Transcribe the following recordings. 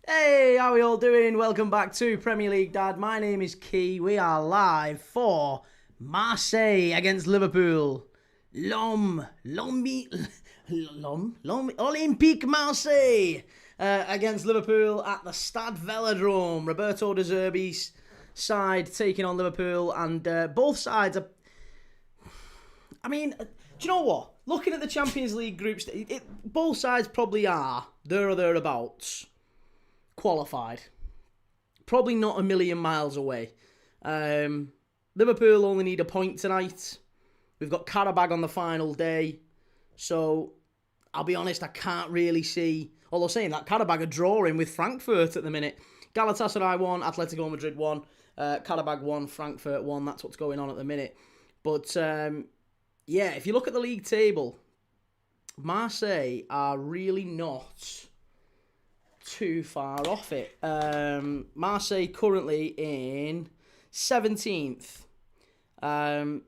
Hey, how are we all doing? Welcome back to Premier League Dad. My name is Key. We are live for Marseille against Liverpool. Olympique Marseille against Liverpool at the Stade Vélodrome. Roberto de Zerbi's side taking on Liverpool, and both sides are... do you know what? Looking at the Champions League groups, both sides probably are there or thereabouts qualified. Probably not a million miles away. Liverpool only need a point tonight. We've got Karabag on the final day. So, I'll be honest, I can't really see... Although saying that, Karabag are drawing with Frankfurt at the minute. Galatasaray 1, Atletico Madrid 1, Karabag 1, Frankfurt 1. That's what's going on at the minute. But, yeah, if you look at the league table, Marseille are really not too far off it. Marseille currently in 17th. They're in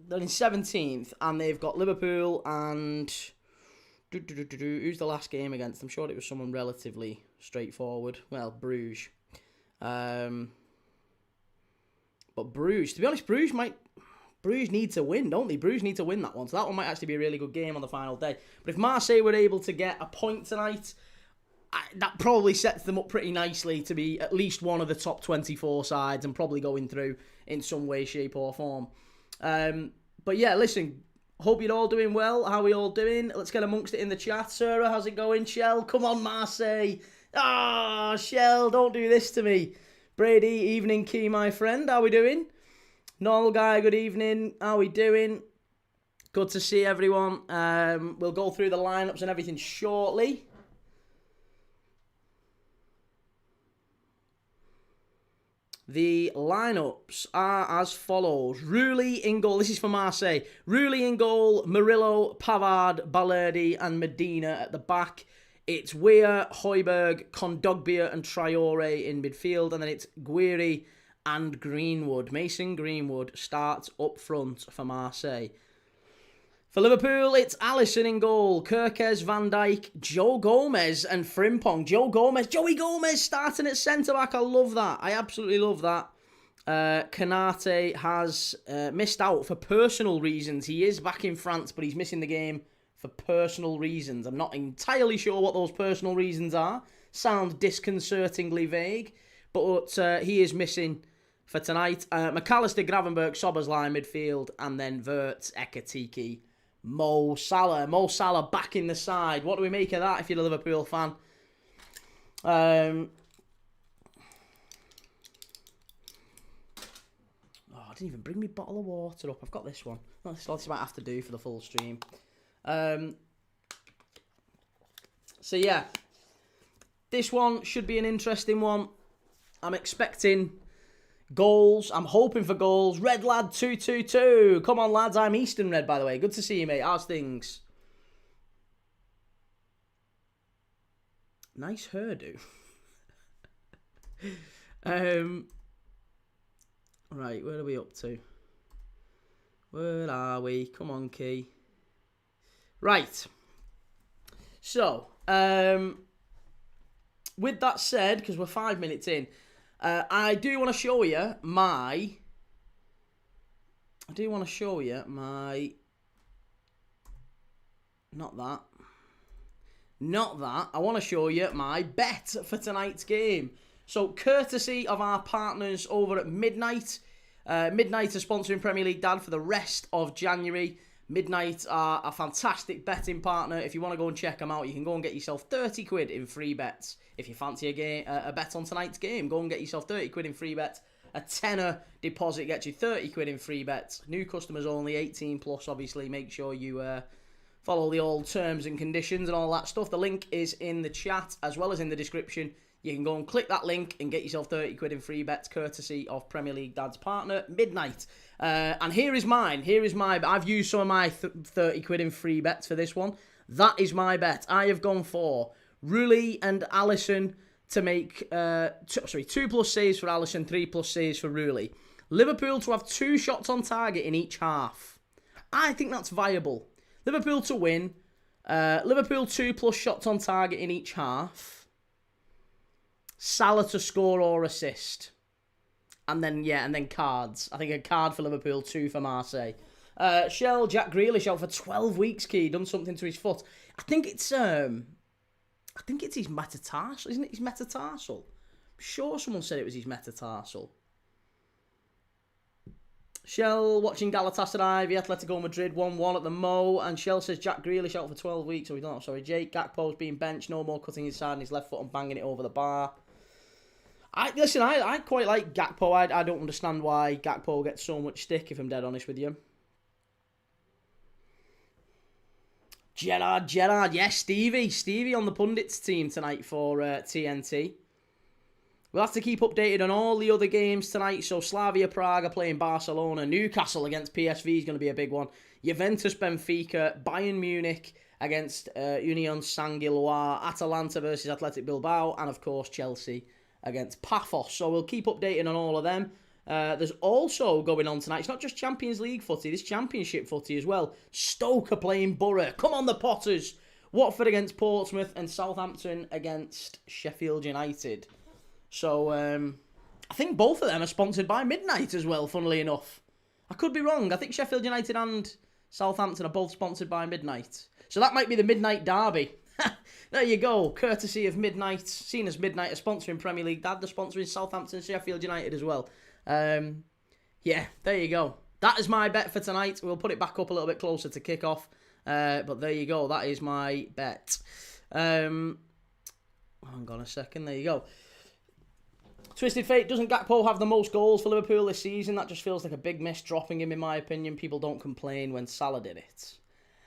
17th, and they've got Liverpool and... Who's the last game against? I'm sure it was someone relatively straightforward. Well, Bruges. But Bruges, to be honest, Bruges need to win, don't they? Bruges need to win that one. So that one might actually be a really good game on the final day. But if Marseille were able to get a point tonight, that probably sets them up pretty nicely to be at least one of the top 24 sides and probably going through in some way, shape or form. But yeah, listen, hope you're all doing well. How are we all doing? Let's get amongst it in the chat. Sarah, how's it going? Shell, come on, Marseille. Shell, don't do this to me. Brady, evening Key, my friend. How we doing? Normal guy, good evening. How we doing? Good to see everyone. We'll go through the lineups and everything shortly. The lineups are as follows. Rulli in goal. This is for Marseille. Rulli in goal. Murillo, Pavard, Balerdi and Medina at the back. It's Weah, Højbjerg, Kondogbia and Traore in midfield. And then it's Guiri and Greenwood. Mason Greenwood starts up front for Marseille. For Liverpool, it's Alisson in goal. Kerkez, Van Dijk, Joe Gomez and Frimpong. Joey Gomez starting at centre-back. I love that. I absolutely love that. Kanate has missed out for personal reasons. He is back in France, but he's missing the game for personal reasons. I'm not entirely sure what those personal reasons are. Sound disconcertingly vague. But he is missing for tonight. McAllister, Gravenberg, Sobersline midfield, and then Wirtz, Ekatike, Mo Salah. Mo Salah back in the side. What do we make of that if you're a Liverpool fan? I didn't even bring me bottle of water up. I've got this one. This might have to do for the full stream. So yeah, this one should be an interesting one. I'm expecting goals. I'm hoping for goals. Red Lad 222. Come on, lads. I'm Eastern Red, by the way. Good to see you, mate. How's things? Nice hairdo. Right, where are we up to? Where are we? Come on, Key. Right. So, with that said, because we're 5 minutes in, I do want to show you my... Not that. I want to show you my bet for tonight's game. So, courtesy of our partners over at Midnight. Midnight are sponsoring Premier League Dad for the rest of January. Midnight are a fantastic betting partner. If you want to go and check them out, you can go and get yourself 30 quid in free bets. If you fancy a bet on tonight's game, go and get yourself 30 quid in free bets. A tenner deposit gets you 30 quid in free bets. New customers only, 18 plus, obviously. Make sure you follow the old terms and conditions and all that stuff. The link is in the chat as well as in the description. You can go and click that link and get yourself 30 quid in free bets, courtesy of Premier League Dad's partner, Midnight. And here is mine. I've used some of my 30 quid in free bets for this one. That is my bet. I have gone for Rulli and Alisson to make 2 plus saves for Alisson, 3 plus saves for Rulli. Liverpool to have 2 shots on target in each half. I think that's viable. Liverpool to win. Liverpool 2 plus shots on target in each half. Salah to score or assist. And then cards. I think a card for Liverpool, 2 for Marseille. Shell, Jack Grealish out for 12 weeks, Key. Done something to his foot. I think it's his metatarsal, isn't it? His metatarsal. I'm sure someone said it was his metatarsal. Shell watching Galatasaray, the Atletico Madrid 1-1 at the Mo, and Shell says Jack Grealish out for 12 weeks. So we don't know. Sorry, Jake Gakpo's being benched. No more cutting inside on his left foot and banging it over the bar. I quite like Gakpo. I don't understand why Gakpo gets so much stick, if I'm dead honest with you. Gerard, yes, Stevie on the pundits team tonight for TNT. We'll have to keep updated on all the other games tonight. So Slavia Prague are playing Barcelona. Newcastle against PSV is going to be a big one. Juventus Benfica, Bayern Munich against Union Saint-Gilloise, Atalanta versus Athletic Bilbao, and of course Chelsea against Paphos. So we'll keep updating on all of them. There's also going on tonight, it's not just Champions League footy, there's Championship footy as well. Stoke are playing Borough. Come on the Potters. Watford against Portsmouth and Southampton against Sheffield United. So I think both of them are sponsored by Midnight as well, funnily enough. I could be wrong. I think Sheffield United and Southampton are both sponsored by Midnight. So that might be the Midnight Derby. There you go, courtesy of Midnight. Seen as Midnight are sponsoring Premier League Dad, they're sponsoring Southampton and Sheffield United as well. Yeah, there you go. That is my bet for tonight. We'll put it back up a little bit closer to kick-off. But there you go, that is my bet. Hang on a second, there you go. Twisted Fate, doesn't Gakpo have the most goals for Liverpool this season? That just feels like a big miss dropping him, in my opinion. People don't complain when Salah did it.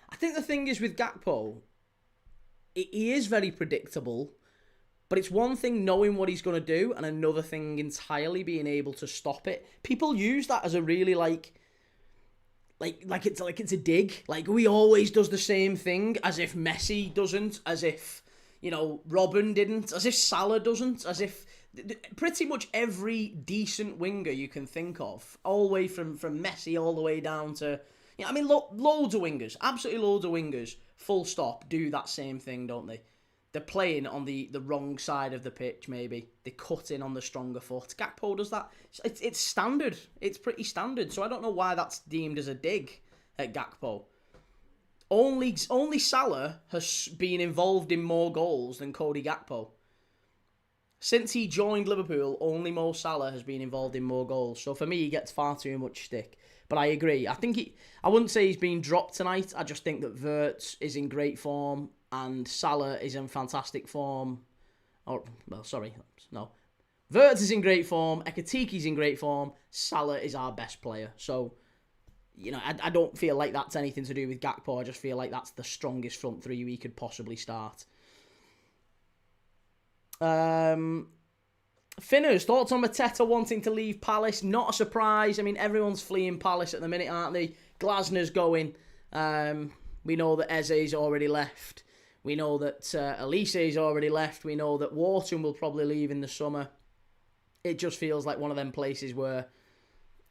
I think the thing is with Gakpo, he is very predictable, but it's one thing knowing what he's going to do and another thing entirely being able to stop it. People use that as a really like it's a dig. Like, he always does the same thing, as if Messi doesn't, as if, Robin didn't, as if Salah doesn't, as if pretty much every decent winger you can think of, all the way from Messi all the way down to, loads of wingers, absolutely loads of wingers, full stop, do that same thing, don't they? They're playing on the wrong side of the pitch, maybe. They cut in on the stronger foot. Gakpo does that. It's standard. It's pretty standard. So I don't know why that's deemed as a dig at Gakpo. Only Salah has been involved in more goals than Cody Gakpo. Since he joined Liverpool, only Mo Salah has been involved in more goals. So for me, he gets far too much stick. But I agree. I wouldn't say he's been dropped tonight. I just think that Wirtz is in great form and Salah is in fantastic form. Wirtz is in great form. Ekatiki's in great form. Salah is our best player. So, I don't feel like that's anything to do with Gakpo. I just feel like that's the strongest front three we could possibly start. Finners, thoughts on Mateta wanting to leave Palace? Not a surprise. Everyone's fleeing Palace at the minute, aren't they? Glasner's going. We know that Eze's already left. We know that Elise's already left. We know that Wharton will probably leave in the summer. It just feels like one of them places where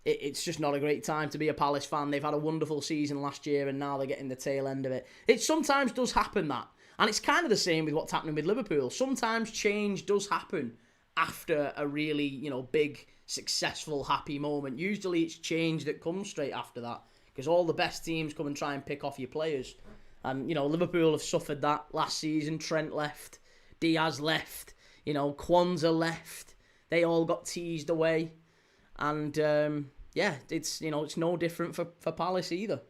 it's just not a great time to be a Palace fan. They've had a wonderful season last year and now they're getting the tail end of it. It sometimes does happen, that. And it's kind of the same with what's happening with Liverpool. Sometimes change does happen after a really, big, successful, happy moment. Usually it's change that comes straight after that, because all the best teams come and try and pick off your players. And, Liverpool have suffered that last season. Trent left, Diaz left, Kwanzaa left. They all got teased away. And, it's no different for Palace either.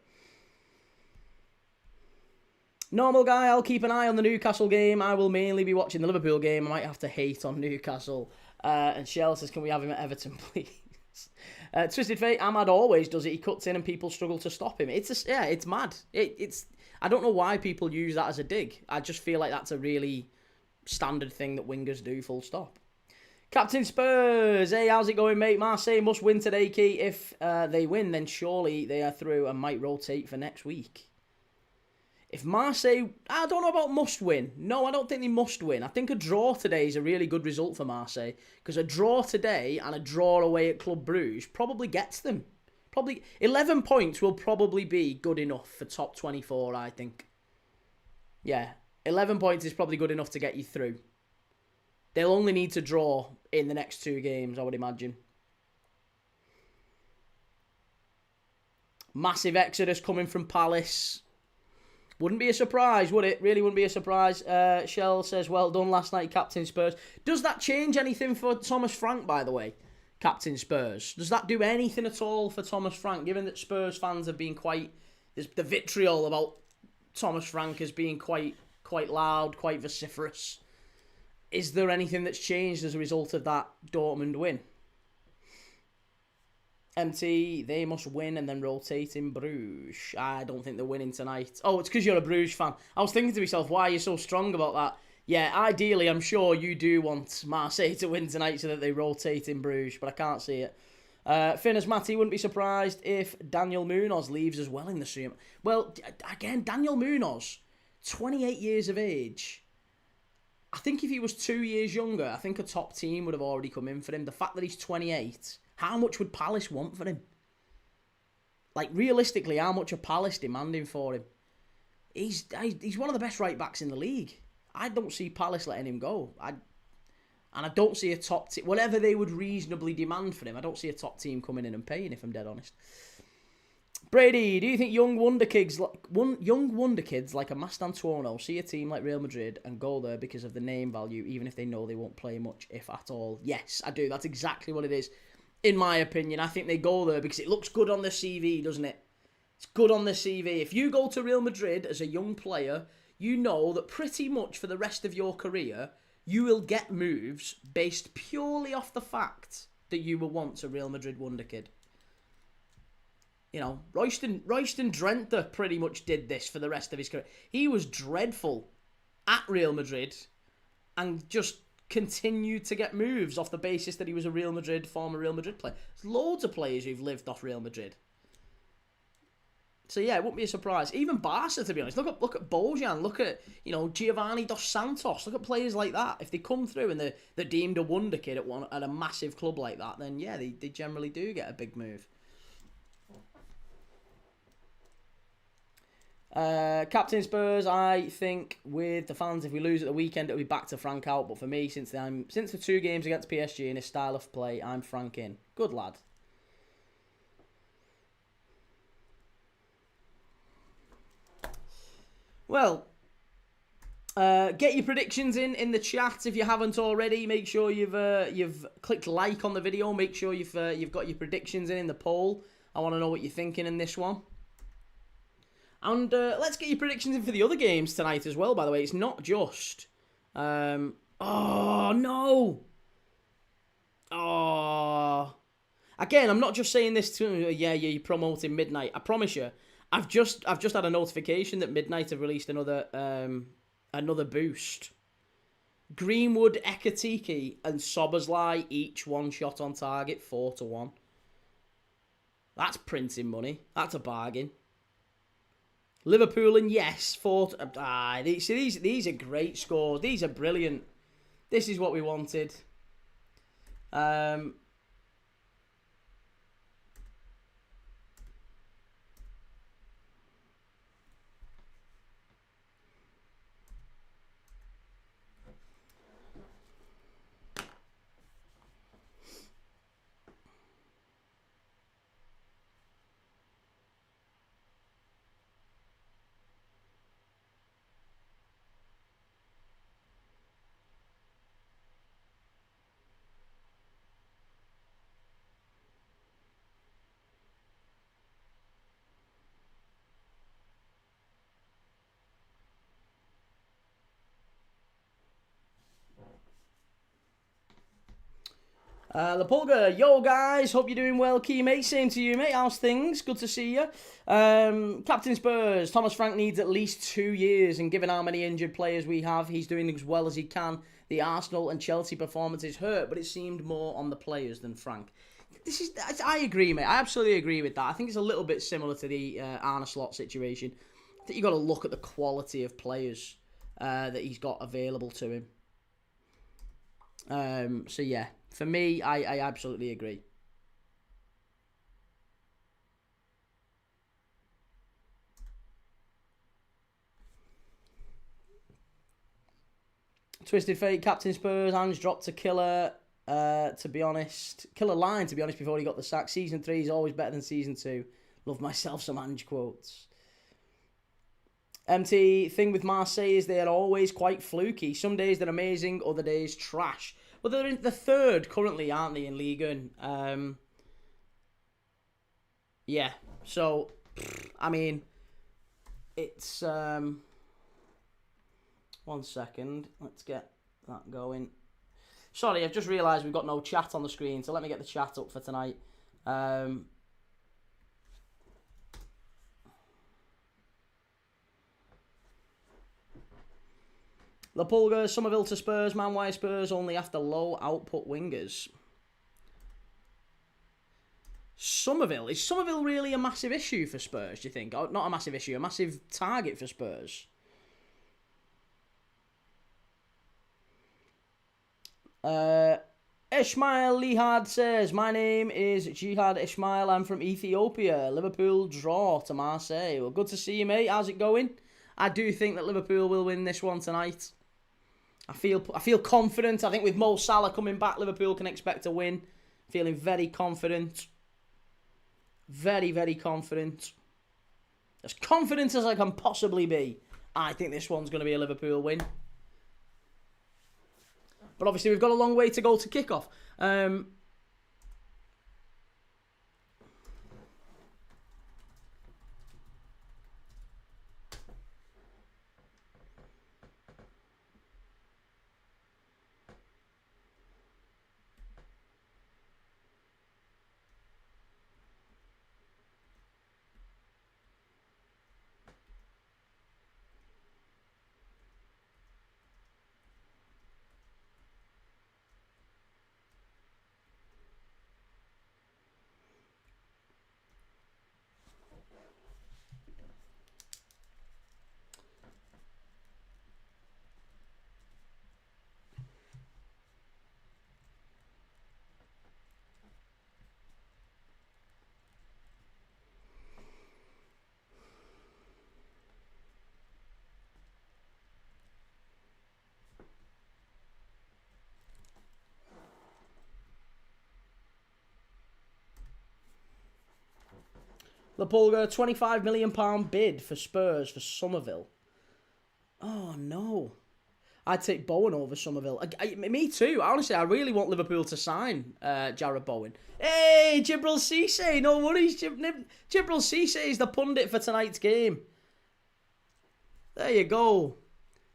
Normal guy, I'll keep an eye on the Newcastle game. I will mainly be watching the Liverpool game. I might have to hate on Newcastle. And Shell says, can we have him at Everton, please? Twisted Fate, Ahmad always does it. He cuts in and people struggle to stop him. It's mad. I don't know why people use that as a dig. I just feel like that's a really standard thing that wingers do, full stop. Captain Spurs, hey, how's it going, mate? Marseille must win today, Key. If they win, then surely they are through and might rotate for next week. If Marseille, I don't know about must win. No, I don't think they must win. I think a draw today is a really good result for Marseille, because a draw today and a draw away at Club Brugge probably gets them. Probably 11 points will probably be good enough for top 24, I think. Yeah, 11 points is probably good enough to get you through. They'll only need to draw in the next 2 games, I would imagine. Massive exodus coming from Palace. Wouldn't be a surprise, would it? Really wouldn't be a surprise. Shell says, well done last night, Captain Spurs. Does that change anything for Thomas Frank, by the way? Captain Spurs. Does that do anything at all for Thomas Frank, given that Spurs fans have been quite... There's the vitriol about Thomas Frank as being quite loud, quite vociferous. Is there anything that's changed as a result of that Dortmund win? MT, they must win and then rotate in Bruges. I don't think they're winning tonight. Oh, it's because you're a Bruges fan. I was thinking to myself, why are you so strong about that? Yeah, ideally, I'm sure you do want Marseille to win tonight so that they rotate in Bruges, but I can't see it. Finners Matty wouldn't be surprised if Daniel Munoz leaves as well in the summer. Well, again, Daniel Munoz, 28 years of age. I think if he was 2 years younger, I think a top team would have already come in for him. The fact that he's 28... How much would Palace want for him? Like, realistically, how much are Palace demanding for him? He's one of the best right-backs in the league. I don't see Palace letting him go. And I don't see a top team... Whatever they would reasonably demand for him, I don't see a top team coming in and paying, if I'm dead honest. Brady, do you think young wonder kids like a Mastantuono see a team like Real Madrid and go there because of the name value, even if they know they won't play much, if at all? Yes, I do. That's exactly what it is. In my opinion, I think they go there because it looks good on the CV, doesn't it? It's good on the CV. If you go to Real Madrid as a young player, you know that pretty much for the rest of your career, you will get moves based purely off the fact that you were once a Real Madrid wonder kid. You know, Royston Drenthe pretty much did this for the rest of his career. He was dreadful at Real Madrid and just continued to get moves off the basis that he was a former Real Madrid player. There's loads of players who've lived off Real Madrid. So yeah, it wouldn't be a surprise. Even Barca, to be honest. Look at Bojan. Look at, Giovanni Dos Santos. Look at players like that. If they come through and they're deemed a wonder kid at a massive club like that, then yeah, they generally do get a big move. Captain Spurs, I think with the fans, if we lose at the weekend, it'll be back to Frank out. But for me, since the 2 games against PSG and his style of play, I'm Frank in. Good lad. Well, get your predictions in the chat if you haven't already. Make sure you've clicked like on the video. Make sure you've got your predictions in the poll. I want to know what you're thinking in this one. And let's get your predictions in for the other games tonight as well, by the way. It's not just... oh, no! Oh. Again, I'm not just saying this to... Yeah, you're promoting Midnight. I promise you. I've just had a notification that Midnight have released another boost. Greenwood, Ekatike, and Soberslai each one shot on target, 4-1. That's printing money. That's a bargain. Liverpool and yes, 4. These are great scores. These are brilliant. This is what we wanted. The Pulga, yo guys, hope you're doing well, key mate. Same to you, mate. How's things? Good to see you. Captain Spurs, Thomas Frank needs at least 2 years, and given how many injured players we have, he's doing as well as he can. The Arsenal and Chelsea performances hurt, but it seemed more on the players than Frank. I agree, mate. I absolutely agree with that. I think it's a little bit similar to the Arne Slot situation. I think you've got to look at the quality of players that he's got available to him. So yeah. For me, I absolutely agree. Twisted Fate, Captain Spurs, Ange dropped to Killer, to be honest. Killer line, to be honest, before he got the sack. Season 3 is always better than Season 2. Love myself some Ange quotes. MT, thing with Marseille is they are always quite fluky. Some days they're amazing, other days trash. Well, they're in the third currently, aren't they, in Ligue 1? Yeah, so, I mean, it's... 1 second, let's get that going. Sorry, I've just realised we've got no chat on the screen, so let me get the chat up for tonight. La Pulga, Somerville to Spurs, man, why Spurs only after low output wingers? Somerville, is Somerville really a massive issue for Spurs, do you think? Oh, not a massive issue, a massive target for Spurs? Ishmael Lihad says, my name is Jihad Ishmael, I'm from Ethiopia. Liverpool draw to Marseille. Well, good to see you, mate. How's it going? I do think that Liverpool will win this one tonight. I feel confident. I think with Mo Salah coming back, Liverpool can expect a win. Feeling very confident. Very, very confident. As confident as I can possibly be. I think this one's going to be a Liverpool win. But obviously we've got a long way to go to kick-off. La Pulga, £25 million bid for Spurs for Somerville. Oh, no. I'd take Bowen over Somerville. Me too. Honestly, I really want Liverpool to sign Jarrod Bowen. Hey, Jibril Cisse. No worries. Jibril Cisse is the pundit for tonight's game. There you go.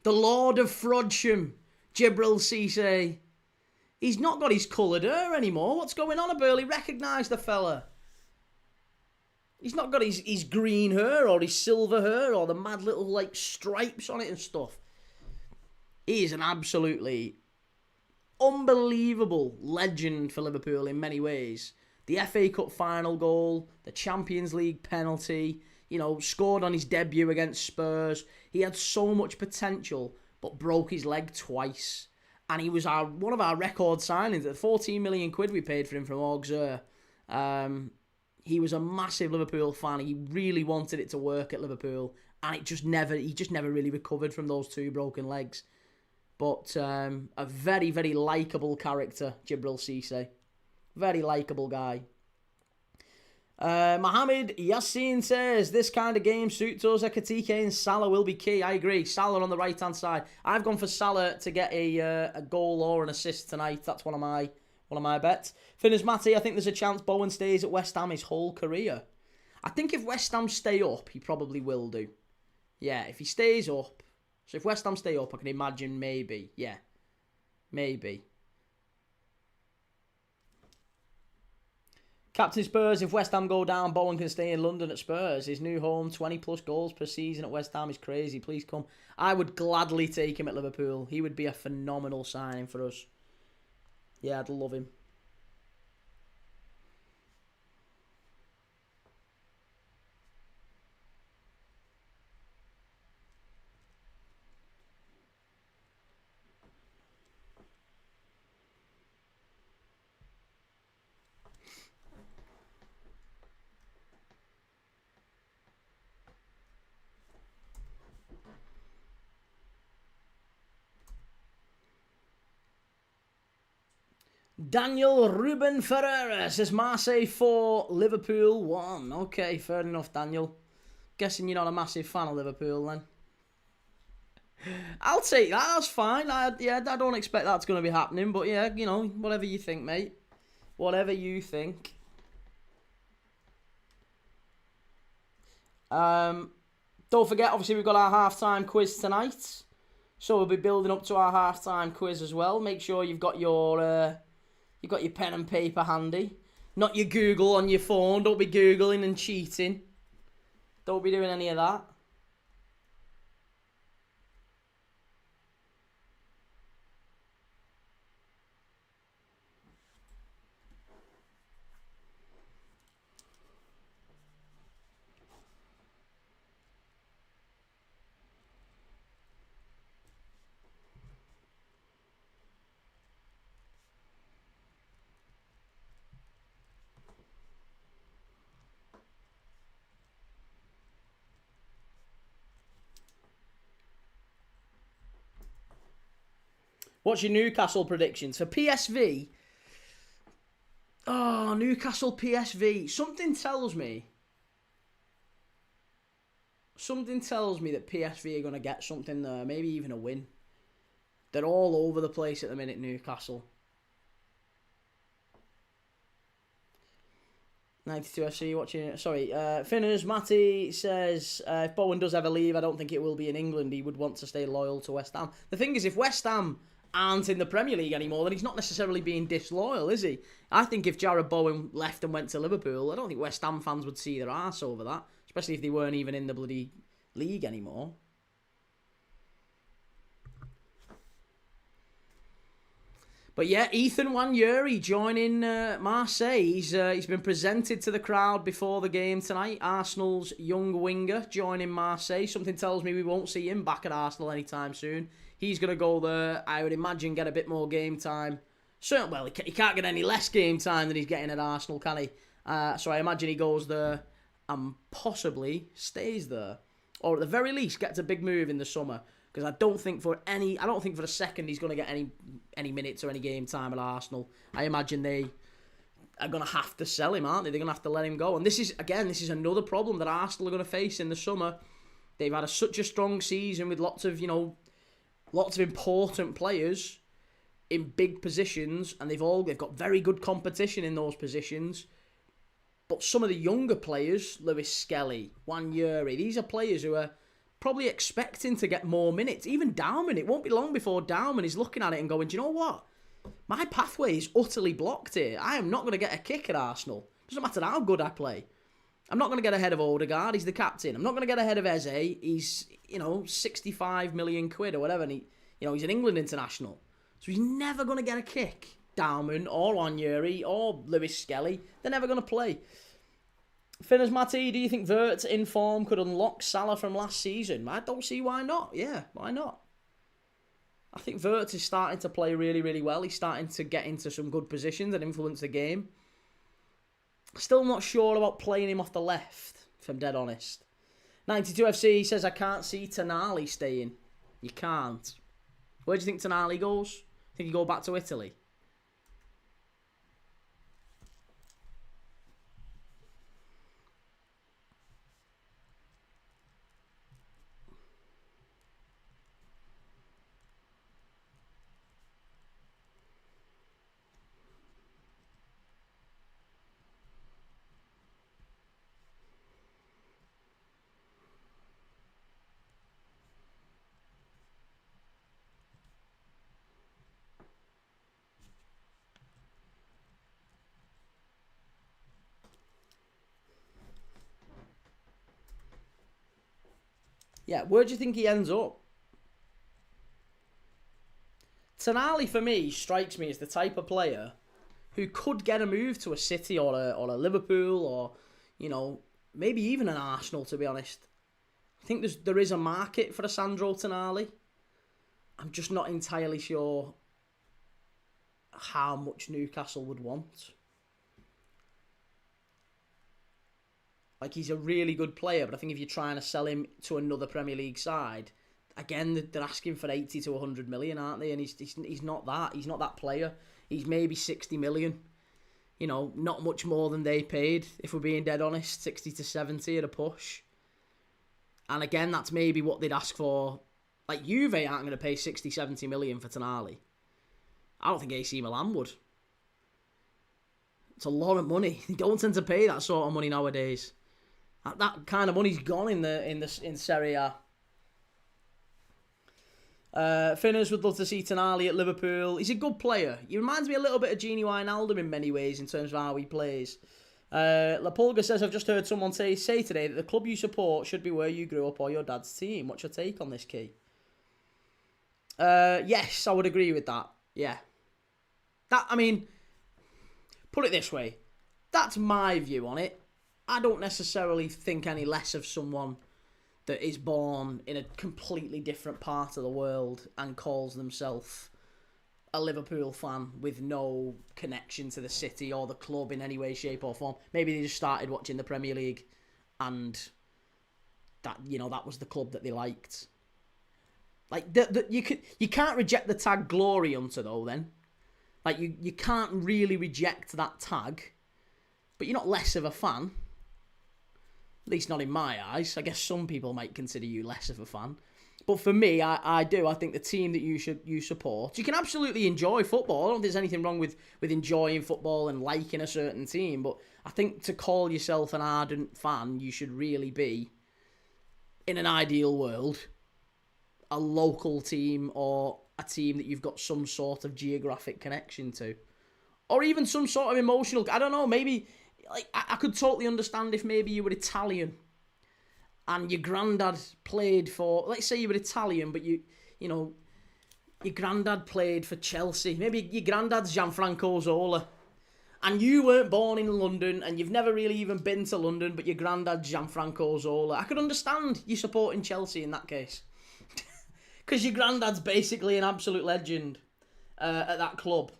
The Lord of Frodsham, Jibril Cisse. He's not got his coloured hair anymore. What's going on, Burley? Recognise the fella. He's not got his green hair or his silver hair or the mad little like stripes on it and stuff. He is an absolutely unbelievable legend for Liverpool in many ways. The FA Cup final goal, the Champions League penalty, you know, scored on his debut against Spurs. He had so much potential, but broke his leg twice. And he was one of our record signings. The 14 million quid we paid for him from Auxerre. He was a massive Liverpool fan. He really wanted it to work at Liverpool, and he just never really recovered from those two broken legs. But a very, very likeable character, Jibril Cisse. Very likeable guy. Mohamed Yassin says, this kind of game suits us. Ekitike and Salah will be key. I agree. Salah on the right-hand side. I've gone for Salah to get a goal or an assist tonight. That's one of my bets. Finners Matty, I think there's a chance Bowen stays at West Ham his whole career. I think if West Ham stay up, he probably will do. Yeah, if he stays up. So if West Ham stay up, I can imagine maybe. Yeah, maybe. Captain Spurs, if West Ham go down, Bowen can stay in London at Spurs. His new home, 20 plus goals per season at West Ham is crazy. Please come. I would gladly take him at Liverpool. He would be a phenomenal signing for us. Yeah, I'd love him. Daniel Ruben Ferreira says Marseille 4, Liverpool 1. Okay, fair enough, Daniel. Guessing you're not a massive fan of Liverpool then. I'll take that, that's fine. I don't expect that's going to be happening, but yeah, you know, whatever you think, mate. Whatever you think. Don't forget, obviously, we've got our halftime quiz tonight. So we'll be building up to our halftime quiz as well. Make sure you've got your pen and paper handy. Not your Google on your phone. Don't be Googling and cheating. Don't be doing any of that. What's your Newcastle predictions for PSV? Oh, Newcastle PSV. Something tells me that PSV are going to get something there. Maybe even a win. They're all over the place at the minute, Newcastle. 92FC watching. Sorry, Finners. Matty says if Bowen does ever leave, I don't think it will be in England. He would want to stay loyal to West Ham. The thing is, if West Ham aren't in the Premier League anymore, then he's not necessarily being disloyal, is he? I think if Jarrod Bowen left and went to Liverpool, I don't think West Ham fans would see their arse over that, especially if they weren't even in the bloody league anymore. But yeah, Ethan Wanyeri joining Marseille. He's been presented to the crowd before the game tonight. Arsenal's young winger joining Marseille. Something tells me we won't see him back at Arsenal anytime soon. He's going to go there, I would imagine, get a bit more game time. Well, he can't get any less game time than he's getting at Arsenal, can he? So I imagine he goes there and possibly stays there. Or at the very least, gets a big move in the summer. Because I don't think for a second he's going to get any minutes or any game time at Arsenal. I imagine they are going to have to sell him, aren't they? They're going to have to let him go. And this is another problem that Arsenal are going to face in the summer. They've had such a strong season with lots of important players in big positions, and they've got very good competition in those positions. But some of the younger players, Lewis Skelly, Wanyeri, these are players who are probably expecting to get more minutes. Even Dauman, it won't be long before Dauman is looking at it and going, do you know what? My pathway is utterly blocked here. I am not going to get a kick at Arsenal. Doesn't matter how good I play. I'm not going to get ahead of Odegaard. He's the captain. I'm not going to get ahead of Eze. He's, 65 million quid or whatever. And he's an England international. So he's never going to get a kick. Dauman or Wanyeri or Lewis Skelly. They're never going to play. Finners Matty, do you think Wirtz in form could unlock Salah from last season? I don't see why not. Yeah, why not? I think Wirtz is starting to play really, really well. He's starting to get into some good positions and influence the game. Still not sure about playing him off the left, if I'm dead honest. 92FC says, I can't see Tonali staying. You can't. Where do you think Tonali goes? Think he go back to Italy? Yeah, where do you think he ends up? Tonali, for me, strikes me as the type of player who could get a move to a City or a Liverpool or, maybe even an Arsenal, to be honest. I think there is a market for a Sandro Tonali. I'm just not entirely sure how much Newcastle would want. He's a really good player, but I think if you're trying to sell him to another Premier League side, again, they're asking for 80 to 100 million, aren't they? And he's not that. He's not that player. he's maybe 60 million. You know, not much more than they paid, if we're being dead honest, 60 to 70 at a push. And again, that's maybe what they'd ask for. Like, Juve aren't going to pay 60, 70 million for Tonali. I don't think AC Milan would. It's a lot of money. They don't tend to pay that sort of money nowadays. That kind of money's gone in Serie A. Finners would love to see Tonali at Liverpool. He's a good player. He reminds me a little bit of Gini Wijnaldum in many ways in terms of how he plays. La Pulga says, I've just heard someone say today that the club you support should be where you grew up or your dad's team. What's your take on this, Key? Yes, I would agree with that. Yeah. Put it this way. That's my view on it. I don't necessarily think any less of someone that is born in a completely different part of the world and calls themselves a Liverpool fan with no connection to the city or the club in any way, shape or form. Maybe they just started watching the Premier League and that was the club that they liked. Like, you can't reject the tag glory hunter though then. Like, you can't really reject that tag, but you're not less of a fan. At least not in my eyes. I guess some people might consider you less of a fan. But for me, I do. I think the team that you support, you can absolutely enjoy football. I don't think there's anything wrong with enjoying football and liking a certain team. But I think to call yourself an ardent fan, you should really be, in an ideal world, a local team or a team that you've got some sort of geographic connection to. Or even some sort of emotional... I don't know, maybe... Like, I could totally understand if maybe you were Italian and your granddad played for... Let's say you were Italian, but your granddad played for Chelsea. Maybe your granddad's Gianfranco Zola. And you weren't born in London and you've never really even been to London, but your granddad's Gianfranco Zola. I could understand you supporting Chelsea in that case. Because your granddad's basically an absolute legend at that club.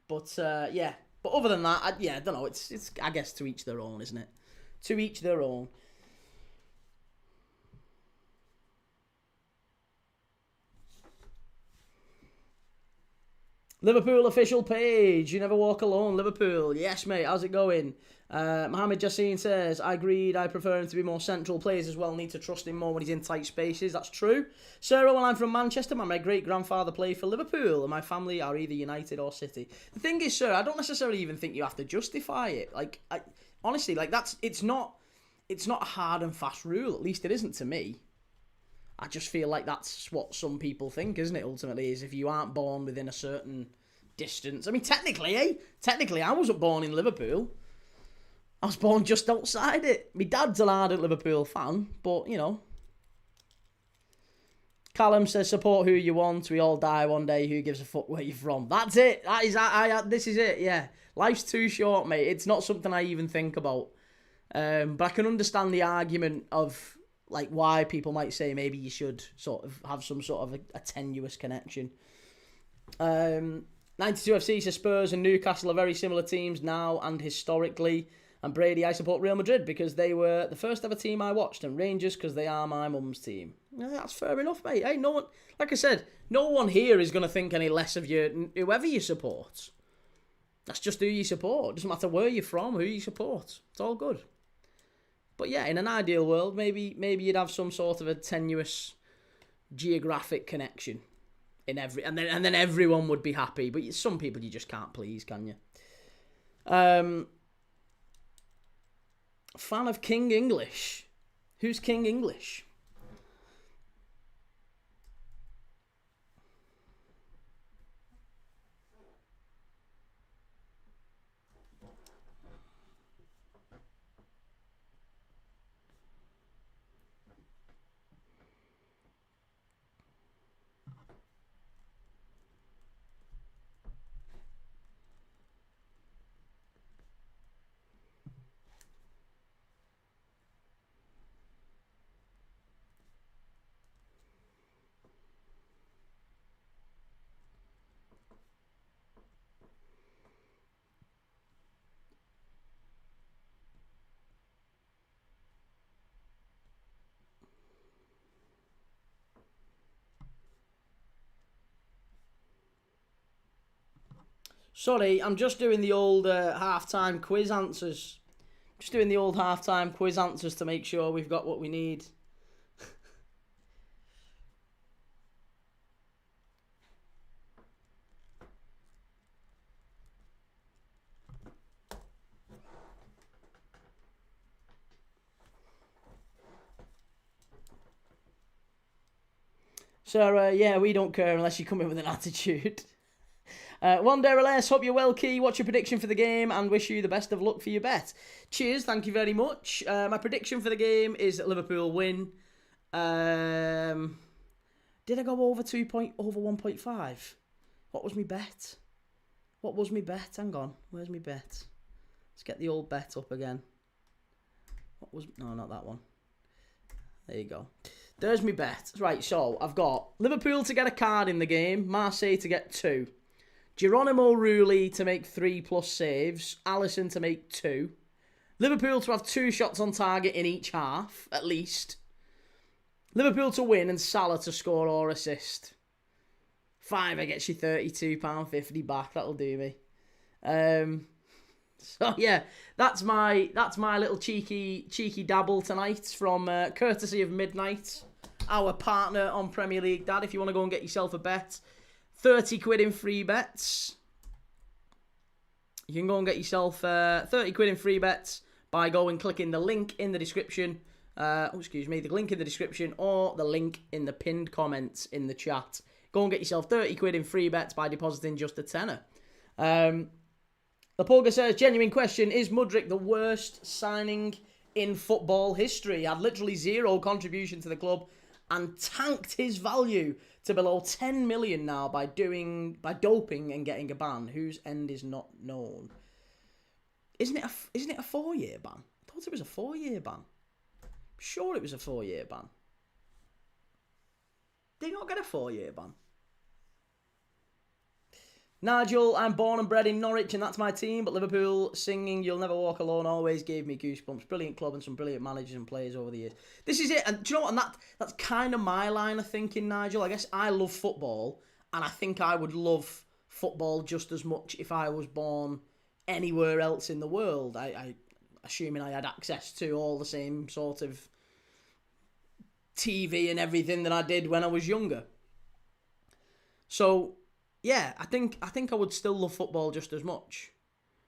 But, yeah... But other than that, I don't know. It's I guess to each their own, isn't it? To each their own. Liverpool official page. You never walk alone, Liverpool. Yes, mate. How's it going? Mohamed Yassine says, I agreed. I prefer him to be more central. Players as well need to trust him more when he's in tight spaces. That's true. Sarah, well, I'm from Manchester. My great-grandfather played for Liverpool, and my family are either United or City. The thing is, sir, I don't necessarily even think you have to justify it. Like, honestly, like it's not a hard and fast rule. At least it isn't to me. I just feel like that's what some people think, isn't it? Ultimately, is if you aren't born within a certain distance. I mean, technically, I wasn't born in Liverpool. I was born just outside it. My dad's an ardent Liverpool fan, but, you know. Callum says, support who you want. We all die one day. Who gives a fuck where you're from? That's it. This is it, yeah. Life's too short, mate. It's not something I even think about. But I can understand the argument of, like, why people might say maybe you should sort of have some sort of a tenuous connection. 92FC says Spurs and Newcastle are very similar teams now and historically. And Brady, I support Real Madrid because they were the first ever team I watched, and Rangers because they are my mum's team. Yeah, that's fair enough, mate. Hey, no one, like I said, no one here is going to think any less of you, whoever you support. That's just who you support. It doesn't matter where you're from, who you support. It's all good. But yeah, in an ideal world, maybe you'd have some sort of a tenuous geographic connection in and then everyone would be happy. But some people you just can't please, can you? Fan of King English. Who's King English? Sorry, I'm just doing the old half-time quiz answers. Just doing the old half-time quiz answers to make sure we've got what we need. So, yeah, we don't care unless you come in with an attitude. One day or less, hope you're well, Key. What's your prediction for the game? And wish you the best of luck for your bet. Cheers, thank you very much. My prediction for the game is that Liverpool win. Did I go over 1.5? What was my bet? Hang on, where's my bet? Let's get the old bet up again. No, not that one. There you go. There's my bet. Right, so I've got Liverpool to get a card in the game, Marseille to get 2. Geronimo Rulli to make 3+ saves, Alisson to make 2. Liverpool to have 2 shots on target in each half, at least. Liverpool to win and Salah to score or assist. 5, it gets you £32.50 back. That'll do me. So yeah, that's my little cheeky dabble tonight from courtesy of Midnight, our partner on Premier League. Dad, if you want to go and get yourself a bet, 30 quid in free bets. You can go and get yourself 30 quid in free bets by going clicking the link in the description. The link in the description or the link in the pinned comments in the chat. Go and get yourself 30 quid in free bets by depositing just a tenner. The Pulga says, genuine question, is Mudryk the worst signing in football history? Had literally 0 contribution to the club and tanked his value to below 10 million now by doping and getting a ban whose end is not known. Isn't it a 4-year ban? I thought it was a 4-year ban. I'm sure it was a 4-year ban. Did he not get a 4-year ban? Nigel, I'm born and bred in Norwich and that's my team, but Liverpool singing You'll Never Walk Alone always gave me goosebumps. Brilliant club and some brilliant managers and players over the years. This is it, and do you know what? And that's kind of my line of thinking, Nigel. I guess I love football, and I think I would love football just as much if I was born anywhere else in the world. I assuming I had access to all the same sort of TV and everything that I did when I was younger. So yeah, I think I would still love football just as much.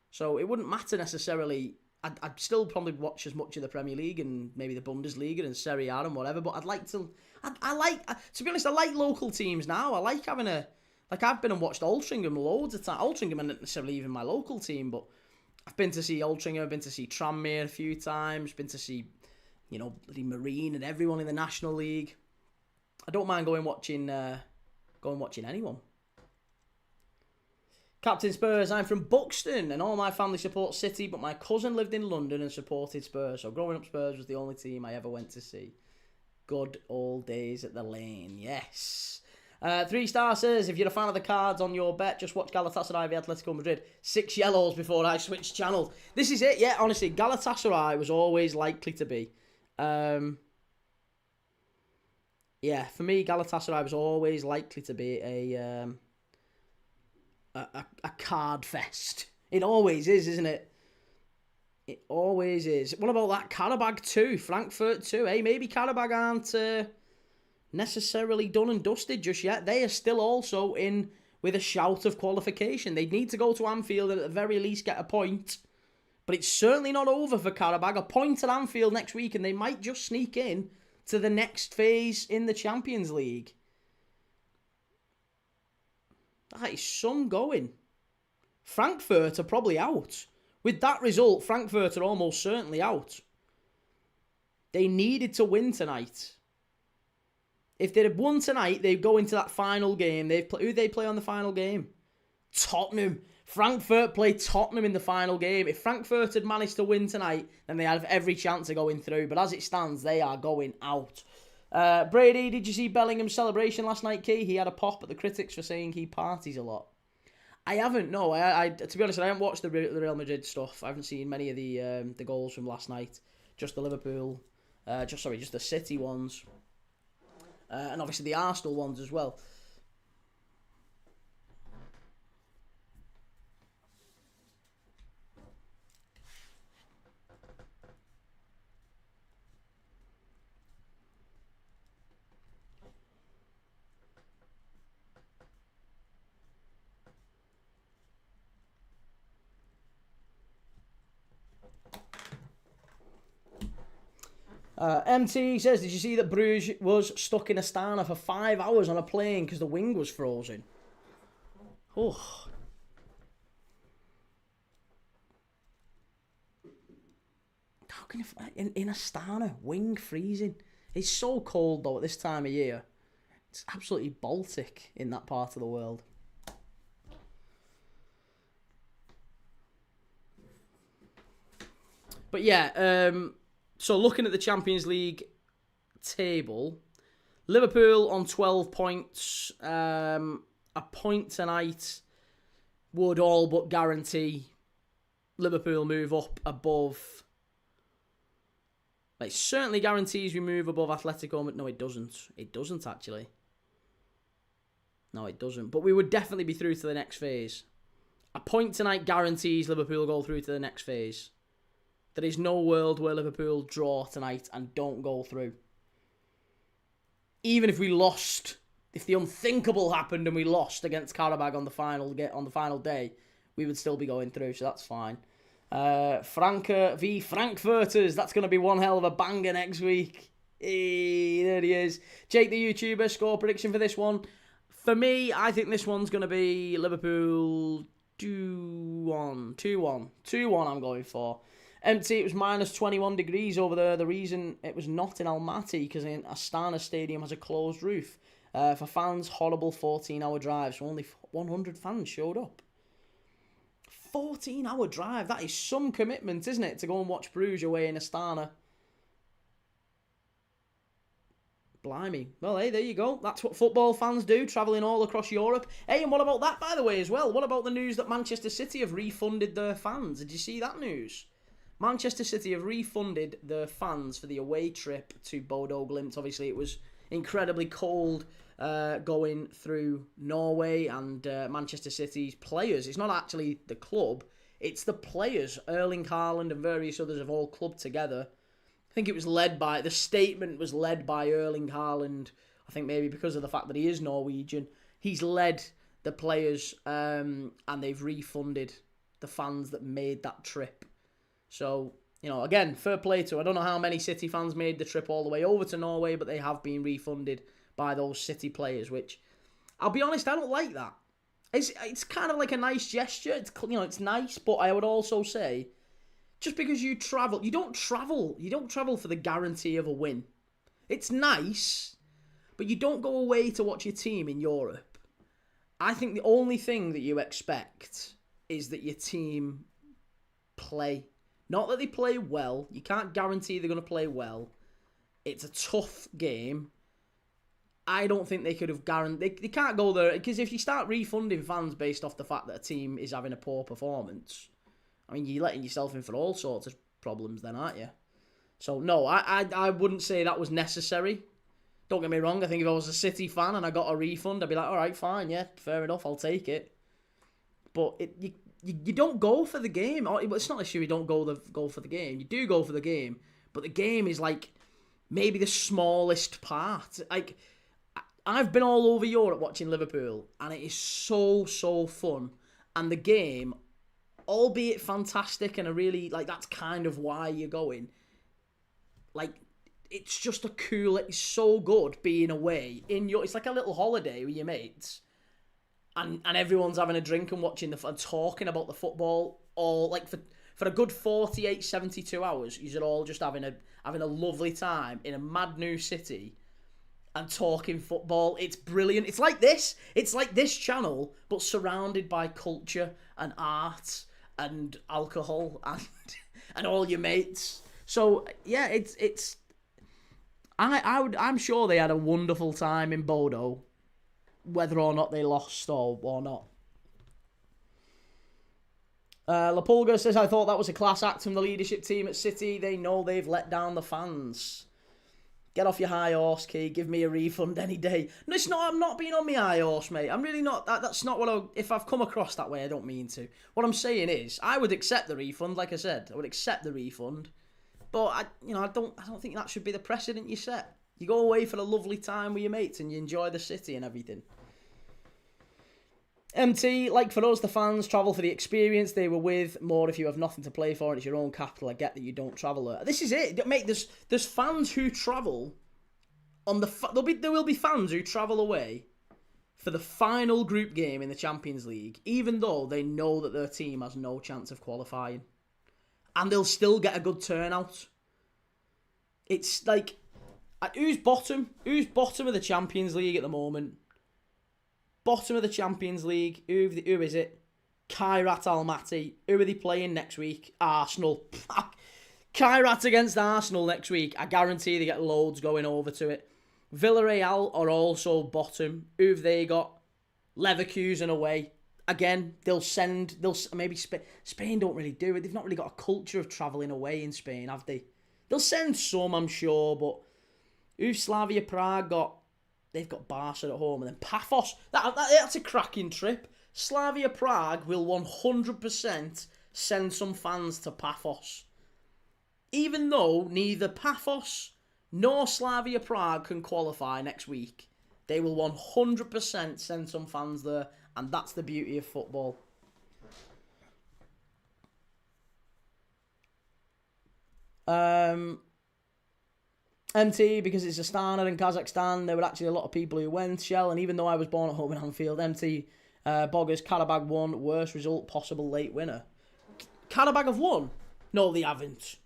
So it wouldn't matter necessarily. I'd still probably watch as much of the Premier League and maybe the Bundesliga and Serie A and whatever. But to be honest, I like local teams now. I like having I've been and watched Altrincham loads of times. Altrincham isn't necessarily even my local team, but I've been to see Altrincham. I've been to see Tranmere a few times. Been to see, bloody Marine and everyone in the National League. I don't mind going watching anyone. Captain Spurs, I'm from Buxton and all my family support City, but my cousin lived in London and supported Spurs. So growing up, Spurs was the only team I ever went to see. Good old days at the Lane, yes. 3-star says, if you're a fan of the cards on your bet, just watch Galatasaray v Atletico Madrid. 6 yellows before I switched channels. This is it, yeah, honestly, Galatasaray was always likely to be. Yeah, for me, Galatasaray was always likely to be a card fest. It always is, isn't it? It always is. What about that Karabag too? Frankfurt too, eh? Maybe Karabag aren't necessarily done and dusted just yet. They are still also in with a shout of qualification. They'd need to go to Anfield and at the very least get a point. But it's certainly not over for Karabag. A point at Anfield next week and they might just sneak in to the next phase in the Champions League. That is some going. Frankfurt are probably out. With that result, Frankfurt are almost certainly out. They needed to win tonight. If they'd have won tonight, they'd go into that final game. Who they play on the final game? Tottenham. Frankfurt play Tottenham in the final game. If Frankfurt had managed to win tonight, then they have every chance of going through. But as it stands, they are going out. Brady, did you see Bellingham's celebration last night, Key? He had a pop at the critics for saying he parties a lot. I haven't, no. I to be honest, I haven't watched the Real Madrid stuff. I haven't seen many of the goals from last night. Just the Liverpool, just the City ones. And obviously the Arsenal ones as well. MT says, did you see that Bruges was stuck in Astana for 5 hours on a plane because the wing was frozen? Oh. How can you, in Astana, wing freezing? It's so cold though at this time of year. It's absolutely Baltic in that part of the world. But yeah, so looking at the Champions League table, Liverpool on 12 points. A point tonight would all but guarantee Liverpool move up above. It certainly guarantees we move above Atletico. No, it doesn't. It doesn't, actually. No, it doesn't. But we would definitely be through to the next phase. A point tonight guarantees Liverpool go through to the next phase. There is no world where Liverpool draw tonight and don't go through. Even if we lost, if the unthinkable happened and we lost against Karabag on the final day, we would still be going through, so that's fine. Franke v Frankfurters, that's going to be one hell of a banger next week. Hey, there he is. Jake the YouTuber, score prediction for this one. For me, I think this one's going to be Liverpool 2-1. 2-1 I'm going for. Empty, it was minus 21 degrees over there. The reason it was not in Almaty, because in Astana Stadium has a closed roof. For fans, horrible 14-hour drive, so only 100 fans showed up. 14-hour drive, that is some commitment, isn't it, to go and watch Bruges away in Astana. Blimey. Well, hey, there you go. That's what football fans do, travelling all across Europe. Hey, and what about that, by the way, as well? What about the news that Manchester City have refunded their fans? Did you see that news? Manchester City have refunded their fans for the away trip to Bodo Glimt. Obviously, it was incredibly cold going through Norway, and Manchester City's players. It's not actually the club, it's the players. Erling Haaland and various others have all clubbed together. I think it was the statement was led by Erling Haaland. I think maybe because of the fact that he is Norwegian. He's led the players and they've refunded the fans that made that trip. So, you know, again, fair play to. I don't know how many City fans made the trip all the way over to Norway, but they have been refunded by those City players, which, I'll be honest, I don't like that. It's kind of like a nice gesture. It's nice, but I would also say, just because you travel, you don't travel for the guarantee of a win. It's nice, but you don't go away to watch your team in Europe. I think the only thing that you expect is that your team play. Not that they play well. You can't guarantee they're going to play well. It's a tough game. I don't think they could have guaranteed. They can't go there, because if you start refunding fans based off the fact that a team is having a poor performance, I mean, you're letting yourself in for all sorts of problems then, aren't you? So, no, I wouldn't say that was necessary. Don't get me wrong. I think if I was a City fan and I got a refund, I'd be like, all right, fine, yeah, fair enough, I'll take it. But you don't go for the game. It's not an issue you don't go for the game. You do go for the game, but the game is like maybe the smallest part. Like, I've been all over Europe watching Liverpool, and it is so fun. And the game, albeit fantastic, and that's kind of why you're going. Like, it's just it's so good being away it's like a little holiday with your mates. And everyone's having a drink and watching and talking about the football, all like for a good 48, 72 hours. You're all just having a lovely time in a mad new city and talking football. It's brilliant. It's like this channel, but surrounded by culture and art and alcohol and all your mates. So yeah, I'm sure they had a wonderful time in Bodo, whether or not they lost or not. Lapulga says, I thought that was a class act from the leadership team at City. They know they've let down the fans. Get off your high horse, Key. Give me a refund any day. No, it's not. I'm not being on my high horse, mate. I'm really not. That's not what if I've come across that way, I don't mean to. What I'm saying is, I would accept the refund, like I said. I would accept the refund. But, I don't think that should be the precedent you set. You go away for a lovely time with your mates and you enjoy the city and everything. MT, like for us, the fans travel for the experience they were with more if you have nothing to play for and it's your own capital. I get that you don't travel there. This is it. Mate, there's fans who travel on the... There will be fans who travel away for the final group game in the Champions League, even though they know that their team has no chance of qualifying. And they'll still get a good turnout. It's like... Who's bottom? Who's bottom of the Champions League at the moment? Bottom of the Champions League. Who is it? Kairat Almaty. Who are they playing next week? Arsenal. Kairat against Arsenal next week. I guarantee they get loads going over to it. Villarreal are also bottom. Who have they got? Leverkusen away. Again, maybe Spain don't really do it. They've not really got a culture of travelling away in Spain, have they? They'll send some, I'm sure, but who've Slavia Prague got? They've got Barca at home, and then Paphos. That's a cracking trip. Slavia Prague will 100% send some fans to Paphos. Even though neither Paphos nor Slavia Prague can qualify next week, they will 100% send some fans there, and that's the beauty of football. MT, because it's Astana in Kazakhstan, there were actually a lot of people who went, Shell, and even though I was born at home in Anfield, MT, Boggers, Karabag won, worst result, possible late winner. Karabag have won? No, they haven't.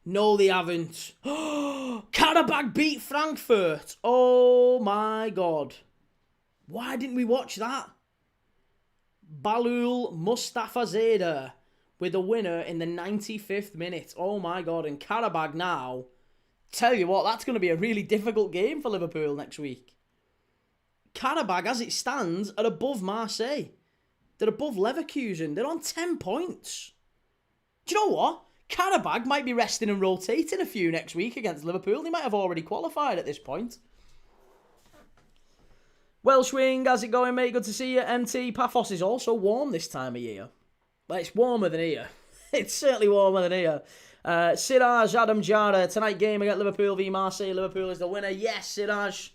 No, they haven't. Karabag beat Frankfurt. Oh my God. Why didn't we watch that? Balul Mustafazadeh with a winner in the 95th minute. Oh my God. And Karabag now, tell you what, that's going to be a really difficult game for Liverpool next week. Karabag, as it stands, are above Marseille. They're above Leverkusen. They're on 10 points. Do you know what? Karabag might be resting and rotating a few next week against Liverpool. They might have already qualified at this point. Welsh Wing, how's it going, mate? Good to see you. MT, Paphos is also warm this time of year. Well, it's warmer than here. It's certainly warmer than here. Siraj, Adam Jara, tonight game against Liverpool v Marseille. Liverpool is the winner. Yes, Siraj.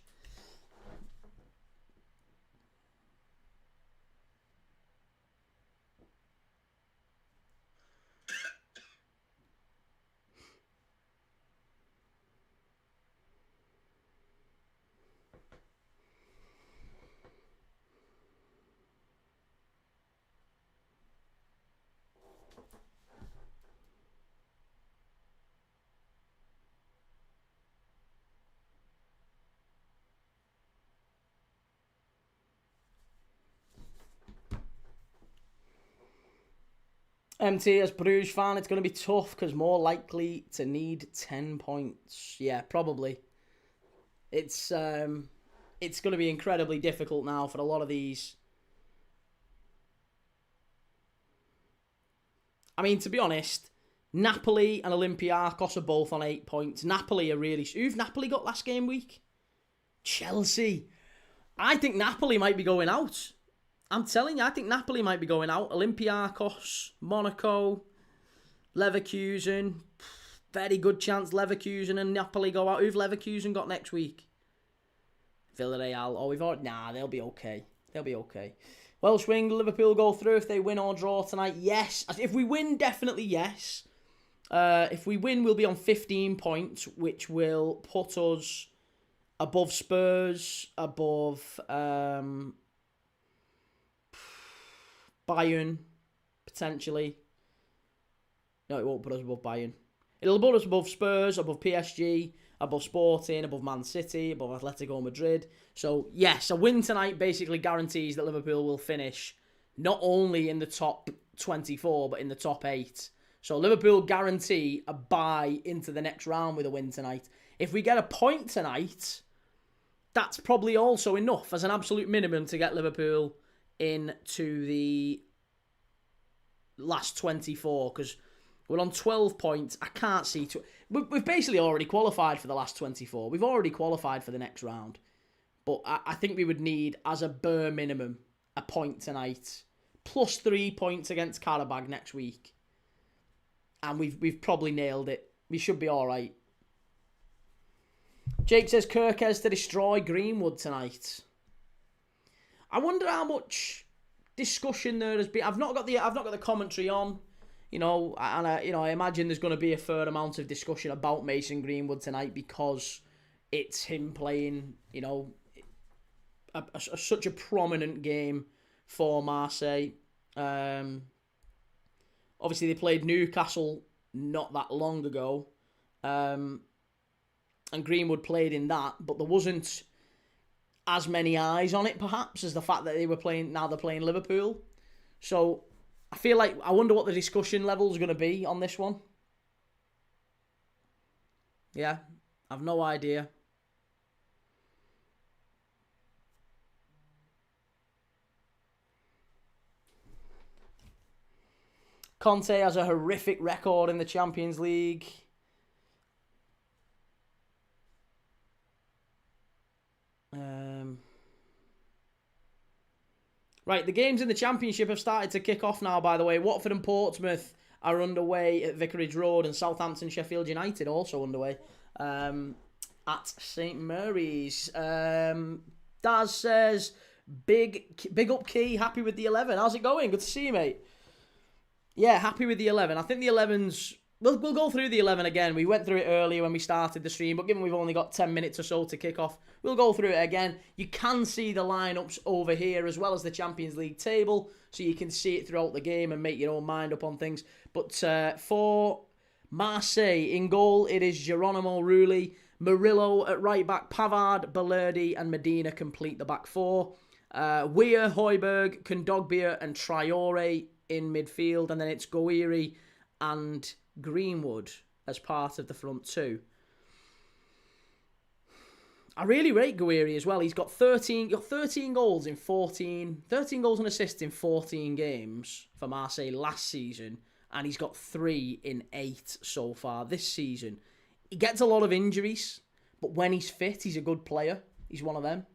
MT, as Bruges fan, it's going to be tough because more likely to need 10 points. Yeah, probably. It's going to be incredibly difficult now for a lot of these. I mean, to be honest, Napoli and Olympiacos are both on 8 points. Napoli are really... Who've Napoli got last game week? Chelsea. I think Napoli might be going out. I'm telling you, I think Napoli might be going out. Olympiacos, Monaco, Leverkusen. Very good chance Leverkusen and Napoli go out. Who've Leverkusen got next week? Villarreal. Oh, we've already... Nah, they'll be okay. They'll be okay. Welsh Wing, Liverpool go through if they win or draw tonight? Yes. If we win, definitely yes. If we win, we'll be on 15 points, which will put us above Spurs, above... Bayern, potentially. No, it won't put us above Bayern. It'll put us above Spurs, above PSG, above Sporting, above Man City, above Atletico Madrid. So, yes, a win tonight basically guarantees that Liverpool will finish not only in the top 24, but in the top 8. So, Liverpool guarantee a bye into the next round with a win tonight. If we get a point tonight, that's probably also enough as an absolute minimum to get Liverpool into the last 24, because we're on 12 points. I can't see... We've basically already qualified for the last 24. We've already qualified for the next round. But I think we would need, as a bare minimum, a point tonight, plus 3 points against Karabag next week. And we've probably nailed it. We should be all right. Jake says Kirkes to destroy Greenwood tonight. I wonder how much discussion there has been. I've not got the commentary on, and I imagine there's going to be a fair amount of discussion about Mason Greenwood tonight because it's him playing, such a prominent game for Marseille. Obviously, they played Newcastle not that long ago, and Greenwood played in that, but there wasn't as many eyes on it, perhaps, as the fact that they're playing Liverpool. So I feel like I wonder what the discussion level is going to be on this one. Yeah, I've no idea. Conte has a horrific record in the Champions League. Right, the games in the Championship have started to kick off now, by the way. Watford and Portsmouth are underway at Vicarage Road, and Southampton Sheffield United also underway at St Mary's. Daz says, big up Key, happy with the 11. How's it going? Good to see you, mate. Yeah, happy with the 11. I think the 11's... We'll go through the 11 again. We went through it earlier when we started the stream, but given we've only got 10 minutes or so to kick off, we'll go through it again. You can see the lineups over here as well as the Champions League table, so you can see it throughout the game and make your own mind up on things. But for Marseille, in goal, it is Geronimo Rulli. Murillo at right back, Pavard, Balerdi and Medina complete the back four. Weir, Højbjerg, Kondogbia and Traore in midfield, and then it's Gouiri and Greenwood as part of the front two. I really rate Gouiri as well. He's got 13 goals in 13 goals and assists in 14 games for Marseille last season, and he's got 3 in 8 so far this season. He gets a lot of injuries, but when he's fit, he's a good player. He's one of them.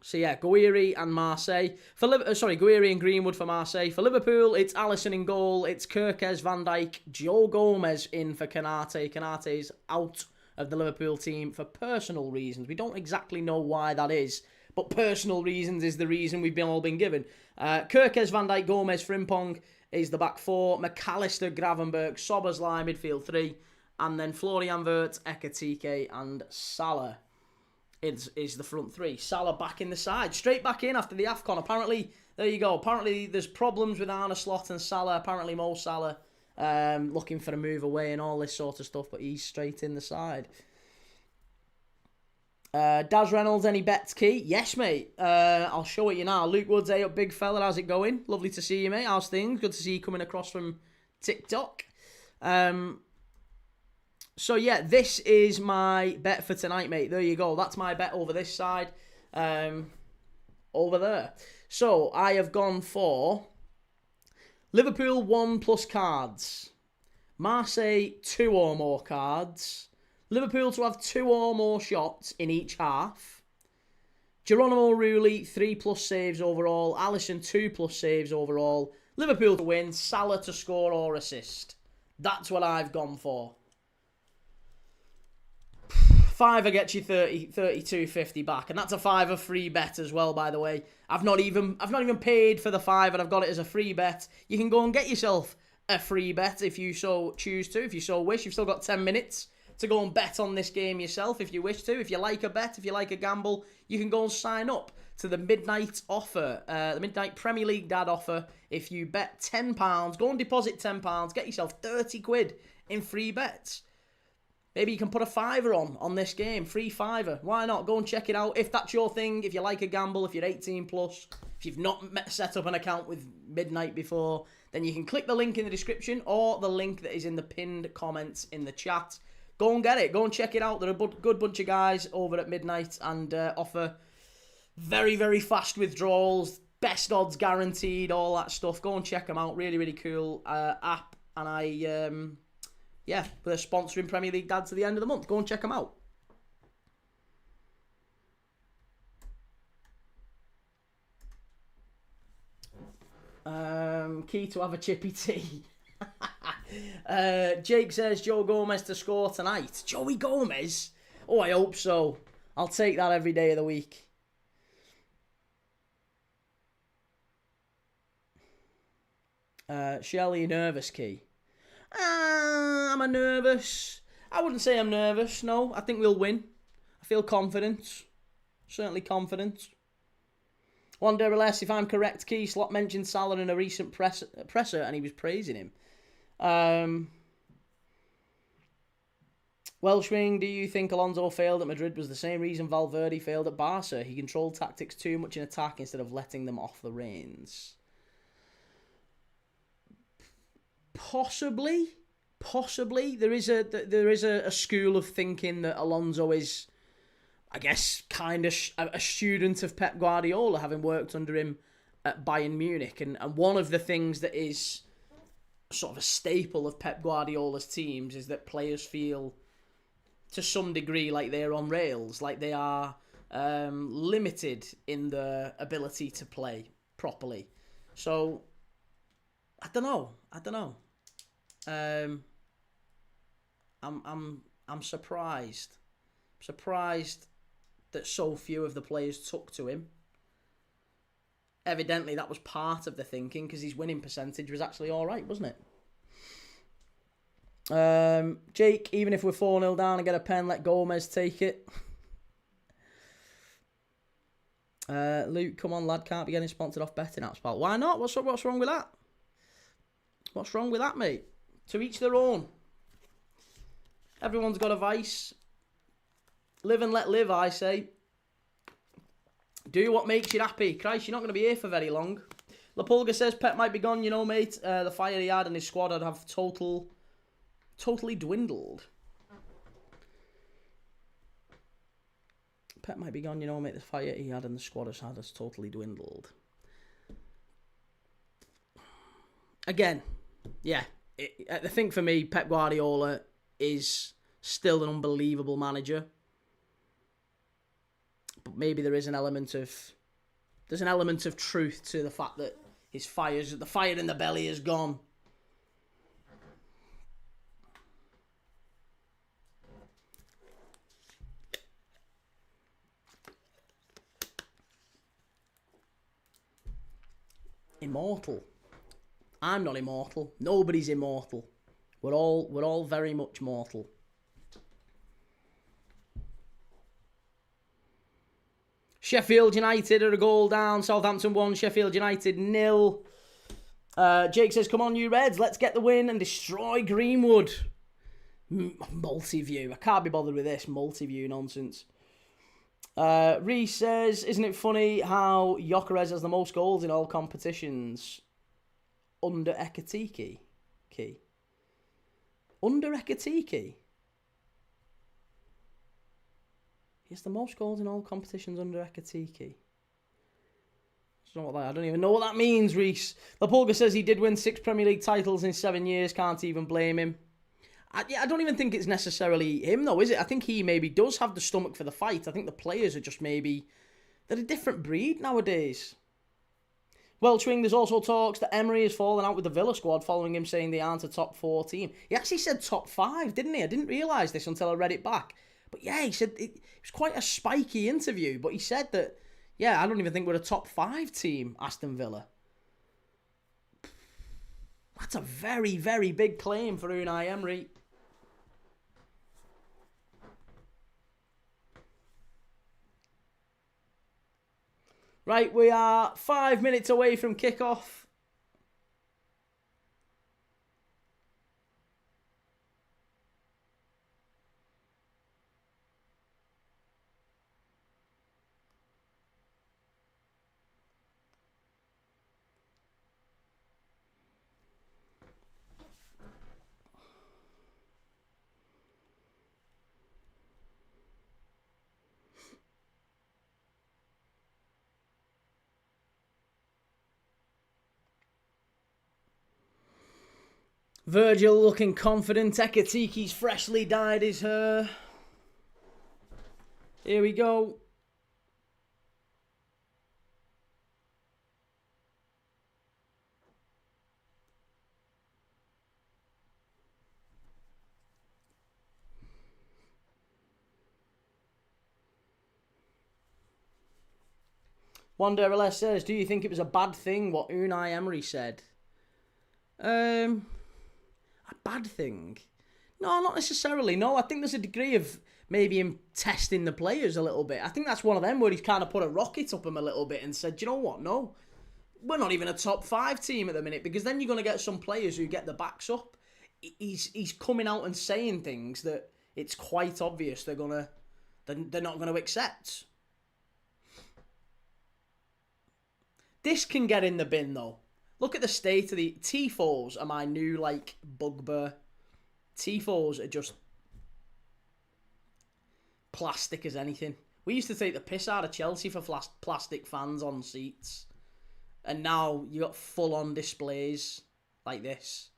So yeah, Gouiri and Marseille. Gouiri and Greenwood for Marseille. For Liverpool, it's Alisson in goal. It's Kerkez, Van Dijk, Joe Gomez in for Konate. Konate is out of the Liverpool team for personal reasons. We don't exactly know why that is, but personal reasons is the reason we've all been given. Kerkez, Van Dijk, Gomez, Frimpong is the back four. McAllister, Gravenberch, Szoboszlai, midfield three. And then Florian Wirtz, Ekitike and Salah is the front three. Salah back in the side. Straight back in after the AFCON. Apparently, there you go. Apparently, there's problems with Arne Slot and Salah. Apparently, Mo Salah looking for a move away and all this sort of stuff, but he's straight in the side. Daz Reynolds, any bets, Key? Yes, mate. I'll show it you now. Luke Woods, hey up, big fella. How's it going? Lovely to see you, mate. How's things? Good to see you coming across from TikTok. So yeah, this is my bet for tonight, mate. There you go. That's my bet over this side. Over there. So I have gone for Liverpool 1+ cards. Marseille 2 or more cards. Liverpool to have 2 or more shots in each half. Geronimo Rulli 3+ saves overall. Alisson 2+ saves overall. Liverpool to win. Salah to score or assist. That's what I've gone for. Fiver gets you 32.50 back, and that's a fiver free bet as well, by the way. I've not even paid for the fiver. I've got it as a free bet. You can go and get yourself a free bet if you so choose to, if you so wish. You've still got 10 minutes to go and bet on this game yourself if you wish to. If you like a bet, if you like a gamble, you can go and sign up to the midnight offer, the midnight Premier League dad offer. If you bet £10, go and deposit £10, get yourself 30 quid in free bets. Maybe you can put a fiver on this game. Free fiver. Why not? Go and check it out. If that's your thing, if you like a gamble, if you're 18 plus, if you've not set up an account with Midnight before, then you can click the link in the description or the link that is in the pinned comments in the chat. Go and get it. Go and check it out. They're a good bunch of guys over at Midnight and offer very, very fast withdrawals, best odds guaranteed, all that stuff. Go and check them out. Really, really cool app. And yeah, they're sponsoring Premier League Dad to the end of the month. Go and check them out. Key to have a chippy tea. Jake says Joe Gomez to score tonight. Joey Gomez? Oh, I hope so. I'll take that every day of the week. Shelley, nervous, Key? Am I nervous? I wouldn't say I'm nervous, no. I think we'll win. I feel confident. Certainly confident. One day or less, if I'm correct, Key, Slot mentioned Salah in a recent presser and he was praising him. Welshwing, do you think Alonso failed at Madrid was the same reason Valverde failed at Barca? He controlled tactics too much in attack instead of letting them off the reins. Possibly. There is a school of thinking that Alonso is, I guess, kind of a student of Pep Guardiola, having worked under him at Bayern Munich. And one of the things that is sort of a staple of Pep Guardiola's teams is that players feel, to some degree, like they're on rails, like they are limited in their ability to play properly. So, I don't know. I'm surprised. Surprised that so few of the players took to him. Evidently, that was part of the thinking because his winning percentage was actually all right, wasn't it? Jake, even if we're 4-0 down and get a pen, let Gomez take it. Luke, come on, lad, can't be getting sponsored off betting apps, pal. Why not? What's wrong with that? What's wrong with that, mate? To each their own. Everyone's got a vice. Live and let live, I say. Do what makes you happy. Christ, you're not going to be here for very long. Lapulga says Pep might be gone, mate. The fire he had in his squad would have totally dwindled. Pep might be gone, mate. The fire he had in the squad has totally dwindled. Again, yeah. I think for me, Pep Guardiola is still an unbelievable manager. But maybe there is an element of truth to the fact that the fire in the belly is gone. Immortal. I'm not immortal. Nobody's immortal. We're all very much mortal. Sheffield United are a goal down. Southampton 1, Sheffield United 0. Jake says, come on, you Reds. Let's get the win and destroy Greenwood. Multi-view. I can't be bothered with this multi-view nonsense. Reese says, isn't it funny how Gyökeres has the most goals in all competitions under Ekitike? Under Ekitike? He has the most goals in all competitions under Ekitike. I don't even know what that means, Reese. Lapulga says he did win 6 Premier League titles in 7 years. Can't even blame him. I don't even think it's necessarily him, though, is it? I think he maybe does have the stomach for the fight. I think the players are just maybe... They're a different breed nowadays. Welchwing, there's also talks that Emery has fallen out with the Villa squad following him saying they aren't a top 4 team. He actually said top 5, didn't he? I didn't realise this until I read it back. But yeah, he said it was quite a spiky interview. But he said that, yeah, I don't even think we're a top 5 team, Aston Villa. That's a very, very big claim for Unai Emery. Right, we are 5 minutes away from kickoff. Virgil looking confident. Ekitiki's freshly dyed his hair. Here we go. Wanderless says, do you think it was a bad thing what Unai Emery said? A bad thing? No, not necessarily. No, I think there's a degree of maybe him testing the players a little bit. I think that's one of them where he's kind of put a rocket up him a little bit and said, you know what, no, we're not even a top 5 team at the minute, because then you're going to get some players who get the backs up. He's coming out and saying things that it's quite obvious they're not going to accept. This can get in the bin though. Look at the state of the Tifos are my new bugbear. Tifos are just plastic as anything. We used to take the piss out of Chelsea for plastic fans on seats, and now you got full-on displays like this.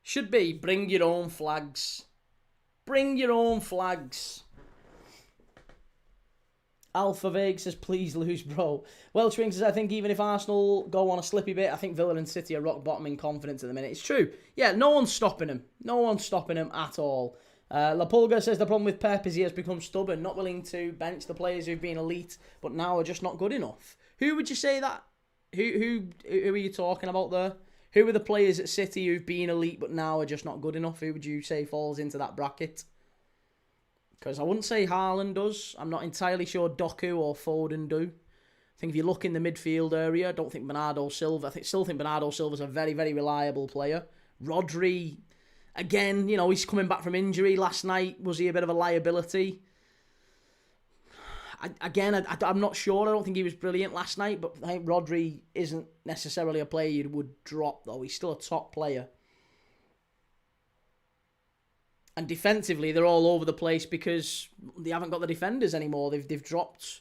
Should be bring your own flags. Bring your own flags. Alpha Vague says, please lose, bro. Welshwing says, I think even if Arsenal go on a slippy bit, I think Villa and City are rock bottom in confidence at the minute. It's true. Yeah, no one's stopping him. No one's stopping him at all. La Pulga says the problem with Pep is he has become stubborn, not willing to bench the players who've been elite, but now are just not good enough. Who would you say that? Who are you talking about there? Who are the players at City who've been elite but now are just not good enough? Who would you say falls into that bracket? Because I wouldn't say Haaland does. I'm not entirely sure Doku or Foden do. I think if you look in the midfield area, I don't think Bernardo Silva. Still think Bernardo Silva's a very, very reliable player. Rodri, again, he's coming back from injury. Last night, was he a bit of a liability? I'm not sure. I don't think he was brilliant last night, but I think Rodri isn't necessarily a player you would drop, though. He's still a top player. And defensively, they're all over the place because they haven't got the defenders anymore. They've dropped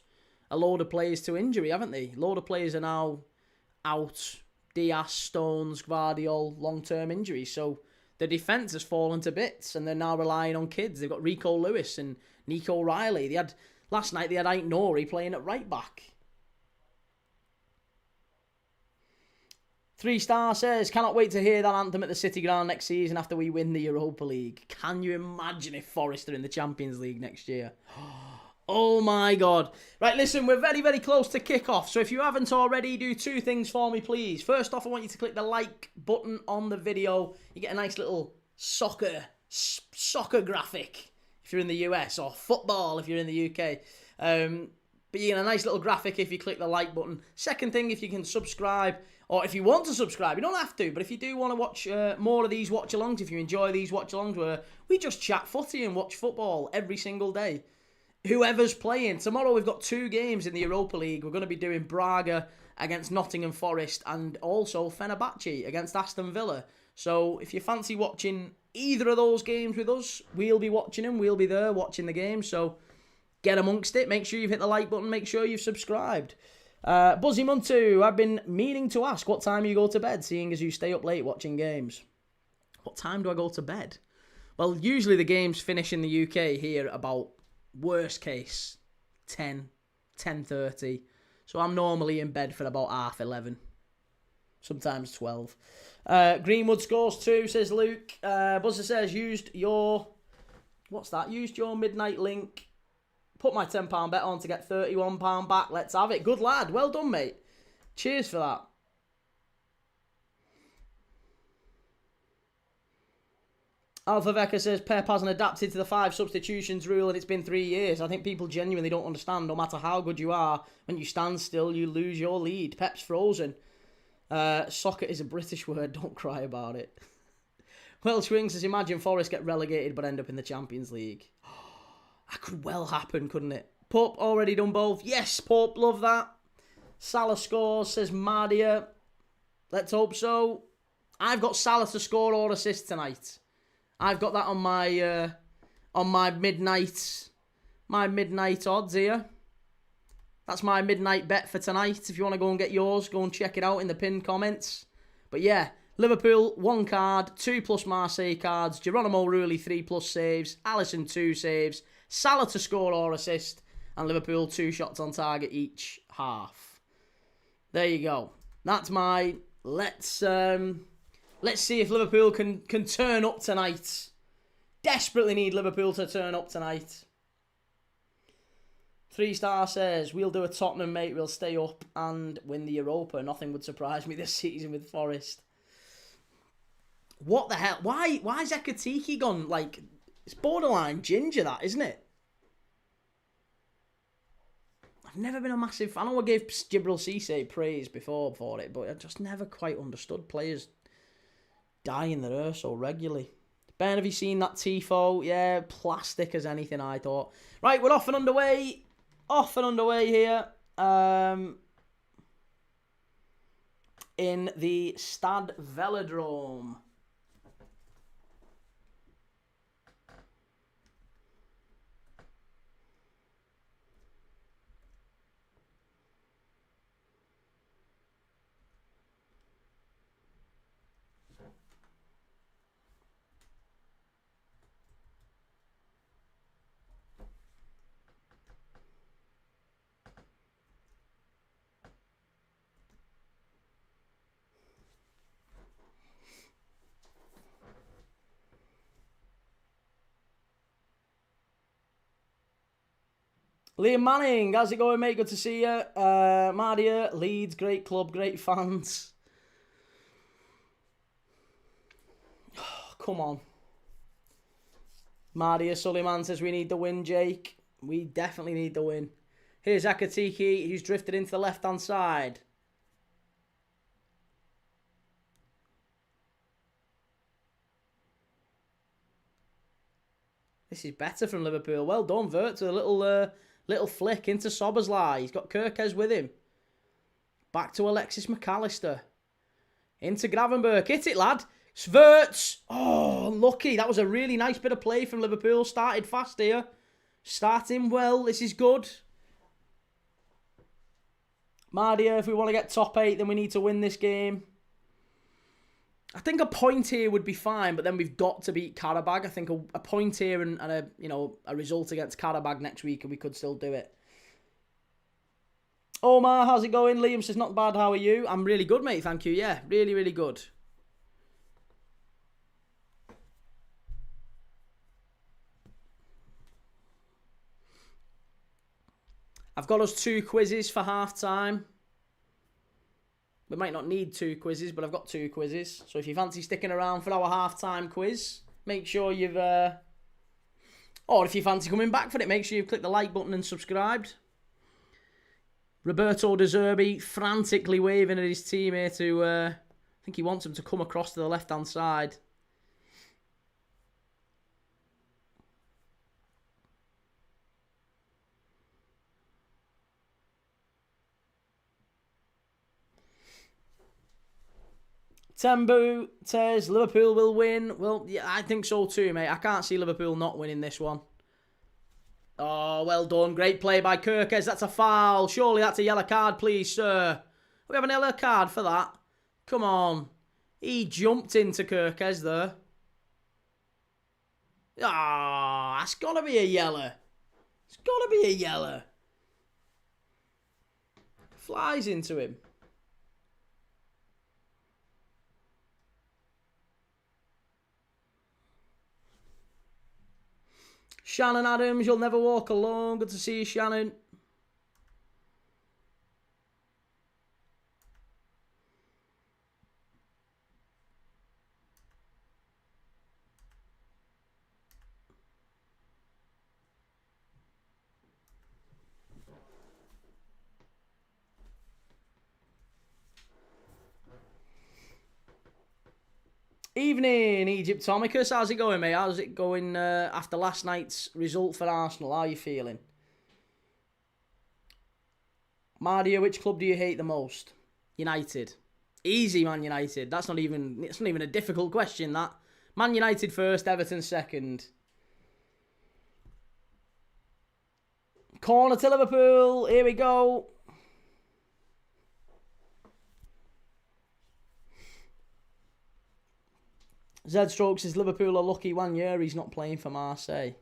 a load of players to injury, haven't they? A load of players are now out. Diaz, Stones, Gvardiol, long-term injuries. So the defence has fallen to bits, and they're now relying on kids. They've got Rico Lewis and Nico Riley. Last night they had Ait Nori playing at right back. 3 Star says, cannot wait to hear that anthem at the City Ground next season after we win the Europa League. Can you imagine if Forest are in the Champions League next year? Oh my God. Right, listen, we're very, very close to kick-off. So if you haven't already, do 2 things for me, please. First off, I want you to click the like button on the video. You get a nice little soccer graphic if you're in the US, or football if you're in the UK. But you get a nice little graphic if you click the like button. Second thing, if you can subscribe, or if you want to subscribe, you don't have to, but if you do want to watch more of these watch-alongs, if you enjoy these watch-alongs where we just chat footy and watch football every single day, whoever's playing. Tomorrow we've got 2 games in the Europa League. We're going to be doing Braga against Nottingham Forest and also Fenerbahce against Aston Villa. So if you fancy watching either of those games with us, we'll be watching them. We'll be there watching the game. So get amongst it. Make sure you've hit the like button. Make sure you've subscribed. Buzzy Muntu, I've been meaning to ask what time you go to bed, seeing as you stay up late watching games. What time do I go to bed? Well, usually the games finish in the UK here about, worst case, 10:30. So I'm normally in bed for about 11:30. Sometimes 12. Greenwood scores 2, says Luke. Buzzer says, used your midnight link. Put my £10 bet on to get £31 back. Let's have it. Good lad. Well done, mate. Cheers for that. Alpha Vecca says, Pep hasn't adapted to the 5 substitutions rule and it's been 3 years. I think people genuinely don't understand. No matter how good you are, when you stand still, you lose your lead. Pep's frozen. Soccer is a British word. Don't cry about it. Welsh Wing says, imagine Forest get relegated but end up in the Champions League. That could well happen, couldn't it? Pope already done both. Yes, Pope, love that. Salah scores, says Madia. Let's hope so. I've got Salah to score or assist tonight. I've got that on my midnight odds here. That's my midnight bet for tonight. If you want to go and get yours, go and check it out in the pinned comments. But yeah, Liverpool 1 card, 2+ Marseille cards, Geronimo Rulli 3+ saves, Alisson 2 saves, Salah to score or assist, and Liverpool 2 shots on target each half. There you go. That's my let's see if Liverpool can turn up tonight. Desperately need Liverpool to turn up tonight. 3-star says, we'll do a Tottenham, mate. We'll stay up and win the Europa. Nothing would surprise me this season with Forest. What the hell? Why is Ekatike gone? Like, it's borderline ginger, that, isn't it? I've never been a massive fan. I know I gave Djibril Cissé praise before for it, but I just never quite understood players dying their earth so regularly. Ben, have you seen that tifo? Yeah, plastic as anything, I thought. Right, we're off and underway. Off and underway here. In the Stade Vélodrome. Liam Manning, how's it going, mate? Good to see you. Mardia, Leeds, great club, great fans. Oh, come on. Mardia Suleiman says we need the win, Jake. We definitely need the win. Here's Ekatike, who's drifted into the left-hand side. This is better from Liverpool. Well done, Vert, to a little flick into Szoboszlai. He's got Kirkes with him. Back to Alexis McAllister. Into Gravenberg. Hit it, lad. Sverts. Oh, lucky. That was a really nice bit of play from Liverpool. Started fast here. Starting well. This is good. Mardia, if we want to get top 8, then we need to win this game. I think a point here would be fine, but then we've got to beat Karabag. I think a point here and a result against Karabag next week, and we could still do it. Omar, how's it going? Liam says, not bad, how are you? I'm really good, mate, thank you. Yeah, really, really good. I've got us 2 quizzes for half-time. We might not need 2 quizzes, but I've got 2 quizzes. So if you fancy sticking around for our half-time quiz, make sure you've... or if you fancy coming back for it, make sure you've clicked the like button and subscribed. Roberto de Zerbi frantically waving at his team here to... I think he wants him to come across to the left-hand side. Tembu says Liverpool will win. Well, yeah, I think so too, mate. I can't see Liverpool not winning this one. Oh, well done. Great play by Kirkes. That's a foul. Surely that's a yellow card, please, sir. We have an yellow card for that. Come on. He jumped into Kirkes there. Ah, it's got to be a yellow. It's got to be a yellow. Flies into him. Shannon Adams, you'll never walk alone. Good to see you, Shannon. Evening, Egyptomicus. How's it going, mate? How's it going after last night's result for Arsenal? How are you feeling? Mardia, which club do you hate the most? United. Easy, Man United. It's not even a difficult question, that. Man United first, Everton second. Corner to Liverpool. Here we go. Zed Stroke says Liverpool are lucky 1 year he's not playing for Marseille.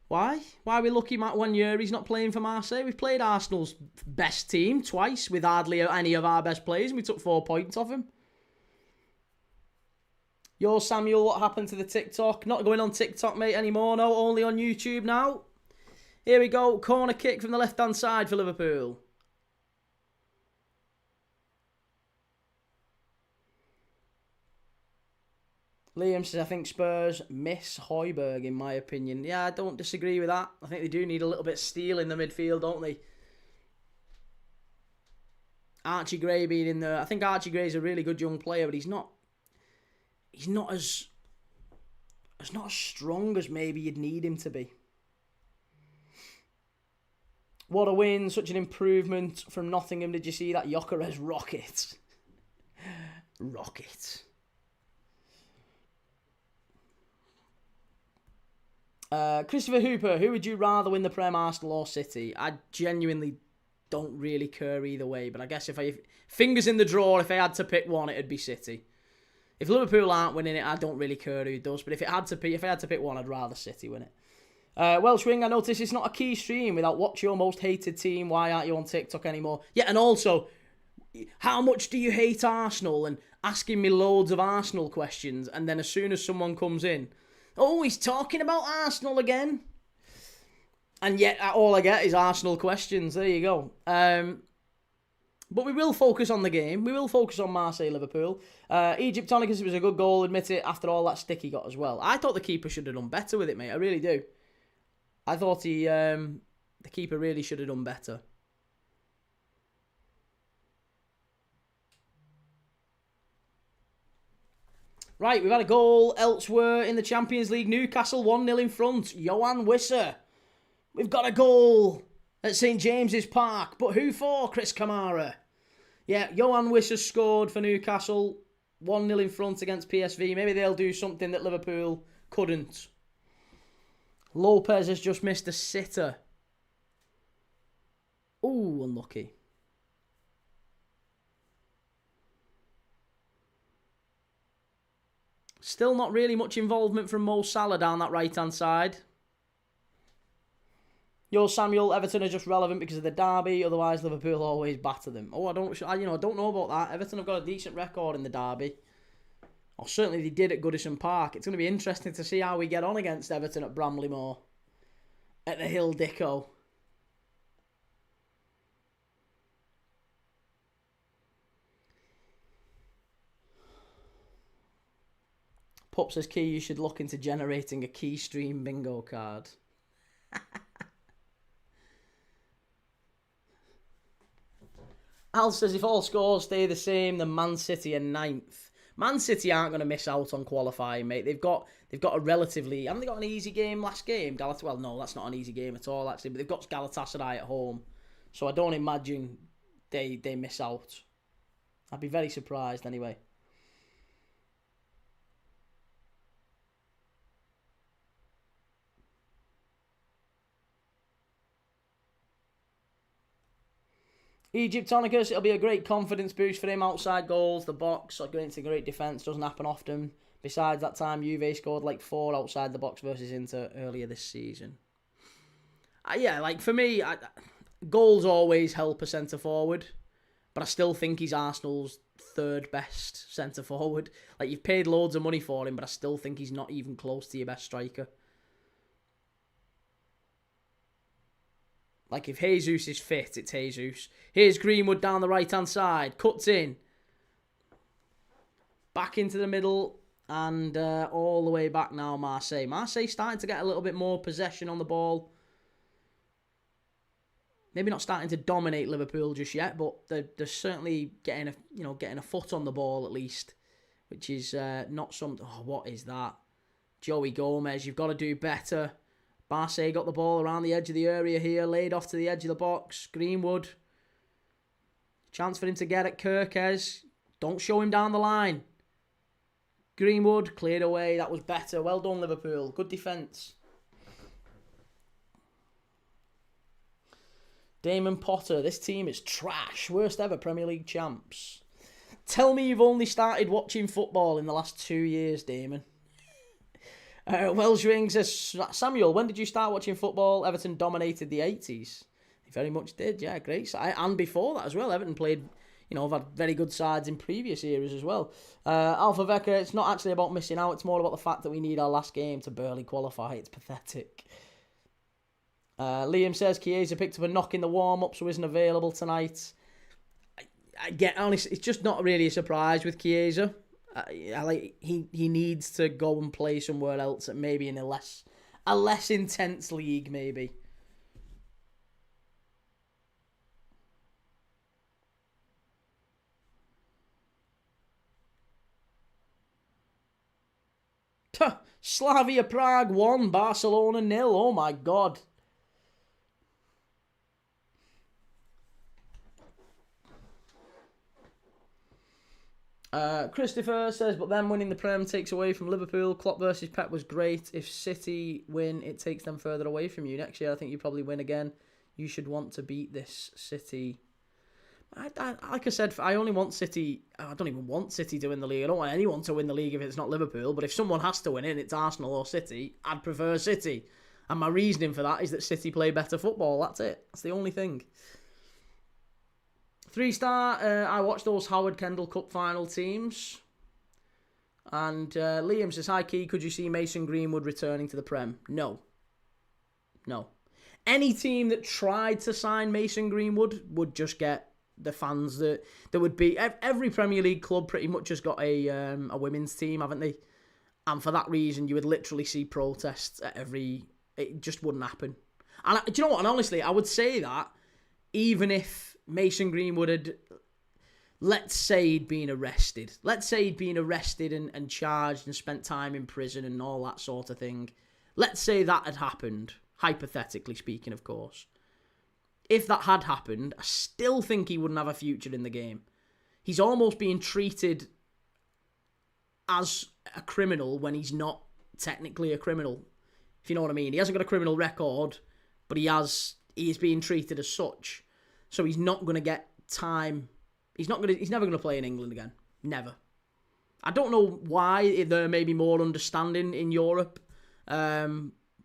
Why? Why are we lucky 1 year he's not playing for Marseille? We've played Arsenal's best team twice with hardly any of our best players and we took 4 points off him. Yo, Samuel, what happened to the TikTok? Not going on TikTok, mate, anymore. No, only on YouTube now. Here we go. Corner kick from the left-hand side for Liverpool. Liam says, I think Spurs miss Højbjerg, in my opinion. Yeah, I don't disagree with that. I think they do need a little bit of steel in the midfield, don't they? Archie Gray being in there. I think Archie Gray's a really good young player, but he's not as strong as maybe you'd need him to be. What a win. Such an improvement from Nottingham. Did you see that? Gyökeres rocket. Rocket. Christopher Hooper, who would you rather win the Prem, Arsenal or City? I genuinely don't really care either way, but I guess if fingers in the drawer, if I had to pick one, it'd be City. If Liverpool aren't winning it, I don't really care who does, but if I had to pick one, I'd rather City win it. Welsh Wing, I notice it's not a key stream without what's your most hated team, why aren't you on TikTok anymore? Yeah, and also, how much do you hate Arsenal? And asking me loads of Arsenal questions, and then as soon as someone comes in, oh, he's talking about Arsenal again. And yet, all I get is Arsenal questions. There you go. But we will focus on the game. We will focus on Marseille, Liverpool. Egyptonicus, it was a good goal, admit it, after all that stick he got as well. I thought the keeper should have done better with it, mate. I really do. I thought the keeper really should have done better. Right, we've had a goal elsewhere in the Champions League. Newcastle 1-0 in front. Johan Wisser. We've got a goal at St James's Park. But who for, Chris Kamara? Yeah, Johan Wisser scored for Newcastle. 1-0 in front against PSV. Maybe they'll do something that Liverpool couldn't. Lopez has just missed a sitter. Ooh, unlucky. Still not really much involvement from Mo Salah down that right-hand side. Yo, Samuel, Everton are just relevant because of the derby. Otherwise, Liverpool always batter them. Oh, I don't know about that. Everton have got a decent record in the derby. Or certainly they did at Goodison Park. It's going to be interesting to see how we get on against Everton at Bramley Moor. At the Hill Dicko. Pup says, Key, you should look into generating a key stream bingo card. Al says, if all scores stay the same, then Man City are 9th. Man City aren't going to miss out on qualifying, mate. They've got a relatively... Haven't they got an easy game last game? Well, no, that's not an easy game at all, actually. But they've got Galatasaray at home. So I don't imagine they miss out. I'd be very surprised, anyway. Egyptonicus, it'll be a great confidence boost for him. Outside goals, the box, going into great defence, doesn't happen often. Besides that time, Juve scored like 4 outside the box versus Inter earlier this season. Yeah, like for me, goals always help a centre-forward. But I still think he's Arsenal's 3rd best centre-forward. Like, you've paid loads of money for him, but I still think he's not even close to your best striker. Like, if Jesus is fit, it's Jesus. Here's Greenwood down the right-hand side. Cuts in. Back into the middle. And all the way back now, Marseille. Marseille starting to get a little bit more possession on the ball. Maybe not starting to dominate Liverpool just yet, but they're certainly getting a foot on the ball at least. Which is not something... Oh, what is that? Joey Gomez, you've got to do better. Marseille got the ball around the edge of the area here, laid off to the edge of the box. Greenwood. Chance for him to get at Kirkes. Don't show him down the line. Greenwood cleared away. That was better. Well done, Liverpool. Good defence. Damon Potter. This team is trash. Worst ever Premier League champs. Tell me you've only started watching football in the last 2 years, Damon. Welsh Ring says, Samuel, when did you start watching football? Everton dominated the 80s. He very much did, yeah, great. And before that as well, Everton played, have had very good sides in previous eras as well. Alpha Vecca, it's not actually about missing out, it's more about the fact that we need our last game to barely qualify. It's pathetic. Liam says Chiesa picked up a knock in the warm-up, so isn't available tonight. I get honest, it's just not really a surprise with Chiesa. He needs to go and play somewhere else, maybe in a less intense league, maybe. Slavia Prague 1, Barcelona 0. Oh my God. Christopher says, but then winning the Prem takes away from Liverpool. Klopp versus Pep was great. If City win, it takes them further away from you. Next year, I think you probably win again. You should want to beat this City. Like I said, I only want City. I don't even want City to win the league. I don't want anyone to win the league if it's not Liverpool. But if someone has to win it and it's Arsenal or City, I'd prefer City. And my reasoning for that is that City play better football. That's it. That's the only thing. 3-star, I watched those Howard Kendall Cup final teams. And Liam says, hi Key, could you see Mason Greenwood returning to the Prem? No. Any team that tried to sign Mason Greenwood would just get the fans that would be. Every Premier League club pretty much has got a women's team, haven't they? And for that reason, you would literally see protests at every. It just wouldn't happen. And do you know what? And honestly, I would say that even if Mason Greenwood had, let's say he'd been arrested. Let's say he'd been arrested and charged and spent time in prison and all that sort of thing. Let's say that had happened, hypothetically speaking, of course. If that had happened, I still think he wouldn't have a future in the game. He's almost being treated as a criminal when he's not technically a criminal. If you know what I mean. He hasn't got a criminal record, but he is being treated as such. So he's not going to get time. He's never going to play in England again. Never. I don't know why there may be more understanding in Europe.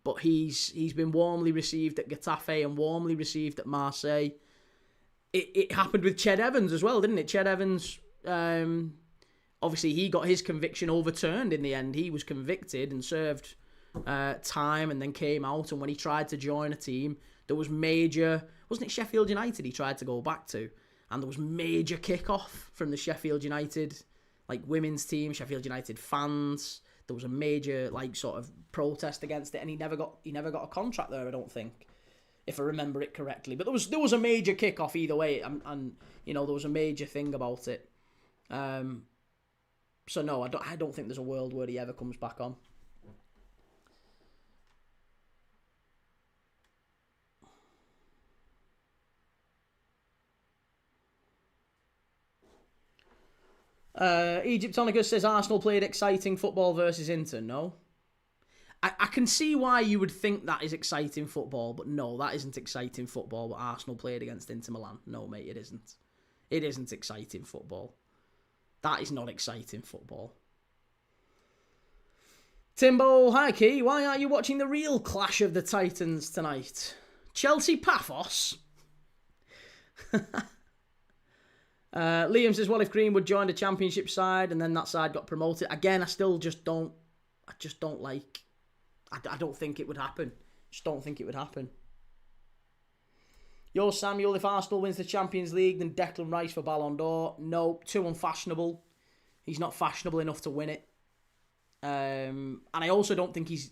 But he's been warmly received at Getafe and warmly received at Marseille. It happened with Ched Evans as well, didn't it? Ched Evans, obviously he got his conviction overturned in the end. He was convicted and served time and then came out. And when he tried to join a team, there was major... Wasn't it Sheffield United he tried to go back to? And there was major kick-off from the Sheffield United women's team, Sheffield United fans... There was a major sort of protest against it, and he never got a contract there, I don't think, if I remember it correctly. But there was a major kickoff either way, and there was a major thing about it. So no, I don't think there's a world where he ever comes back on. Egyptonicus says Arsenal played exciting football versus Inter. No. I can see why you would think that is exciting football, but no, that isn't exciting football what Arsenal played against Inter Milan. No, mate, it isn't. It isn't exciting football. That is not exciting football. Timbo, hi Key, why aren't you watching the real Clash of the Titans tonight? Chelsea Paphos? Liam says, well, if Greenwood joined a championship side and then that side got promoted, again, I don't think it would happen. Just don't think it would happen. Yo, Samuel, if Arsenal wins the Champions League, then Declan Rice for Ballon d'Or. No, too unfashionable. He's not fashionable enough to win it. And I also don't think it's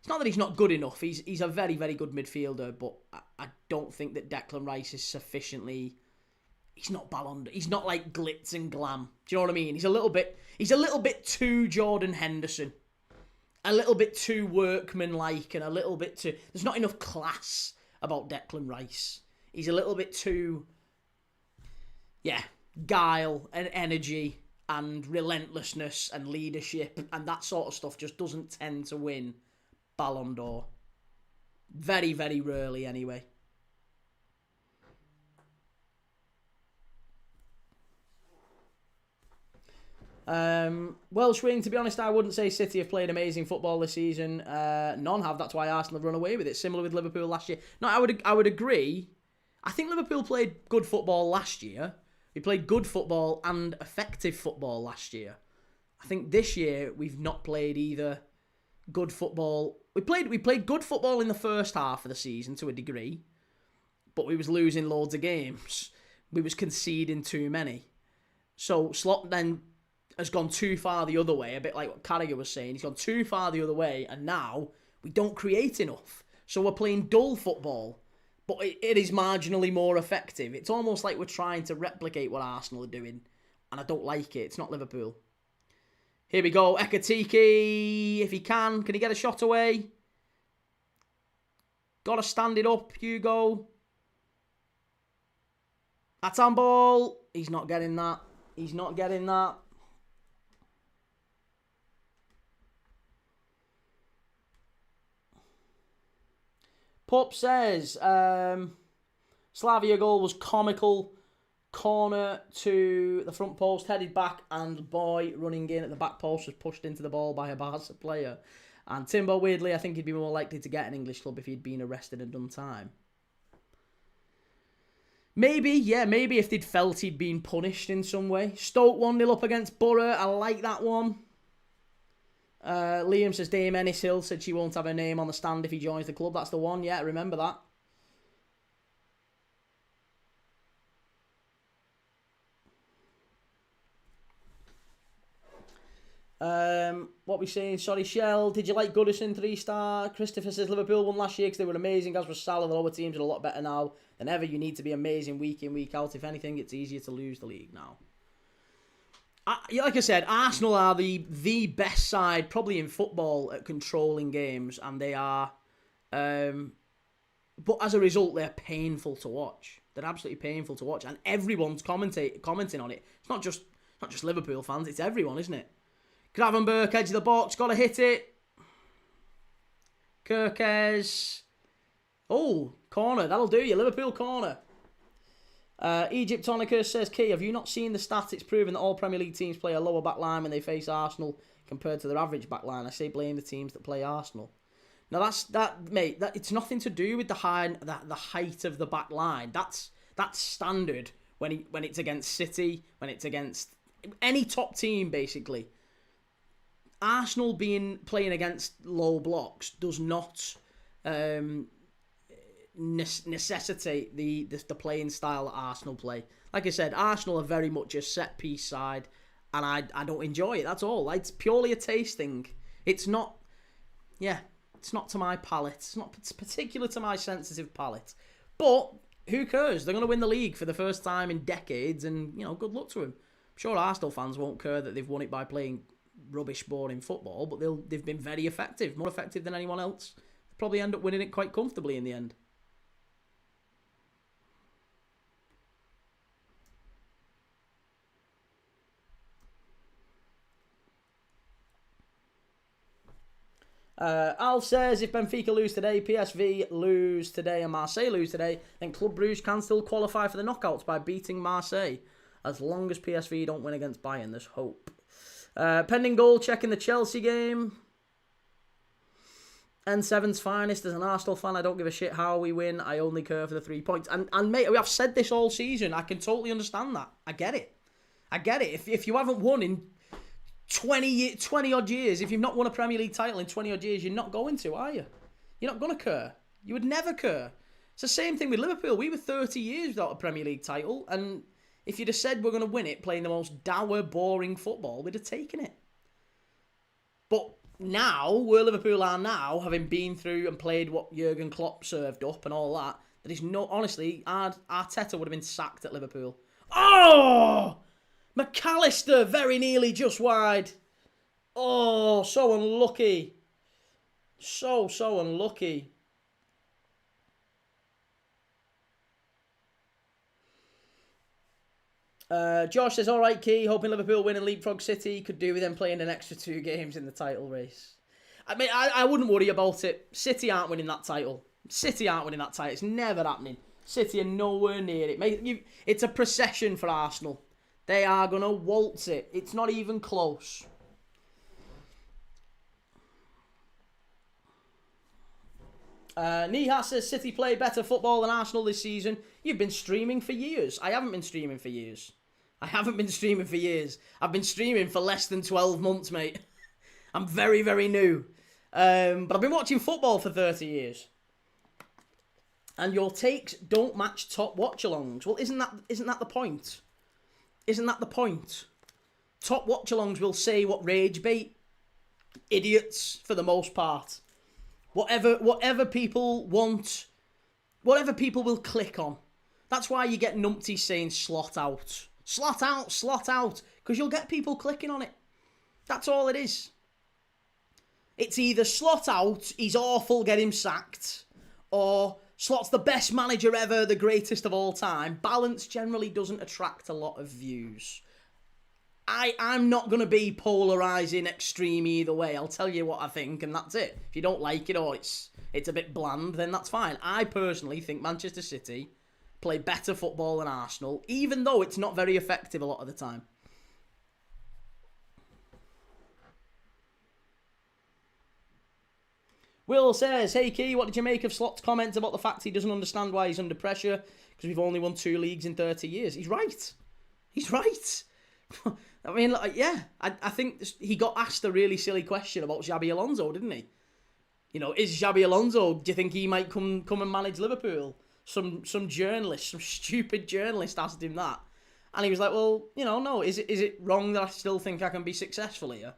not that he's not good enough. He's a very, very good midfielder, but I don't think that Declan Rice is sufficiently... He's not Ballon d'Or. He's not like glitz and glam. Do you know what I mean? He's a little bit too Jordan Henderson. A little bit too workman-like and a little bit too... There's not enough class about Declan Rice. He's a little bit too... guile and energy and relentlessness and leadership and that sort of stuff just doesn't tend to win Ballon d'Or. Very, very rarely anyway. Welsh Wing, to be honest, I wouldn't say City have played amazing football this season. None have. That's why Arsenal have run away with it. Similar with Liverpool last year. No, I would agree. I think Liverpool played good football last year. We played good football and effective football last year. I think this year we've not played either good football. We played good football in the first half of the season to a degree, but we was losing loads of games. We was conceding too many. So Slot then has gone too far the other way, a bit like what Carragher was saying. He's gone too far the other way, and now we don't create enough. So we're playing dull football, but it is marginally more effective. It's almost like we're trying to replicate what Arsenal are doing, and I don't like it. It's not Liverpool. Here we go. Ekatike, if he can he get a shot away? Got to stand it up, Hugo. That's on ball. He's not getting that. He's not getting that. Pup says, Slavia goal was comical. Corner to the front post, headed back, and boy running in at the back post was pushed into the ball by a Barca player. And Timber, weirdly, I think he'd be more likely to get an English club if he'd been arrested and done time. Maybe if they'd felt he'd been punished in some way. Stoke 1-0 up against Borough. I like that one. Liam says Dame Ennishill said she won't have her name on the stand if he joins the club. That's the one, yeah, remember that. What we saying? Sorry, Shell. Did you like Goodison 3-star? Christopher says Liverpool won last year because they were amazing. As was Salah, the lower teams are a lot better now than ever. You need to be amazing week in, week out. If anything, it's easier to lose the league now. Like I said, Arsenal are the best side probably in football at controlling games, and they are. But as a result, they're painful to watch. They're absolutely painful to watch, and everyone's commenting on it. It's not just Liverpool fans; it's everyone, isn't it? Gravenberg, edge of the box, got to hit it. Kirkes. Oh, corner, that'll do you. Liverpool corner. Egyptonicus says, Key, have you not seen the stats? It's proven that all Premier League teams play a lower back line when they face Arsenal compared to their average back line. I say blame the teams that play Arsenal. Now, mate, it's nothing to do with the height of the back line. That's standard when it's against City, when it's against any top team, basically. Arsenal playing against low blocks does not necessitate the playing style that Arsenal play. Like I said, Arsenal are very much a set piece side, and I don't enjoy it. That's all. It's purely a taste thing. It's not to my palate. It's not particular to my sensitive palate. But who cares? They're going to win the league for the first time in decades, and good luck to them. I'm sure Arsenal fans won't care that they've won it by playing rubbish, boring football, but they've been very effective, more effective than anyone else. They'll probably end up winning it quite comfortably in the end. Al says, if Benfica lose today, PSV lose today, and Marseille lose today, then Club Brugge can still qualify for the knockouts by beating Marseille. As long as PSV don't win against Bayern, there's hope. Pending goal check in the Chelsea game. N7's finest. As an Arsenal fan, I don't give a shit how we win. I only care for the 3 points. And mate, I've said this all season. I can totally understand that. I get it. If you haven't won in 20 odd years, if you've not won a Premier League title in 20 odd years, you're not going to, are you? You're not going to care. You would never care. It's the same thing with Liverpool. We were 30 years without a Premier League title, and if you'd have said we're going to win it playing the most dour, boring football, we'd have taken it. But now, where Liverpool are now, having been through and played what Jurgen Klopp served up and all that, honestly, Arteta would have been sacked at Liverpool. Oh! McAllister, very nearly just wide. Oh, so unlucky. So unlucky. Josh says, alright, Key, hoping Liverpool win and leapfrog City. Could do with them playing an extra 2 games in the title race. I mean, I wouldn't worry about it. City aren't winning that title. It's never happening. City are nowhere near it. It's a procession for Arsenal. They are going to waltz it. It's not even close. Nihat says, City play better football than Arsenal this season. You've been streaming for years. I haven't been streaming for years. I've been streaming for less than 12 months, mate. I'm very, very new. But I've been watching football for 30 years. And your takes don't match top watch-alongs. Well, isn't that the point? Isn't that the point? Top watch-alongs will say what rage bait. Idiots, for the most part. Whatever people want, whatever people will click on. That's why you get numpties saying slot out. Slot out, slot out. Because you'll get people clicking on it. That's all it is. It's either slot out, he's awful, get him sacked, or slot's the best manager ever, the greatest of all time. Balance generally doesn't attract a lot of views. I'm not going to be polarising extreme either way. I'll tell you what I think, and that's it. If you don't like it or it's a bit bland, then that's fine. I personally think Manchester City play better football than Arsenal, even though it's not very effective a lot of the time. Will says, hey Key, what did you make of Slot's comments about the fact he doesn't understand why he's under pressure because we've only won 2 leagues in 30 years? He's right. He's right. I mean, yeah, I think he got asked a really silly question about Xabi Alonso, didn't he? You know, is Xabi Alonso, do you think he might come and manage Liverpool? Some journalist, some stupid journalist asked him that. And he was like, well, you know, no, is it wrong that I still think I can be successful here?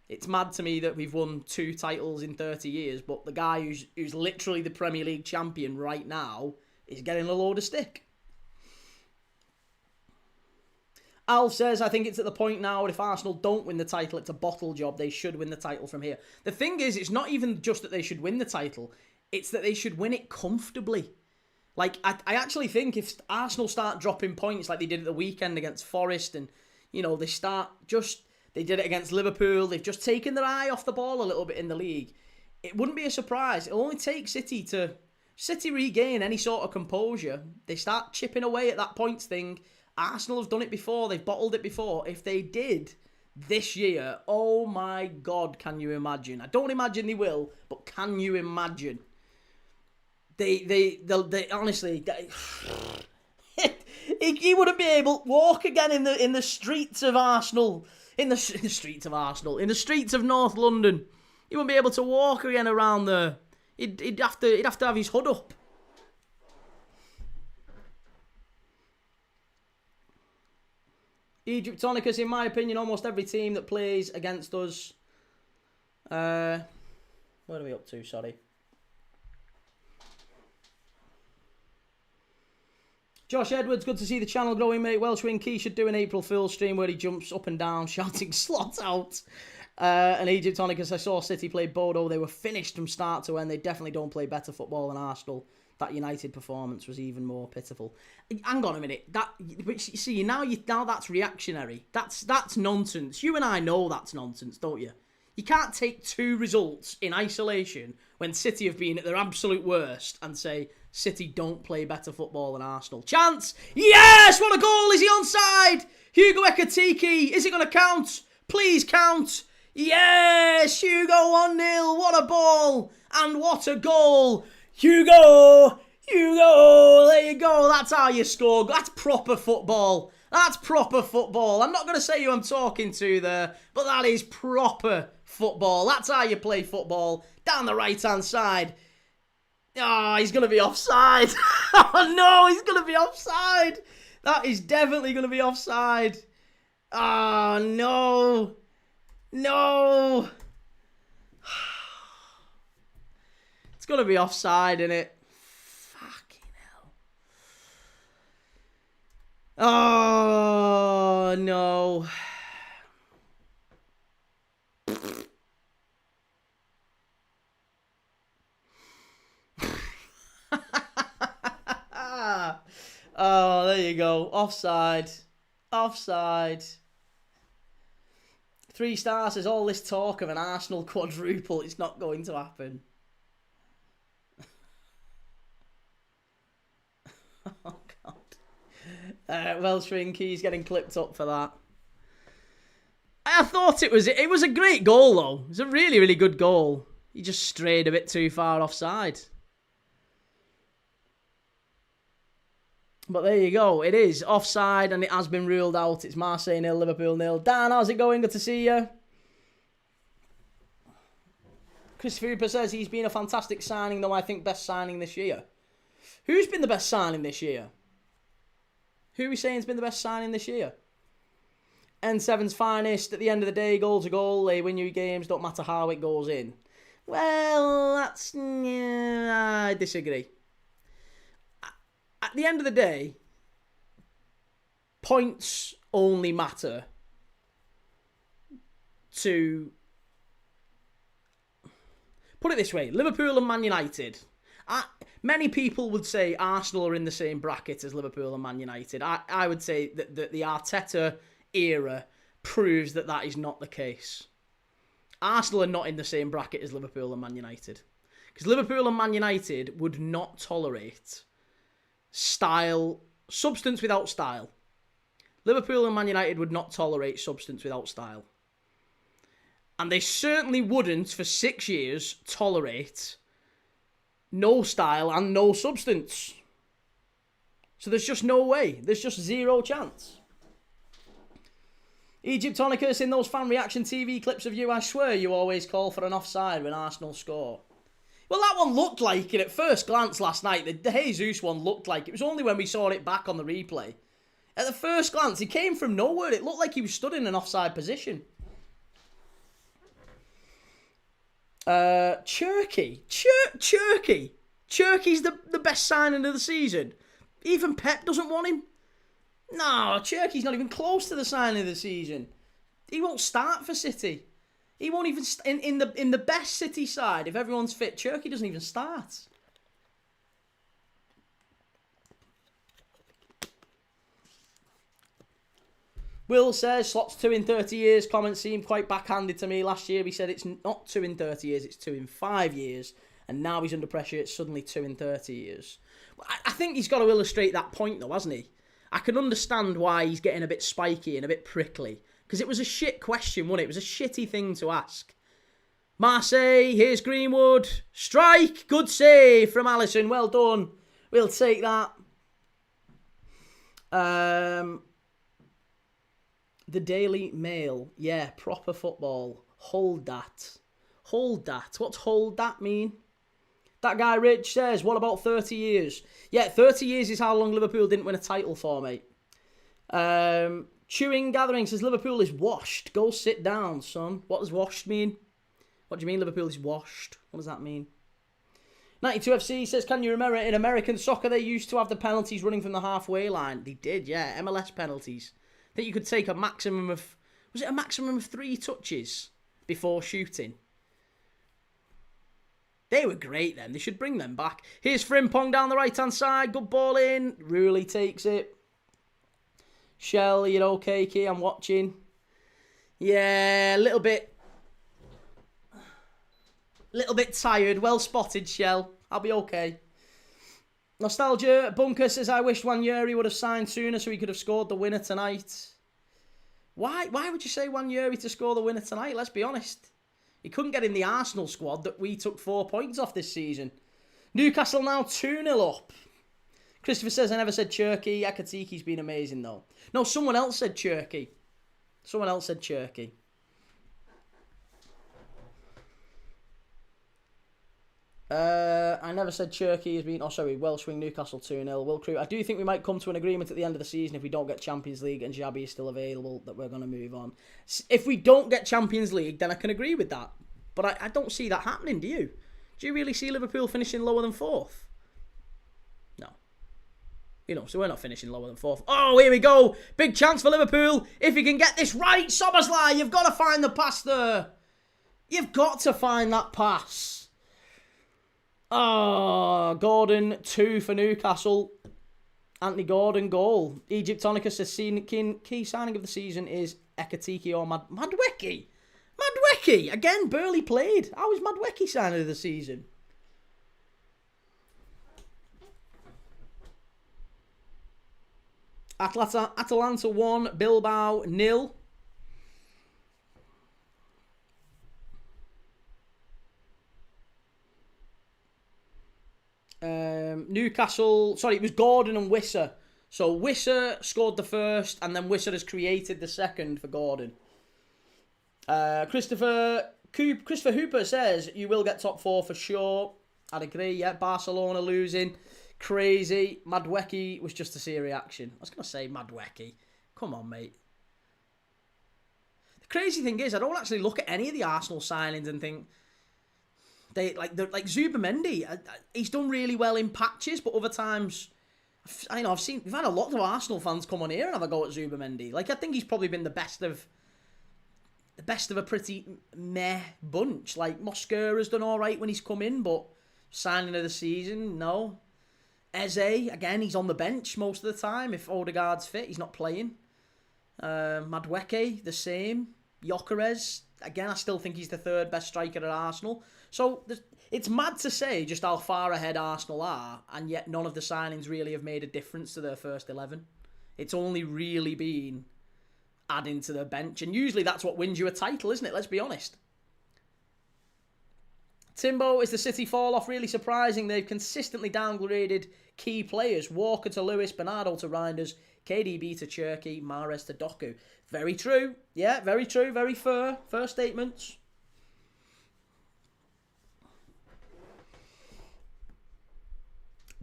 It's mad to me that we've won 2 titles in 30 years, but the guy who's literally the Premier League champion right now is getting a load of stick. Alf says, I think it's at the point now if Arsenal don't win the title, it's a bottle job. They should win the title from here. The thing is, it's not even just that they should win the title. It's that they should win it comfortably. Like, I actually think if Arsenal start dropping points like they did at the weekend against Forest and, you know, they did it against Liverpool. They've just taken their eye off the ball a little bit in the league. It wouldn't be a surprise. It'll only take City regain any sort of composure. They start chipping away at that points thing. Arsenal have done it before. They've bottled it before. If they did this year, oh my God, can you imagine? I don't imagine they will, but can you imagine? They honestly... he wouldn't be able to walk again in the streets of Arsenal... In the streets of North London. He wouldn't be able to walk again around there. He'd have to have his hood up. Egyptonicus, in my opinion, almost every team that plays against us. What are we up to? Sorry. Josh Edwards, good to see the channel growing, mate. Welsh Wing Key should do an April Fool's stream where he jumps up and down shouting slot out. And Egyptonicus, I saw City play Bodo. They were finished from start to end. They definitely don't play better football than Arsenal. That United performance was even more pitiful. Hang on a minute. Now that's reactionary. That's nonsense. You and I know that's nonsense, don't you? You can't take 2 results in isolation when City have been at their absolute worst and say City don't play better football than Arsenal. Chance! Yes! What a goal! Is he onside? Hugo Ekatike, is it going to count? Please count! Yes! Hugo 1-0. What a ball! And what a goal! Hugo! There you go. That's how you score. That's proper football. That's proper football. I'm not going to say who I'm talking to there, but that is proper football. That's how you play football. Down the right-hand side. Oh, he's going to be offside. Oh, no, he's going to be offside. That is definitely going to be offside. Oh, no. No. It's going to be offside, isn't it? Fucking hell. Oh, no. Oh, there you go. Offside. 3 stars says all this talk of an Arsenal quadruple. It's not going to happen. Oh, God. Welsh Rinky's getting clipped up for that. I thought it was a great goal, though. It was a really, really good goal. He just strayed a bit too far offside. But there you go. It is offside and it has been ruled out. It's Marseille 0, Liverpool 0. Dan, how's it going? Good to see you. Christopher Hooper says he's been a fantastic signing, though I think best signing this year. Who's been the best signing this year? Who are we saying has been the best signing this year? N7's finest. At the end of the day, goal's a goal. They win you games, don't matter how it goes in. Well, that's... Yeah, I disagree. At the end of the day, points only matter to... Put it this way, Liverpool and Man United. Many people would say Arsenal are in the same bracket as Liverpool and Man United. I would say that the Arteta era proves that that is not the case. Arsenal are not in the same bracket as Liverpool and Man United. Because Liverpool and Man United would not tolerate substance without style. Liverpool and Man United would not tolerate substance without style. And they certainly wouldn't, for 6 years, tolerate no style and no substance. So there's just no way. There's just zero chance. Egyptonicus, in those fan reaction TV clips of you, I swear you always call for an offside when Arsenal score. Well, that one looked like it at first glance last night. The Jesus one looked like it. It was only when we saw it back on the replay. At the first glance, he came from nowhere. It looked like he was stood in an offside position. Cherky. Cherky's the best signing of the season. Even Pep doesn't want him. No, Cherky's not even close to the signing of the season. He won't start for City. He won't even in the best City side. If everyone's fit, Cherky doesn't even start. Will says, slots 2 in 30 years. Comment seemed quite backhanded to me. Last year he said it's not 2 in 30 years, it's 2 in 5 years. And now he's under pressure, it's suddenly 2 in 30 years. I think he's got to illustrate that point though, hasn't he? I can understand why he's getting a bit spiky and a bit prickly. Because it was a shit question, wasn't it? It was a shitty thing to ask. Marseille, here's Greenwood. Strike, good save from Alisson. Well done. We'll take that. The Daily Mail. Yeah, proper football. Hold that. Hold that. What's hold that mean? That guy Rich says, what about 30 years? Yeah, 30 years is how long Liverpool didn't win a title for, mate. Chewing Gathering says, Liverpool is washed. Go sit down, son. What does washed mean? What do you mean Liverpool is washed? What does that mean? 92FC says, can you remember in American soccer they used to have the penalties running from the halfway line? They did, yeah. MLS penalties. I think you could take a maximum of... Was it a maximum of 3 touches before shooting? They were great then. They should bring them back. Here's Frimpong down the right-hand side. Good ball in. Ruley takes it. Shell, you're okay, Key? I'm watching. Yeah, a little bit tired. Well spotted, Shell. I'll be okay. Nostalgia Bunker says, I wish Wanyeri would have signed sooner so he could have scored the winner tonight. Why would you say Wanyeri to score the winner tonight? Let's be honest. He couldn't get in the Arsenal squad that we took 4 points off this season. Newcastle now 2-0 up. Christopher says, I never said Cherky. Akatiki's been amazing, though. No, someone else said Cherky. Someone else said Cherky. I never said Cherky has been... Oh, sorry, Welsh wing Newcastle 2-0. Will Crew. I do think we might come to an agreement at the end of the season if we don't get Champions League and Xabi is still available that we're going to move on. If we don't get Champions League, then I can agree with that. But I don't see that happening, do you? Do you really see Liverpool finishing lower than 4th? No. You know, so we're not finishing lower than 4th. Oh, here we go. Big chance for Liverpool. If you can get this right, Soberslai, you've got to find the pass there. You've got to find that pass. Oh, Gordon, 2 for Newcastle. Anthony Gordon, goal. Egyptonicus says key signing of the season is Ekatiki or Madweki. Madweki, again, barely played. How is Madweki signing of the season? Atalanta 1, Bilbao 0. Newcastle, sorry, it was Gordon and Wisser. So Wisser scored the first, and then Wisser has created the second for Gordon. Christopher Christopher Hooper says, you will get top 4 for sure. I'd agree, yeah. Barcelona losing. Crazy. Madwecki was just to see a reaction. I was going to say Madwecki. Come on, mate. The crazy thing is, I don't actually look at any of the Arsenal signings and think... They're like Zubamendi, he's done really well in patches, but other times... we've had a lot of Arsenal fans come on here and have a go at Zubamendi. Like, I think he's probably been the best of a pretty meh bunch. Like, Mosquera's done all right when he's come in, but signing of the season, no. Eze, again, he's on the bench most of the time. If Odegaard's fit, he's not playing. Madweke, the same. Gyökeres, again, I still think he's the third best striker at Arsenal. So it's mad to say just how far ahead Arsenal are, and yet none of the signings really have made a difference to their first 11. It's only really been adding to the bench, and usually that's what wins you a title, isn't it? Let's be honest. Timbo, is the City fall-off really surprising? They've consistently downgraded key players. Walker to Lewis, Bernardo to Reinders, KDB to Cherki, Mahrez to Doku. Very true. Yeah, very true. Very fair. Fair statements.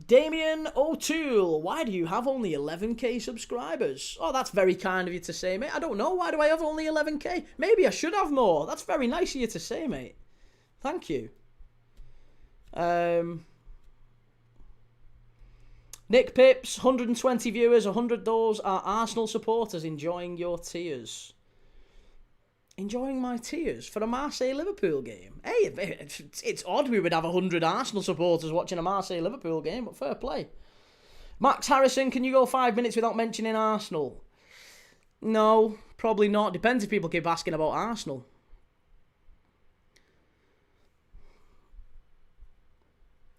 Damien O'Toole, why do you have only 11k subscribers? Oh, that's very kind of you to say, mate. I don't know. Why do I have only 11k? Maybe I should have more. That's very nice of you to say, mate. Thank you. Nick Pips, 120 viewers, 100 those are Arsenal supporters enjoying your tears. Enjoying my tears for a Marseille-Liverpool game. Hey, it's odd we would have 100 Arsenal supporters watching a Marseille-Liverpool game, but fair play. Max Harrison, can you go 5 minutes without mentioning Arsenal? No, probably not. Depends if people keep asking about Arsenal.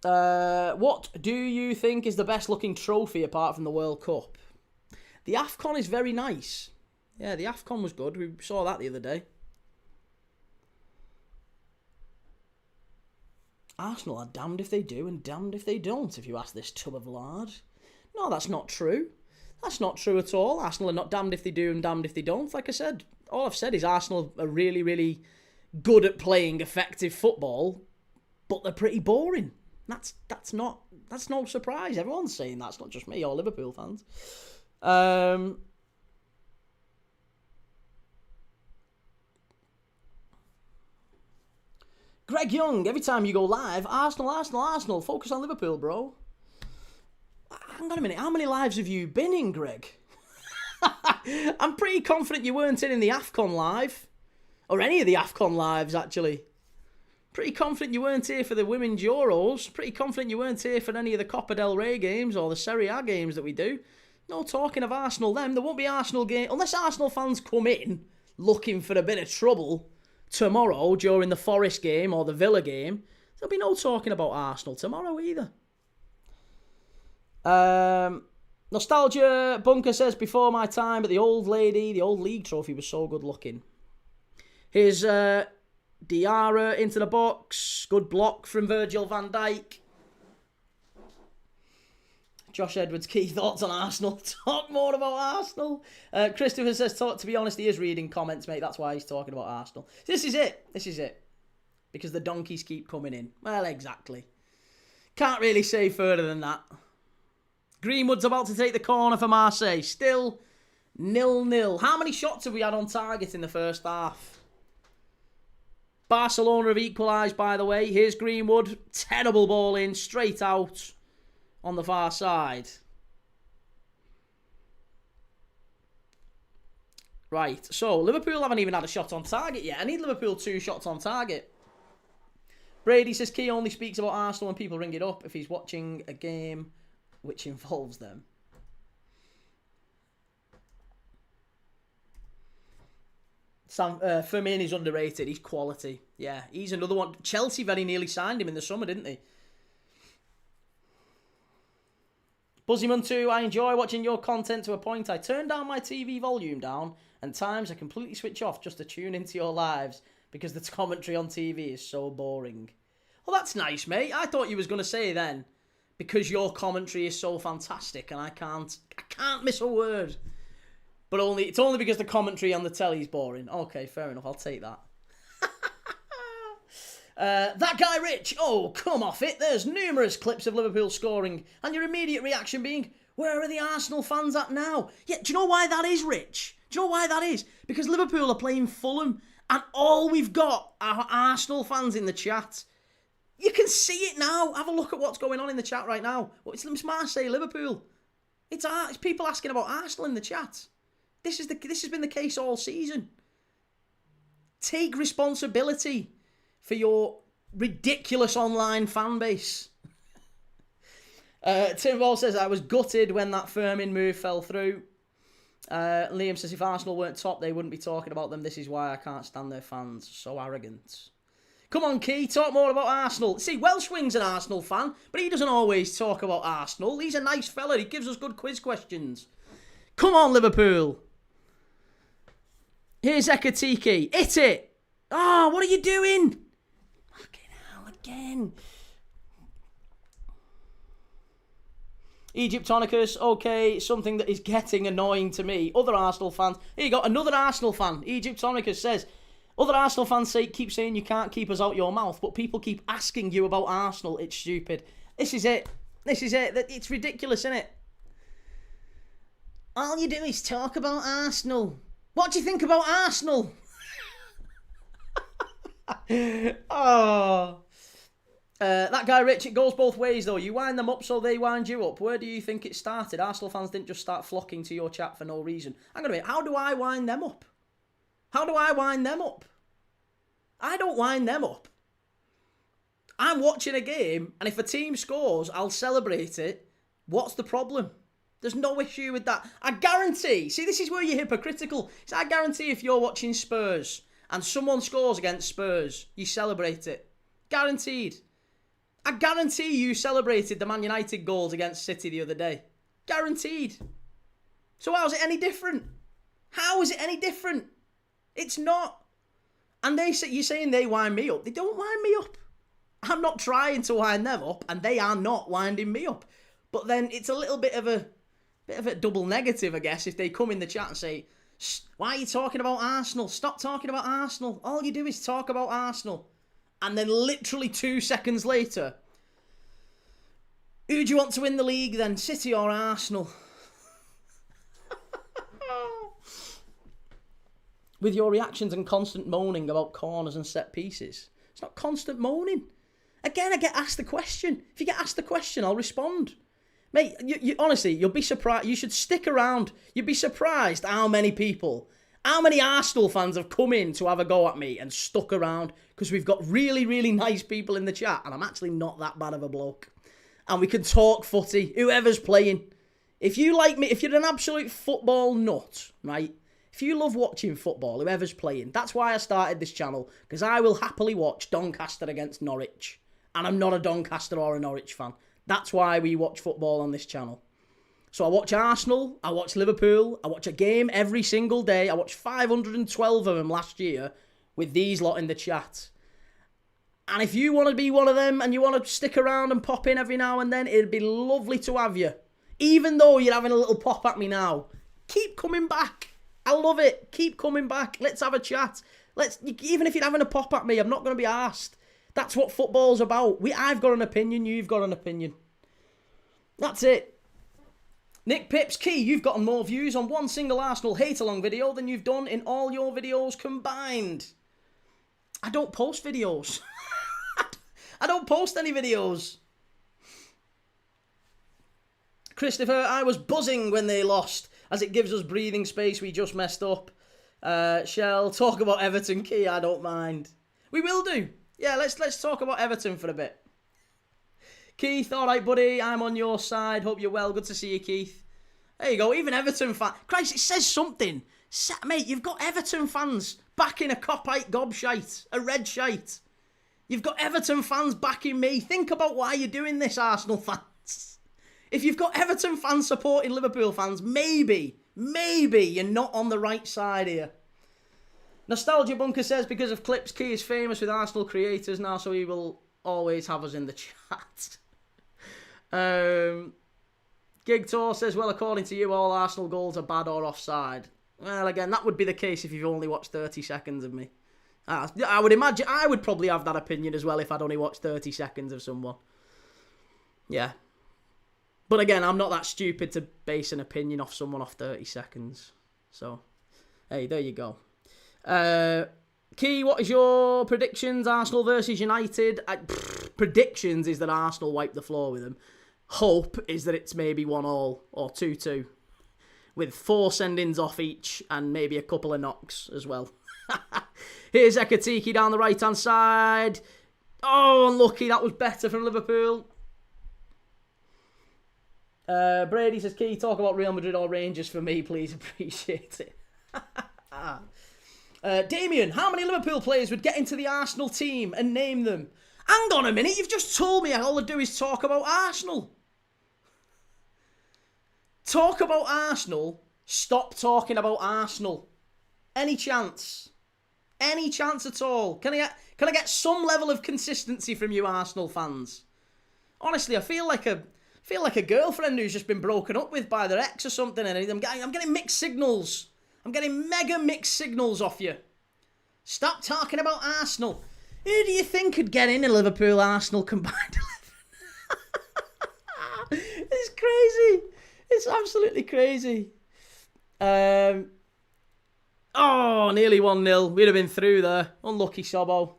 What do you think is the best looking trophy apart from the World Cup? The AFCON is very nice. Yeah, the AFCON was good. We saw that the other day. Arsenal are damned if they do and damned if they don't, if you ask this tub of lard. No, that's not true. That's not true at all. Arsenal are not damned if they do and damned if they don't. Like I said, all I've said is Arsenal are really, really good at playing effective football, but they're pretty boring. That's no surprise. Everyone's saying that. It's not just me or Liverpool fans. Greg Young, every time you go live, Arsenal, focus on Liverpool, bro. Hang on a minute, how many lives have you been in, Greg? I'm pretty confident you weren't in the AFCON live. Or any of the AFCON lives, actually. Pretty confident you weren't here for the Women's Euros. Pretty confident you weren't here for any of the Copa del Rey games or the Serie A games that we do. No talking of Arsenal then. There won't be Arsenal game unless Arsenal fans come in looking for a bit of trouble tomorrow during the Forest game or the Villa game. There'll be no talking about Arsenal tomorrow either. Nostalgia Bunker says, before my time, but the old league trophy was so good looking. Here's Diarra into the box. Good block from Virgil van Dijk. Josh Edwards, key thoughts on Arsenal. Talk more about Arsenal. Christopher says, to be honest, he is reading comments, mate. That's why he's talking about Arsenal. This is it. Because the donkeys keep coming in. Well, exactly. Can't really say further than that. Greenwood's about to take the corner for Marseille. Still 0-0. How many shots have we had on target in the first half? Barcelona have equalised, by the way. Here's Greenwood. Terrible ball in. Straight out on the far side. Right, so Liverpool haven't even had a shot on target yet. I need Liverpool 2 shots on target. Brady says Key only speaks about Arsenal when people ring it up if he's watching a game which involves them. Firmini's underrated. He's quality. Yeah, he's another one. Chelsea very nearly signed him in the summer, didn't they? Buzzyman 2, I enjoy watching your content to a point. I turn down my TV volume down, and times I completely switch off just to tune into your lives because the commentary on TV is so boring. Well, that's nice, mate. I thought you was going to say then, because your commentary is so fantastic and I can't miss a word. But it's only because the commentary on the telly is boring. Okay, fair enough. I'll take that. That guy Rich, oh, come off it. There's numerous clips of Liverpool scoring, and your immediate reaction being, where are the Arsenal fans at now? Yeah, do you know why that is, Rich? Do you know why that is? Because Liverpool are playing Fulham, and all we've got are Arsenal fans in the chat. You can see it now. Have a look at what's going on in the chat right now. It's Marseille, Liverpool. It's people asking about Arsenal in the chat. This has been the case all season. Take responsibility for your ridiculous online fan base. Tim Ball says, I was gutted when that Firmin move fell through. Liam says, if Arsenal weren't top, they wouldn't be talking about them. This is why I can't stand their fans. So arrogant. Come on, Key, talk more about Arsenal. See, Welshwing's an Arsenal fan, but he doesn't always talk about Arsenal. He's a nice fella. He gives us good quiz questions. Come on, Liverpool. Here's Ekatiki. Hit it. Oh, what are you doing? Fucking hell, again. Egyptonicus, okay, something that is getting annoying to me. Other Arsenal fans. Here you go, another Arsenal fan. Egyptonicus says, other Arsenal fans keep saying you can't keep us out your mouth, but people keep asking you about Arsenal. It's stupid. This is it. This is it. It's ridiculous, isn't it? All you do is talk about Arsenal. What do you think about Arsenal? Oh. That guy Rich, it goes both ways though. You wind them up so they wind you up. Where do you think it started? Arsenal fans didn't just start flocking to your chat for no reason. Hang on a minute, how do I wind them up? How do I wind them up? I don't wind them up. I'm watching a game, and if a team scores, I'll celebrate it. What's the problem? There's no issue with that. I guarantee, see, this is where you're hypocritical. So I guarantee if you're watching Spurs, and someone scores against Spurs, you celebrate it. Guaranteed. I guarantee you celebrated the Man United goals against City the other day. Guaranteed. So how is it any different? How is it any different? It's not. And you're saying they wind me up. They don't wind me up. I'm not trying to wind them up, and they are not winding me up. But then it's a little bit of a double negative, I guess, if they come in the chat and say, why are you talking about Arsenal? Stop talking about Arsenal. All you do is talk about Arsenal. And then literally 2 seconds later, who do you want to win the league then? City or Arsenal? With your reactions and constant moaning about corners and set pieces. It's not constant moaning. Again, I get asked the question. If you get asked the question, I'll respond. Mate, you honestly, you'll be surprised. You should stick around. You'd be surprised how many Arsenal fans have come in to have a go at me and stuck around, because we've got really, really nice people in the chat, and I'm actually not that bad of a bloke. And we can talk footy, whoever's playing. If you like me, if you're an absolute football nut, right? If you love watching football, whoever's playing, that's why I started this channel, because I will happily watch Doncaster against Norwich. And I'm not a Doncaster or a Norwich fan. That's why we watch football on this channel. So I watch Arsenal, I watch Liverpool, I watch a game every single day. I watched 512 of them last year with these lot in the chat. And if you want to be one of them and you want to stick around and pop in every now and then, it'd be lovely to have you. Even though you're having a little pop at me now, keep coming back. I love it. Keep coming back. Let's have a chat. Even if you're having a pop at me, I'm not going to be arsed. That's what football's about. I've got an opinion, you've got an opinion. That's it. Nick Pips, Key, you've gotten more views on one single Arsenal hate-along video than you've done in all your videos combined. I don't post videos. I don't post any videos. Christopher, I was buzzing when they lost, as it gives us breathing space. We just messed up. Shell, talk about Everton, Key, I don't mind. We will do. Yeah, let's talk about Everton for a bit. Keith, all right, buddy, I'm on your side. Hope you're well. Good to see you, Keith. There you go. Even Everton fan. Christ, it says something. Mate, you've got Everton fans backing a copite gobshite, a red shite. You've got Everton fans backing me. Think about why you're doing this, Arsenal fans. If you've got Everton fans supporting Liverpool fans, maybe you're not on the right side here. Nostalgia Bunker says, because of clips, Key is famous with Arsenal creators now, so he will always have us in the chat. Gig Tour says, well, according to you, all Arsenal goals are bad or offside. Well, again, that would be the case if you've only watched 30 seconds of me. I would imagine I would probably have that opinion as well if I'd only watched 30 seconds of someone. Yeah. But again, I'm not that stupid to base an opinion off someone off 30 seconds. So, hey, there you go. Key, what is your predictions? Arsenal versus United? Predictions is that Arsenal wipe the floor with them. Hope is that it's maybe 1-1 or 2-2. With 4 send-ins off each and maybe a couple of knocks as well. Here's Ekatiki down the right-hand side. Oh, unlucky. That was better from Liverpool. Brady says, Key, talk about Real Madrid or Rangers for me, please. Appreciate it. Damien, how many Liverpool players would get into the Arsenal team and name them? Hang on a minute. You've just told me all I do is talk about Arsenal. Talk about Arsenal. Stop talking about Arsenal. Any chance? Any chance at all? Can I get some level of consistency from you Arsenal fans? Honestly, I feel like a girlfriend who's just been broken up with by their ex or something, and I'm getting mixed signals. I'm getting mega mixed signals off you. Stop talking about Arsenal. Who do you think could get in a Liverpool-Arsenal combined 11? It's crazy. It's absolutely crazy. Nearly 1-0. We'd have been through there. Unlucky Sobbo.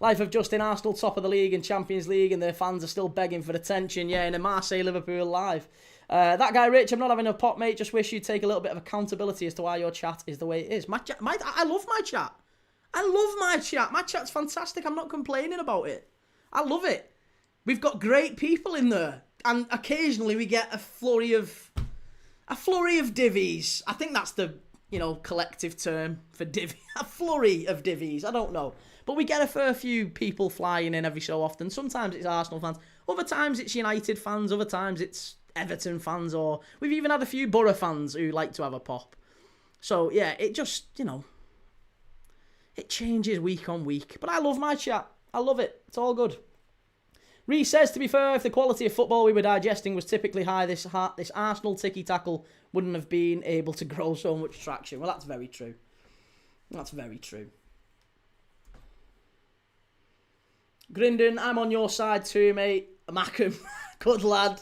Life of Justin, Arsenal top of the league and Champions League, and their fans are still begging for attention. Yeah, in a Marseille Liverpool live. That guy Rich, I'm not having a pop, mate. Just wish you'd take a little bit of accountability as to why your chat is the way it is. I love my chat. I love my chat. My chat's fantastic. I'm not complaining about it. I love it. We've got great people in there, and occasionally we get a flurry of divvies. I think that's the collective term for divvy. A flurry of divvies. I don't know. But we get a fair few people flying in every so often. Sometimes it's Arsenal fans. Other times it's United fans. Other times it's Everton fans. Or we've even had a few Borough fans who like to have a pop. So, yeah, it just, it changes week on week. But I love my chat. I love it. It's all good. Reece says, to be fair, if the quality of football we were digesting was typically high, this Arsenal ticky-tackle wouldn't have been able to grow so much traction. Well, that's very true. That's very true. Grindon, I'm on your side too, mate. Mackham, good lad.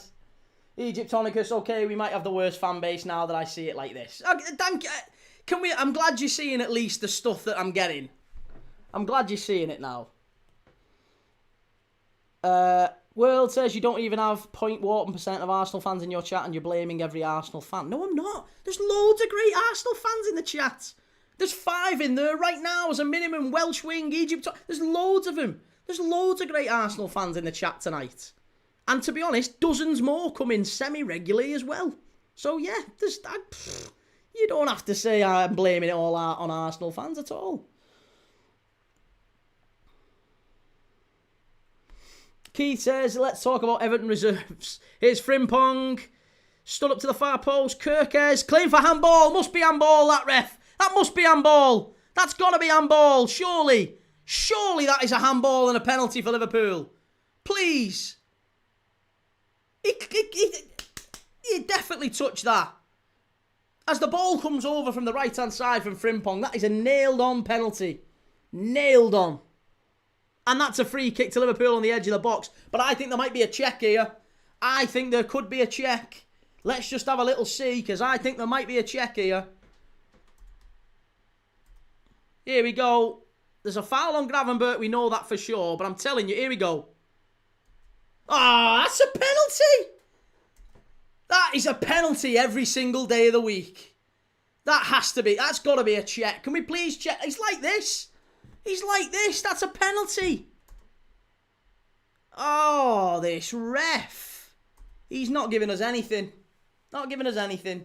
Egyptonicus, okay, we might have the worst fan base now that I see it like this. I'm glad you're seeing at least the stuff that I'm getting. I'm glad you're seeing it now. World says you don't even have 0.1% of Arsenal fans in your chat and you're blaming every Arsenal fan. No, I'm not. There's loads of great Arsenal fans in the chat. There's 5 in there right now as a minimum. Welsh wing, Egypt. There's loads of them. There's loads of great Arsenal fans in the chat tonight. And to be honest, dozens more come in semi-regularly as well. So yeah, you don't have to say I'm blaming it all on Arsenal fans at all. Keith says, let's talk about Everton reserves. Here's Frimpong. Stood up to the far post. Kirkes. Claim for handball. Must be handball, that ref. That must be handball. That's got to be handball. Surely. Surely that is a handball and a penalty for Liverpool. Please. He definitely touched that. As the ball comes over from the right-hand side from Frimpong, that is a nailed-on penalty. Nailed on. And that's a free kick to Liverpool on the edge of the box. But I think there might be a check here. I think there could be a check. Let's just have a little see, because I think there might be a check here. Here we go. There's a foul on Gravenberch, we know that for sure. But I'm telling you, here we go. Ah, that's a penalty. That is a penalty every single day of the week. That's got to be a check. Can we please check? It's like this. He's like this. That's a penalty. Oh, this ref. He's not giving us anything. Not giving us anything.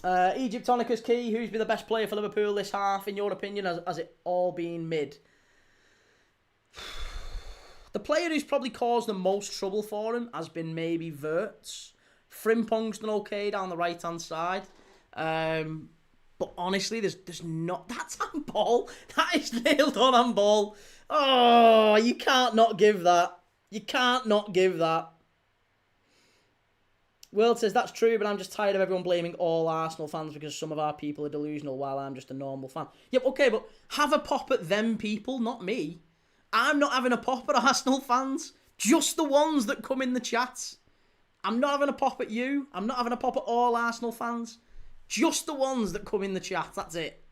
Egyptonicus Key, who's been the best player for Liverpool this half, in your opinion? Has it all been mid? The player who's probably caused the most trouble for him has been maybe Wirtz. Frimpong's done okay down the right-hand side. But honestly, there's not... That's handball. That is nailed on handball. Oh, you can't not give that. You can't not give that. World says, that's true, but I'm just tired of everyone blaming all Arsenal fans because some of our people are delusional while I'm just a normal fan. Yep, okay, but have a pop at them people, not me. I'm not having a pop at Arsenal fans. Just the ones that come in the chat. I'm not having a pop at you. I'm not having a pop at all Arsenal fans. Just the ones that come in the chat, that's it.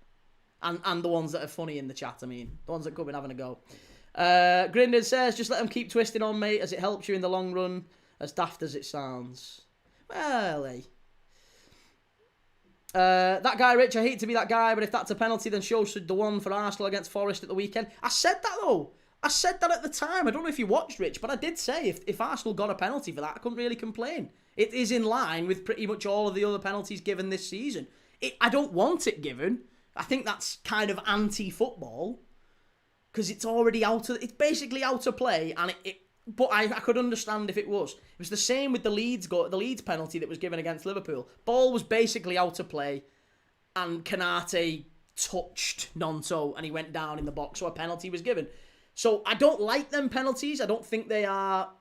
And the ones that are funny in the chat, I mean. The ones that come in having a go. Grindon says, just let them keep twisting on, mate, as it helps you in the long run, as daft as it sounds. Well, hey. That guy, Rich, I hate to be that guy, but if that's a penalty, then show the one for Arsenal against Forest at the weekend. I said that, though. I said that at the time. I don't know if you watched, Rich, but I did say if Arsenal got a penalty for that, I couldn't really complain. It is in line with pretty much all of the other penalties given this season. I don't want it given. I think that's kind of anti-football because it's already it's basically out of play, and but I could understand if it was. It was the same with the Leeds penalty that was given against Liverpool. Ball was basically out of play, and Kanate touched Nonto, and he went down in the box, so a penalty was given. So I don't like them penalties. I don't think they are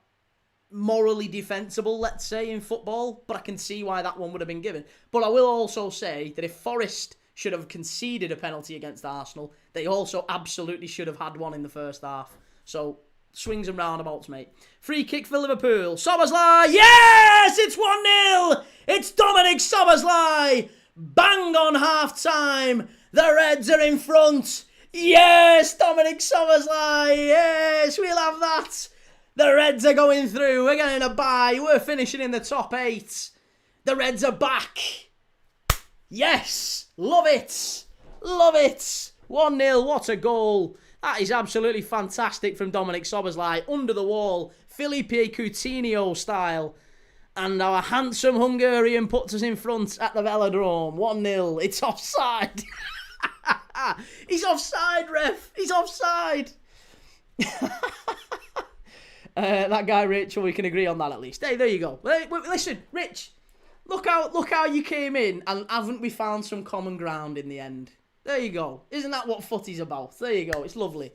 morally defensible, let's say, in football, but I can see why that one would have been given. But I will also say that if Forest should have conceded a penalty against Arsenal, they also absolutely should have had one in the first half. So swings and roundabouts, mate. Free kick for Liverpool. Szoboszlai. Yes! It's 1-0! It's Dominic Szoboszlai! Bang on half-time. The Reds are in front. Yes! Dominic Szoboszlai! Yes! We'll have that. The Reds are going through. We're getting a bye. We're finishing in the top 8. The Reds are back. Yes! Love it! Love it! 1-0. What a goal. That is absolutely fantastic from Dominic Szoboszlai. Under the wall, Felipe Coutinho style. And our handsome Hungarian puts us in front at the Velodrome. 1-0. It's offside. He's offside, ref. He's offside. That guy, Rich, we can agree on that at least. Hey, there you go. Listen, Rich, look how you came in, and haven't we found some common ground in the end? There you go. Isn't that what footy's about? There you go. It's lovely.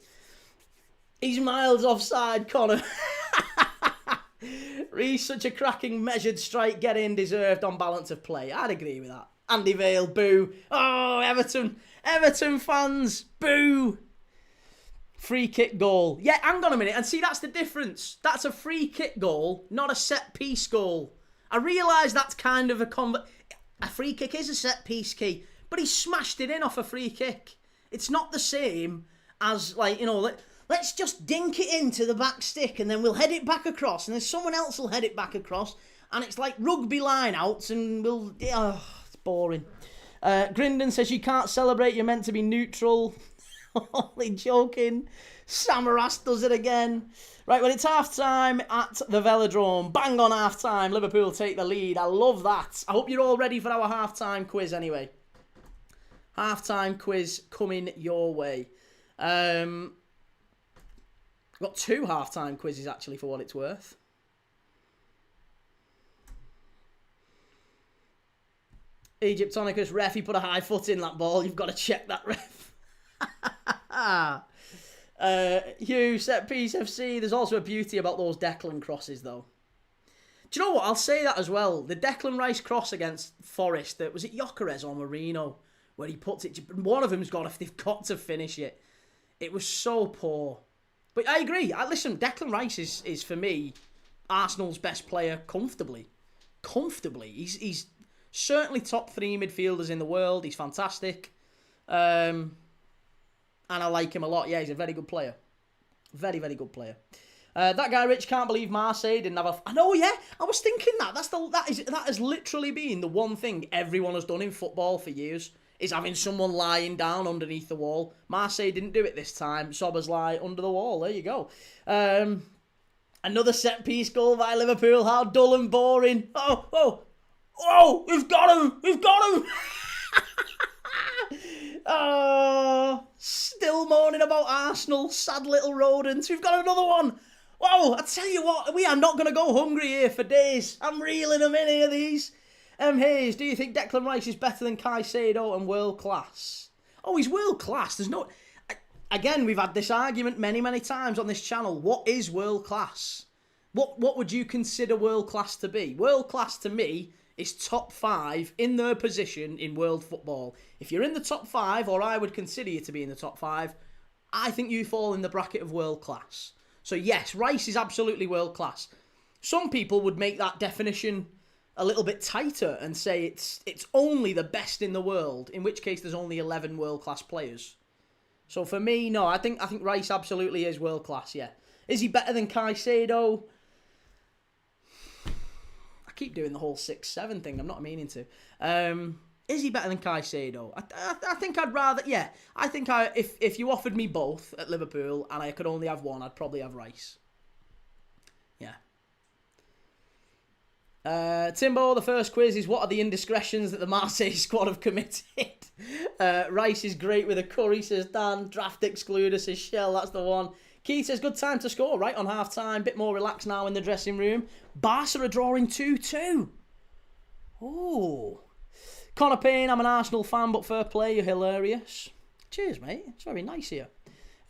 He's miles offside, Connor. He's such a cracking measured strike. Get in, deserved on balance of play. I'd agree with that. Andy Vale, boo. Oh, Everton fans, boo. Free kick goal. Yeah, hang on a minute. And see, that's the difference. That's a free kick goal, not a set-piece goal. I realise that's kind of a free kick is a set-piece key. But he smashed it in off a free kick. It's not the same as, like, you know, let's just dink it into the back stick and then we'll head it back across and then someone else will head it back across. And it's like rugby line-outs and it's boring. Grindon says you can't celebrate, you're meant to be neutral. Only joking. Samaras does it again. Right, well, it's half-time at the Velodrome. Bang on half-time. Liverpool take the lead. I love that. I hope you're all ready for our half-time quiz anyway. Half-time quiz coming your way. Got 2 half-time quizzes, actually, for what it's worth. Egyptonicus, ref, he put a high foot in that ball. You've got to check that, ref. Hugh, set piece FC. There's also a beauty about those Declan crosses, though. Do you know what? I'll say that as well. The Declan Rice cross against Forest, was it Gyökeres or Marino? Where he puts it, one of them's they've got to finish it. It was so poor. But I agree. Listen, Declan Rice is for me, Arsenal's best player comfortably. Comfortably. He's certainly top 3 midfielders in the world. He's fantastic. And I like him a lot. Yeah, he's a very good player. Very, very good player. That guy, Rich, can't believe Marseille didn't have a... I know, yeah. I was thinking that. That has literally been the one thing everyone has done in football for years, is having someone lying down underneath the wall. Marseille didn't do it this time. Szoboszlai under the wall. There you go. Another set-piece goal by Liverpool. How dull and boring. Oh, we've got him. We've got him. Oh, still moaning about Arsenal. Sad little rodents. We've got another one. Whoa, I tell you what, we are not going to go hungry here for days. I'm reeling them in here, these. Hayes, do you think Declan Rice is better than Caicedo and world class? Oh, he's world class. There's no... Again, we've had this argument many, many times on this channel. What is world class? What would you consider world class to be? World class to me is top 5 in their position in world football. If you're in the top 5, or I would consider you to be in the top 5, I think you fall in the bracket of world class. So yes, Rice is absolutely world class. Some people would make that definition a little bit tighter and say it's only the best in the world, in which case there's only 11 world class players. So for me, no, I think Rice absolutely is world class, yeah. Is he better than Caicedo? I keep doing the whole 6-7 thing, I'm not meaning to. Is he better than Caicedo? I think I'd rather, yeah. I think if you offered me both at Liverpool and I could only have one, I'd probably have Rice. Yeah. Timbo, the first quiz is, what are the indiscretions that the Marseille squad have committed? Rice is great with a curry, says Dan. Draft excluder, says Shell, that's the one. Keith says, good time to score, right on half-time. Bit more relaxed now in the dressing room. Barca are drawing 2-2. Oh. Connor Payne, I'm an Arsenal fan, but fair play, you're hilarious. Cheers, mate. It's very nice here.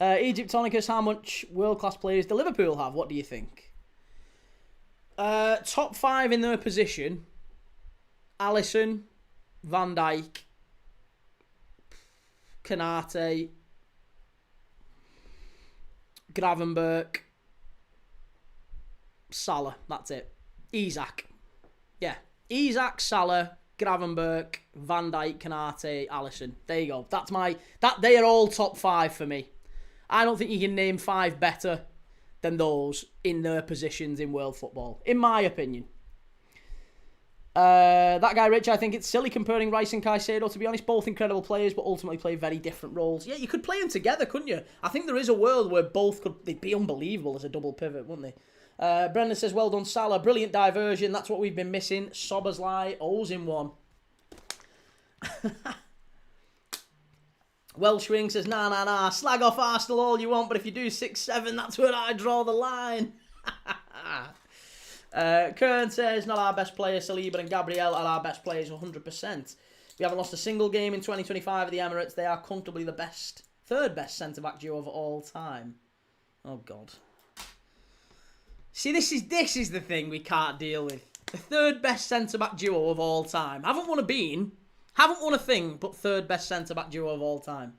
Egyptonicus, how much world-class players do Liverpool have? What do you think? Top 5 in their position: Alisson, Van Dijk, Kanate, Gravenberch, Salah. That's it. Isak. Yeah. Isak, Salah, Gravenberch, Van Dijk, Kanate, Alisson. There you go. They are all top 5 for me. I don't think you can name 5 better than those in their positions in world football, in my opinion. That guy Rich, I think it's silly comparing Rice and Caicedo, to be honest. Both incredible players, but ultimately play very different roles. Yeah, you could play them together, couldn't you? I think there is a world where both they'd be unbelievable as a double pivot, wouldn't they? Brendan says, well done, Salah. Brilliant diversion. That's what we've been missing. Sobersley owes him one. Welshwing says, nah. Slag off Arsenal all you want, but if you do 6-7, that's where I draw the line. Kern says, not our best players. Saliba and Gabriel are our best players 100%. We haven't lost a single game in 2025 at the Emirates. They are comfortably the third best centre-back duo of all time. Oh, God. See, this is the thing we can't deal with. The third best centre-back duo of all time. Haven't won a bean. Haven't won a thing, but third best centre-back duo of all time.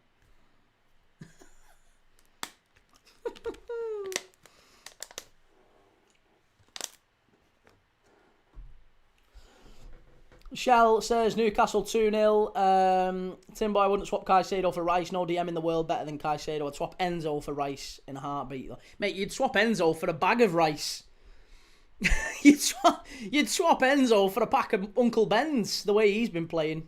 Shell says, Newcastle 2-0. Timbo, I wouldn't swap Caicedo for Rice. No DM in the world better than Caicedo. I'd swap Enzo for Rice in a heartbeat, though. Mate, you'd swap Enzo for a bag of rice. you'd swap Enzo for a pack of Uncle Ben's, the way he's been playing.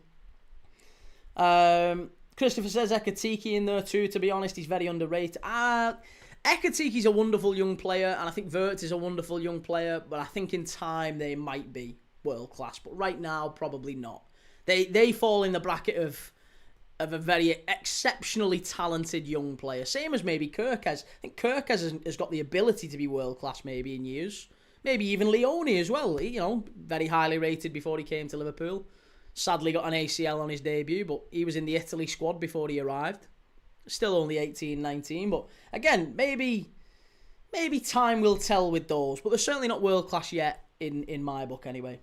Christopher says Ekatike in there too. To be honest, he's very underrated. Ekatiki's a wonderful young player, and I think Wirtz is a wonderful young player, but I think in time they might be world class. But right now, probably not. They fall in the bracket of a very exceptionally talented young player. Same as maybe Kirkes. I think Kirkes has got the ability to be world class maybe in years. Maybe even Leone as well. Very highly rated before he came to Liverpool. Sadly got an ACL on his debut, but he was in the Italy squad before he arrived. Still only 18, 19, but again, maybe time will tell with those, but they're certainly not world class yet in my book anyway.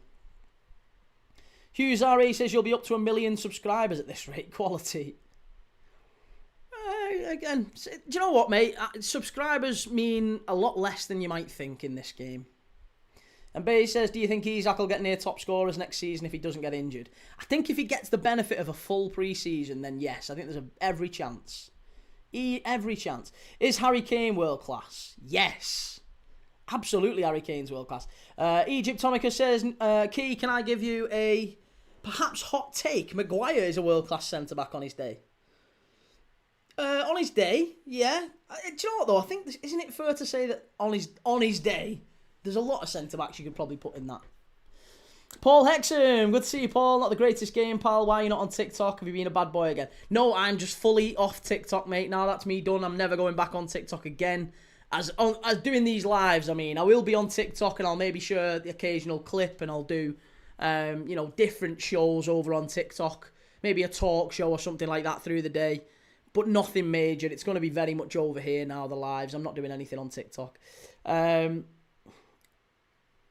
Hughes RA says you'll be up to 1 million subscribers at this rate. Quality. Again, do you know what, mate? Subscribers mean a lot less than you might think in this game. And Bay says, do you think Isak will get near top scorers next season if he doesn't get injured? I think if he gets the benefit of a full pre-season, then yes, I think there's every chance. Every chance. Is Harry Kane world class? Yes. Absolutely Harry Kane's world class. Egyptonica says, Key, can I give you a perhaps hot take? Maguire is a world-class centre-back on his day. On his day, yeah. Do you know what, though? I think, isn't it fair to say that on his day, there's a lot of centre-backs you could probably put in that. Paul Hexham, good to see you, Paul. Not the greatest game, pal. Why are you not on TikTok? Have you been a bad boy again? No, I'm just fully off TikTok, mate. Now that's me done. I'm never going back on TikTok again. As doing these lives, I mean, I will be on TikTok and I'll maybe share the occasional clip and I'll do, different shows over on TikTok. Maybe a talk show or something like that through the day. But nothing major. It's going to be very much over here now, the lives. I'm not doing anything on TikTok.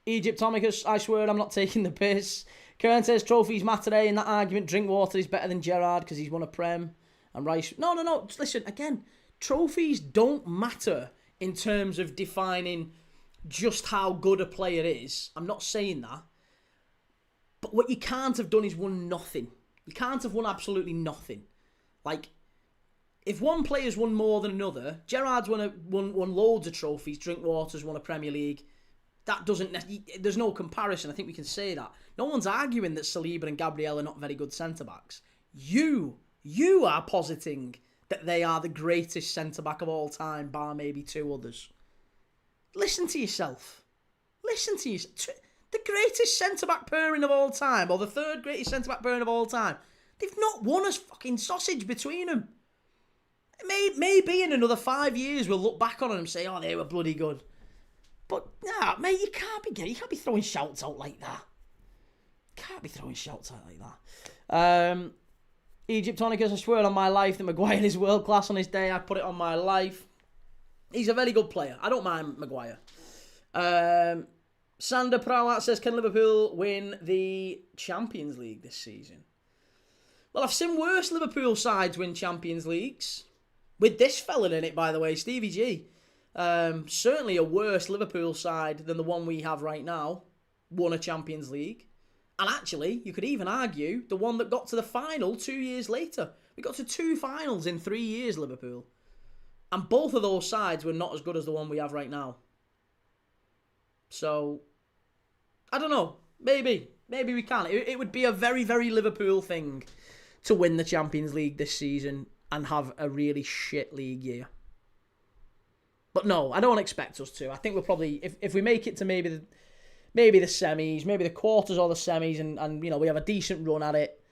Egyptomicus, I swear I'm not taking the piss. Kern says trophies matter in that argument. Drinkwater is better than Gerrard because he's won a Prem. And Rice... No. Listen, again, trophies don't matter in terms of defining just how good a player is. I'm not saying that. But what you can't have done is won nothing. You can't have won absolutely nothing. Like, if one player's won more than another, Gerrard's won loads of trophies, Drinkwater's won a Premier League. That doesn't... There's no comparison. I think we can say that. No one's arguing that Saliba and Gabriel are not very good centre-backs. You are positing that they are the greatest centre-back of all time, bar maybe two others. Listen to yourself. Listen to yourself. The greatest centre-back pairing of all time, or the third greatest centre-back pairing of all time, they've not won as fucking sausage between them. Maybe in another 5 years we'll look back on them and say, oh, they were bloody good. But, nah, mate, you can't be throwing shouts out like that. Egyptonicus, I swear on my life that Maguire is world class on his day. I put it on my life. He's a very good player. I don't mind Maguire. Sander Prowat says, can Liverpool win the Champions League this season? Well, I've seen worse Liverpool sides win Champions Leagues. With this fella in it, by the way, Stevie G. Certainly a worse Liverpool side than the one we have right now won a Champions League. And actually, you could even argue the one that got to the final 2 years later. We got to 2 finals in 3 years, Liverpool. And both of those sides were not as good as the one we have right now. So, I don't know. Maybe we can. It would be a very, very Liverpool thing to win the Champions League this season and have a really shit league year. But no, I don't expect us to. I think we'll probably, if we make it to maybe the semis, maybe the quarters or the semis, and you know, we have a decent run at it,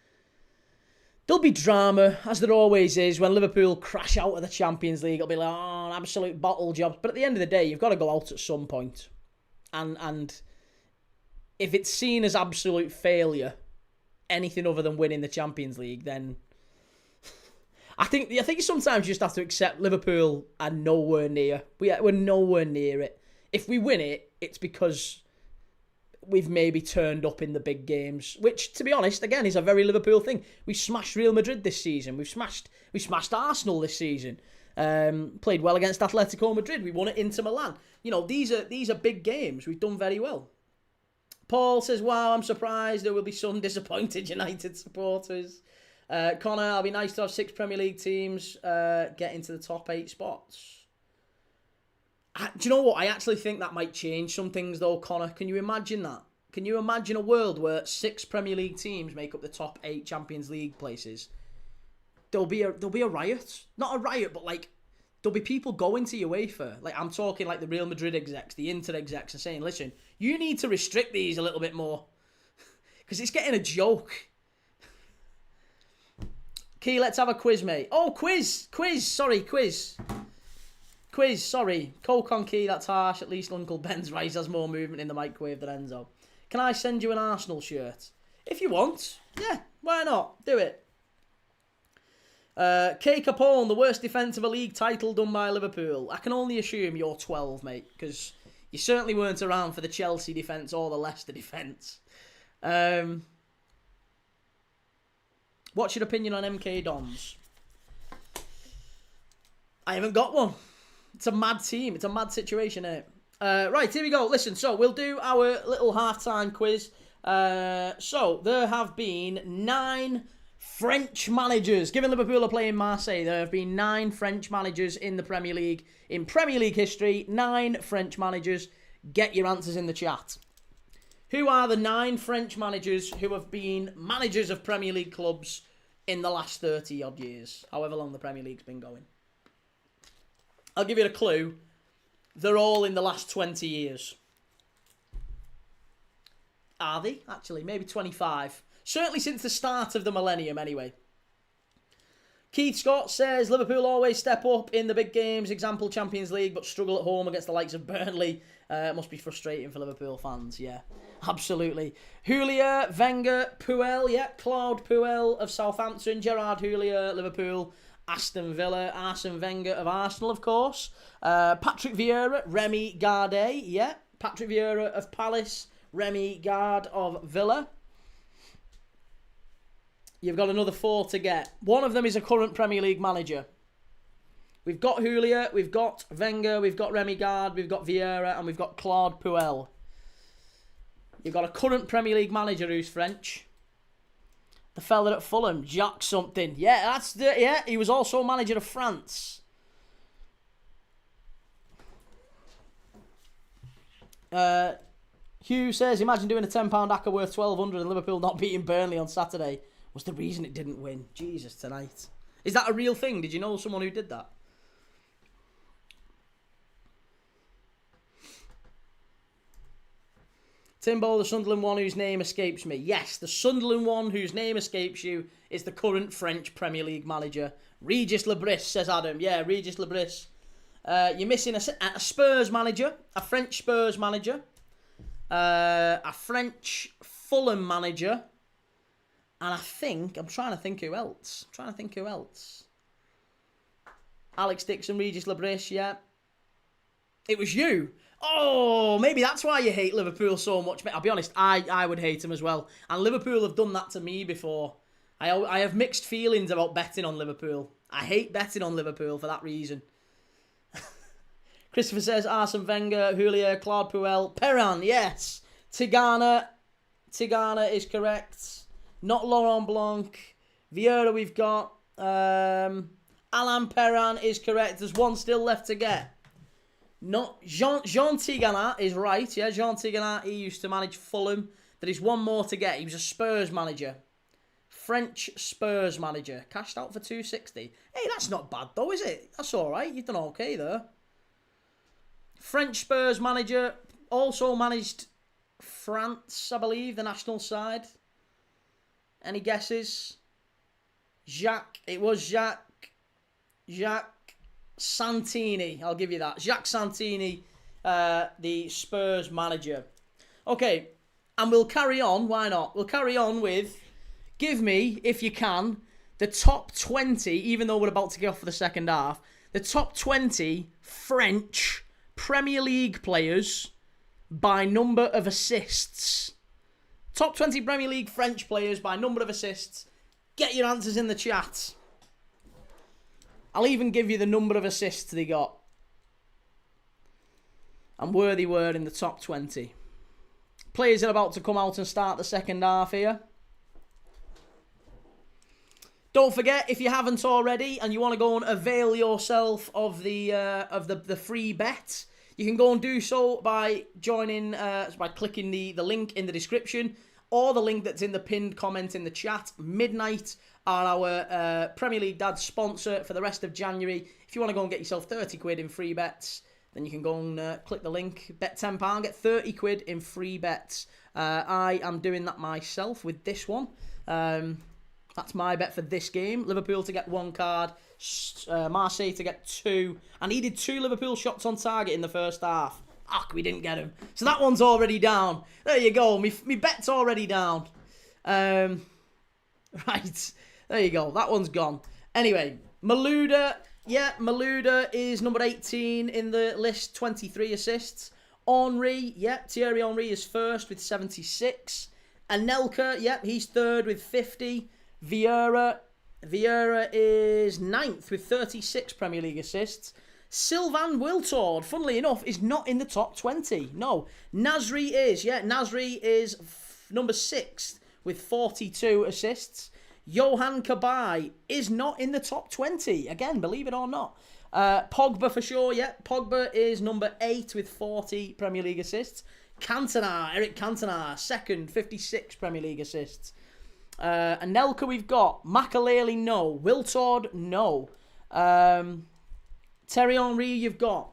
there'll be drama, as there always is, when Liverpool crash out of the Champions League. It'll be like, oh, an absolute bottle job. But at the end of the day, you've got to go out at some point. And if it's seen as absolute failure, anything other than winning the Champions League, then I think sometimes you just have to accept Liverpool are nowhere near. We're nowhere near it. If we win it, it's because we've maybe turned up in the big games, which, to be honest, again, is a very Liverpool thing. We smashed Real Madrid this season. We smashed Arsenal this season. Played well against Atletico Madrid. We won at Inter Milan. You know, these are big games. We've done very well. Paul says, wow, I'm surprised there will be some disappointed United supporters. Connor, it'll be nice to have 6 Premier League teams get into the top 8 spots. Do you know what? I actually think that might change some things, though, Connor. Can you imagine that? Can you imagine a world where 6 Premier League teams make up the top 8 Champions League places? There'll be a riot. Not a riot, but like there'll be people going to UEFA. Like, I'm talking like the Real Madrid execs, the Inter execs, and saying, listen, you need to restrict these a little bit more because it's getting a joke. Key, let's have a quiz, mate. Oh, quiz. Sorry. Coke on Key, that's harsh. At least Uncle Ben's rice has more movement in the microwave than Enzo. Can I send you an Arsenal shirt? If you want. Yeah, why not? Do it. K Capone, the worst defence of a league title done by Liverpool. I can only assume you're 12, mate, because you certainly weren't around for the Chelsea defence or the Leicester defence. What's your opinion on MK Dons? I haven't got one. It's a mad team. It's a mad situation, isn't it? Right, here we go. Listen, so we'll do our little half-time quiz. So there have been 9 French managers. Given Liverpool are playing Marseille, there have been 9 French managers in the Premier League. In Premier League history, 9 French managers. Get your answers in the chat. Who are the 9 French managers who have been managers of Premier League clubs in the last 30-odd years? However long the Premier League's been going. I'll give you a clue. They're all in the last 20 years. Are they? Actually, maybe 25. Certainly since the start of the millennium, anyway. Keith Scott says, Liverpool always step up in the big games, example Champions League, but struggle at home against the likes of Burnley. It must be frustrating for Liverpool fans, yeah. Absolutely. Julia, Wenger, Puel, yeah. Claude Puel of Southampton, Gerard Julia, Liverpool, Aston Villa, Arsene Wenger of Arsenal, of course. Patrick Vieira, Remy Gardet, yeah. Patrick Vieira of Palace, Remy Gard of Villa. You've got another 4 to get. One of them is a current Premier League manager. We've got Julia, we've got Wenger, we've got Remy Gard, we've got Vieira, and we've got Claude Puel. You've got a current Premier League manager who's French. The fella at Fulham, Jacques something. Yeah, he was also manager of France. Hugh says, imagine doing a £10 ACCA worth 1,200 and Liverpool not beating Burnley on Saturday was the reason it didn't win. Jesus, tonight. Is that a real thing? Did you know someone who did that? Timbo, the Sunderland one whose name escapes me. Yes, the Sunderland one whose name escapes you is the current French Premier League manager. Regis Lebris, says Adam. Yeah, Regis Lebris. You're missing a Spurs manager, a French Spurs manager, a French Fulham manager, and I'm trying to think who else. Alex Dixon, Regis Lebris, yeah. It was you. Oh, maybe that's why you hate Liverpool so much. I'll be honest, I would hate them as well. And Liverpool have done that to me before. I have mixed feelings about betting on Liverpool. I hate betting on Liverpool for that reason. Christopher says Arsene Wenger, Julia, Claude Puel, Perrin, yes. Tigana is correct. Not Laurent Blanc. Vieira we've got. Alain Perrin is correct. There's one still left to get. Not Jean Tigana is right. Yeah, Jean Tigana, he used to manage Fulham. There is one more to get. He was a Spurs manager. French Spurs manager. Cashed out for 260. Hey, that's not bad though, is it? That's all right. You've done okay there. French Spurs manager. Also managed France, I believe, the national side. Any guesses? Jacques. It was Jacques Santini. I'll give you that. Jacques Santini, the Spurs manager. Okay, and we'll carry on. Why not? We'll carry on with, give me, if you can, the top 20, even though we're about to get off for the second half, the top 20 French Premier League players by number of assists. Top 20 Premier League French players by number of assists. Get your answers in the chat. I'll even give you the number of assists they got. And where they were in the top 20. Players are about to come out and start the second half here. Don't forget, if you haven't already and you want to go and avail yourself of the free bet, you can go and do so by joining, by clicking the link in the description or the link that's in the pinned comment in the chat. Midnight are our Premier League Dad sponsor for the rest of January. If you want to go and get yourself 30 quid in free bets, then you can go and click the link. Bet £10, get 30 quid in free bets. I am doing that myself with this one. That's my bet for this game. Liverpool to get 1 card. Marseille to get 2. I needed 2 Liverpool shots on target in the first half. We didn't get them. So that one's already down. There you go. Me bet's already down. Right. There you go. That one's gone. Anyway, Malouda. Yeah, Malouda is number 18 in the list. 23 assists. Henry. Yeah, Thierry Henry is first with 76. Anelka. Yeah, he's third with 50. Vieira is 9th with 36 Premier League assists. Sylvain Wiltord, funnily enough, is not in the top 20. No. Nasri is. Yeah, Nasri is number 6 with 42 assists. Johan Cabaye is not in the top 20. Again, believe it or not. Pogba for sure, yeah. Pogba is number 8 with 40 Premier League assists. Eric Cantona, second, 56 Premier League assists. Anelka we've got. Makaleli, no. Wiltord, no. Thierry Henry you've got.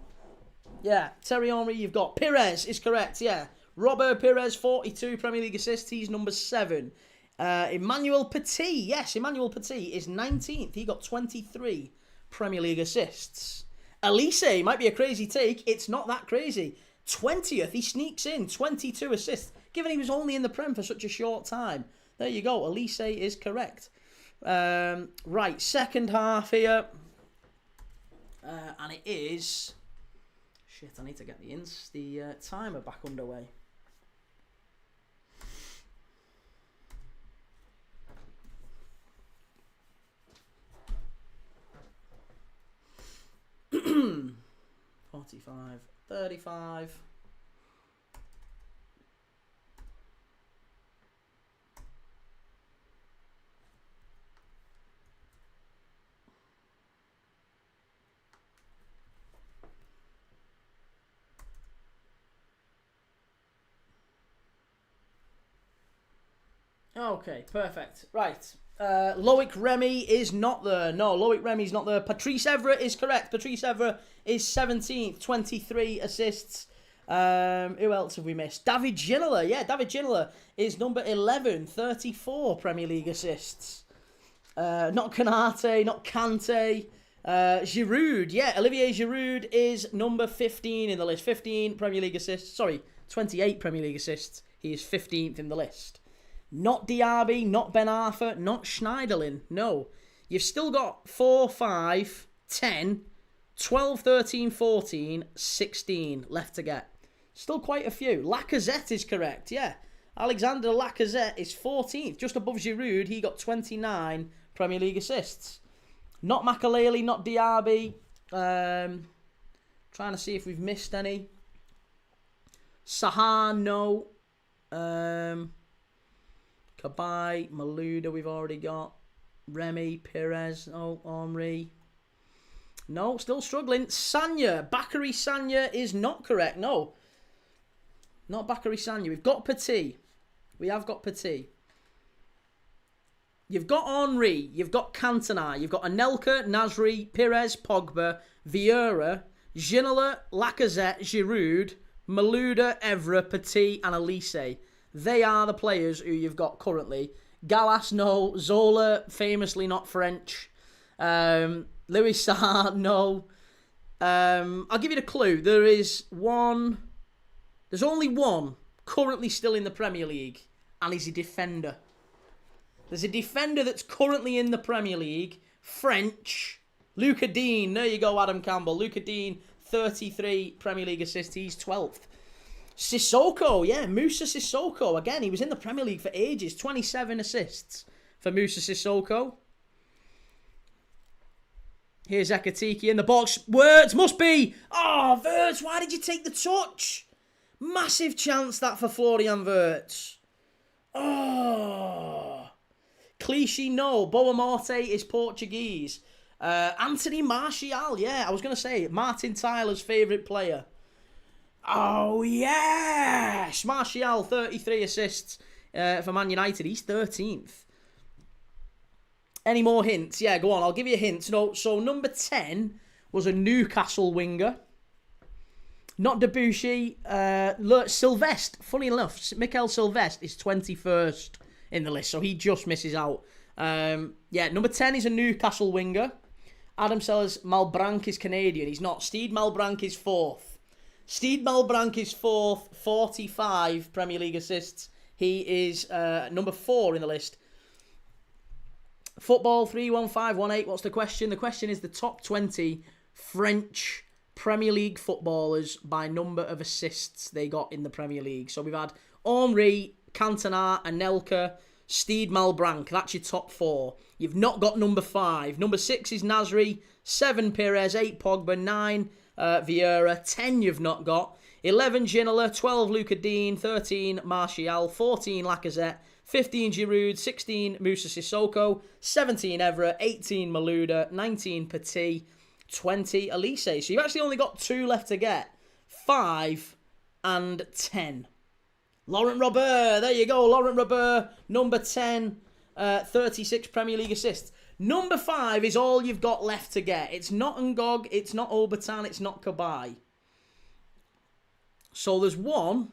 Yeah, Thierry Henry you've got. Pires is correct, yeah. Robert Pires, 42 Premier League assists. He's number 7. Emmanuel Petit, yes, Emmanuel Petit is 19th. He got 23 Premier League assists. Elise might be a crazy take. It's not that crazy. 20th, he sneaks in. 22 assists. Given he was only in the Prem for such a short time. There you go. Elise is correct. Right, second half here. And it is... Shit, I need to get the timer back underway. $45, $35. Okay, perfect. Right. Loic Remy is not there. No, Loic Remy's not there. Patrice Evra is correct. Patrice Evra is 17th, 23 assists. Who else have we missed? David Ginola. Yeah, David Ginola is number 11, 34 Premier League assists. Not Canate, not Kante. Giroud. Yeah, Olivier Giroud is number 15 in the list. 15 Premier League assists. Sorry, 28 Premier League assists. He is 15th in the list. Not Diaby, not Ben Arfa, not Schneiderlin. No. You've still got 4, 5, 10, 12, 13, 14, 16 left to get. Still quite a few. Lacazette is correct, yeah. Alexander Lacazette is 14th, just above Giroud. He got 29 Premier League assists. Not Makaleli, not Diaby. Trying to see if we've missed any. Saha, no. Cabaye, Malouda we've already got. Remy, Perez, no. Henry. No, still struggling. Sagna, Bakary Sagna is not correct, no. Not Bakary Sagna. We've got Petit. We have got Petit. You've got Henry, you've got Cantona, you've got Anelka, Nasri, Perez, Pogba, Vieira, Ginola, Lacazette, Giroud, Malouda, Evra, Petit and Elise. They are the players who you've got currently. Gallas, no. Zola, famously not French. Louis Saha, no. I'll give you the clue. There's only one currently still in the Premier League, and he's a defender. There's a defender that's currently in the Premier League, French. Luca Dean, there you go, Adam Campbell. Luca Dean, 33 Premier League assists, he's 12th. Sissoko, yeah, Moussa Sissoko. Again, he was in the Premier League for ages. 27 assists for Moussa Sissoko. Here's Ekatiki in the box. Wirtz must be. Oh, Wirtz, why did you take the touch? Massive chance that for Florian Wirtz. Oh. Clichy, no. Boamorte is Portuguese. Anthony Martial, yeah, I was going to say, Martin Tyler's favourite player. Oh, yes! Martial, 33 assists for Man United. He's 13th. Any more hints? Yeah, go on. I'll give you a hint. No, so number 10 was a Newcastle winger. Not Debussy. Sylvestre, funny enough, Mikel Sylvestre is 21st in the list, so he just misses out. Yeah, number 10 is a Newcastle winger. Adam Sellers, Malbranc is Canadian. He's not. Stede Malbranc is 4th. Stede Malbranc is 4th, 45 Premier League assists. He is number 4 in the list. Football 31518. What's the question? The question is the top 20 French Premier League footballers by number of assists they got in the Premier League. So we've had Henry, Cantona, Anelka, Stede Malbranc. That's your top 4. You've not got number 5. Number 6 is Nasri, 7 Perez, 8 Pogba, 9 Vieira, 10 you've not got, 11 Ginola, 12 Luca Dean, 13 Martial, 14 Lacazette, 15 Giroud, 16 Moussa Sissoko, 17 Evra, 18 Malouda, 19 Petit, 20 Elise. So you've actually only got 2 left to get, 5 and 10. Laurent Robert, there you go, Laurent Robert, number 10, 36 Premier League assists. Number 5 is all you've got left to get. It's not Ngog, it's not Obertan, it's not Cabaye. So there's one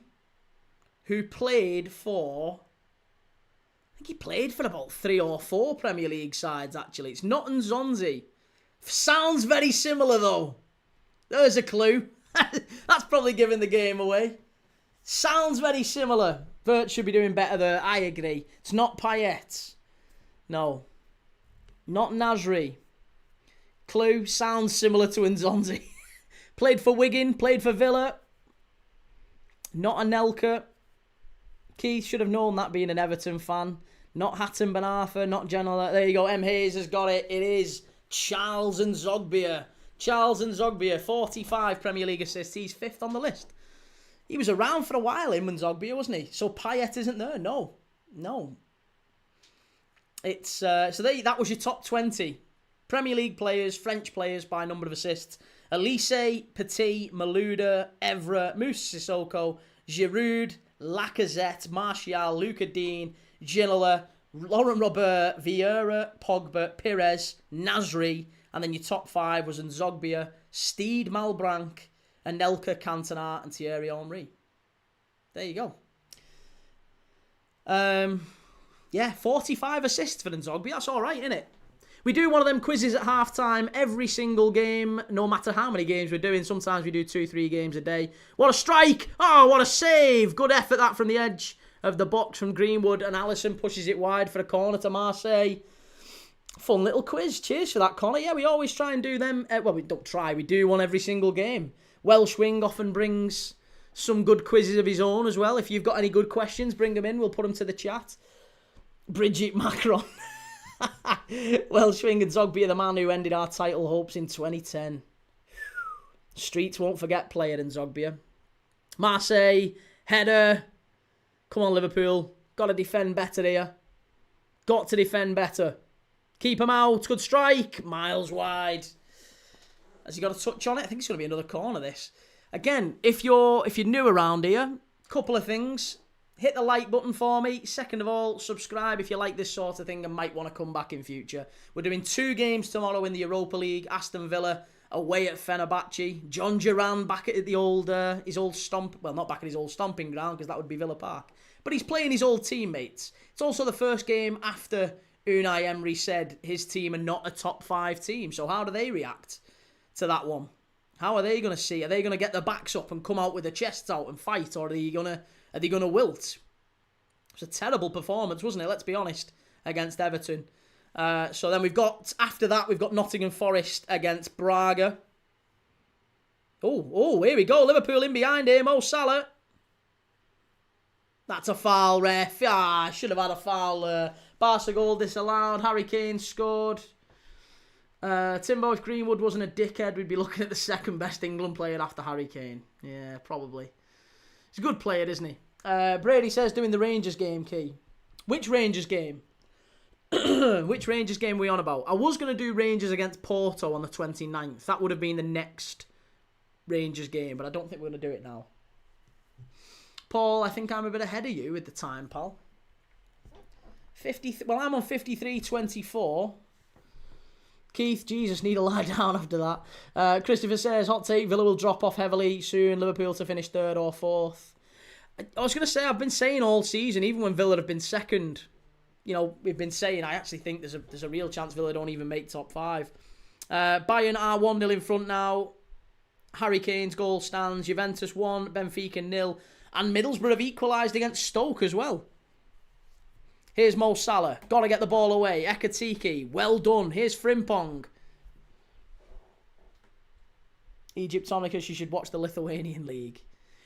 who played for, I think he played for about 3 or 4 Premier League sides, actually. It's not Nzonzi. Sounds very similar, though. There's a clue. That's probably giving the game away. Sounds very similar. Vert should be doing better there, I agree. It's not Payet. No. Not Nasri. Clue, sounds similar to Nzonzi. Played for Wigan, played for Villa. Not a Nelka. Keith should have known that being an Everton fan. Not Hatton Ben Arthur, not Genola. There you go, M. Hayes has got it. It is Charles Nzogbia. Charles Nzogbia, 45 Premier League assists. He's 5th on the list. He was around for a while, Nzogbia, wasn't he? So Payet isn't there? No. It's that was your top 20 Premier League players, French players by number of assists. Elise, Petit, Malouda, Evra, Moussa Sissoko, Giroud, Lacazette, Martial, Luca Dean, Ginola, Laurent Robert, Vieira, Pogba, Pires, Nasri, and then your top 5 was Nzogbia, Steed Malbranc, Anelka, Cantona, and Thierry Henry. There you go. 45 assists for Nzogbia. That's all right, isn't it? We do one of them quizzes at half-time every single game, no matter how many games we're doing. Sometimes we do 2-3 games a day. What a strike! Oh, what a save! Good effort that from the edge of the box from Greenwood, and Alisson pushes it wide for a corner to Marseille. Fun little quiz. Cheers for that, Connor. Yeah, we always try and do them. Well, we don't try. We do one every single game. Welsh Wing often brings some good quizzes of his own as well. If you've got any good questions, bring them in. We'll put them to the chat. Bridget Macron. Welsh Wing and Zogbia, the man who ended our title hopes in 2010. Streets won't forget player in Zogbia. Marseille, header. Come on, Liverpool. Got to defend better here. Got to defend better. Keep him out. Good strike. Miles wide. Has he got a touch on it? I think it's going to be another corner, this. Again, if you're new around here, couple of things. Hit the like button for me. Second of all, subscribe if you like this sort of thing and might want to come back in future. We're doing 2 games tomorrow in the Europa League. Aston Villa away at Fenerbahce. John Duran back at the old, his old stomp. Well, not back at his old stomping ground because that would be Villa Park. But he's playing his old teammates. It's also the first game after Unai Emery said his team are not a top 5 team. So how do they react to that one? How are they going to see? Are they going to get their backs up and come out with their chests out and fight? Or are they going to wilt? It was a terrible performance, wasn't it? Let's be honest, against Everton. So then after that, we've got Nottingham Forest against Braga. Oh, here we go. Liverpool in behind here. Mo Salah. That's a foul, ref. I should have had a foul. Barca goal disallowed. Harry Kane scored. Timbo, if Greenwood wasn't a dickhead, we'd be looking at the second best England player after Harry Kane. Yeah, probably. He's a good player, isn't he? Brady says doing the Rangers game, Key. Which Rangers game? Which Rangers game are we on about? I was going to do Rangers against Porto on the 29th. That would have been the next Rangers game, but I don't think we're going to do it now. Paul, I think I'm a bit ahead of you with the time, pal. I'm on 53.24. Keith, Jesus, need to lie down after that. Christopher says, hot take, Villa will drop off heavily soon. Liverpool to finish 3rd or 4th. I was going to say, I've been saying all season, even when Villa have been 2nd, we've been saying, I actually think there's a real chance Villa don't even make top 5. Bayern are 1-0 in front now. Harry Kane's goal stands. Juventus 1, Benfica 0. And Middlesbrough have equalised against Stoke as well. Here's Mo Salah. Got to get the ball away. Ekatike. Well done. Here's Frimpong. Egyptonicus, you should watch the Lithuanian League.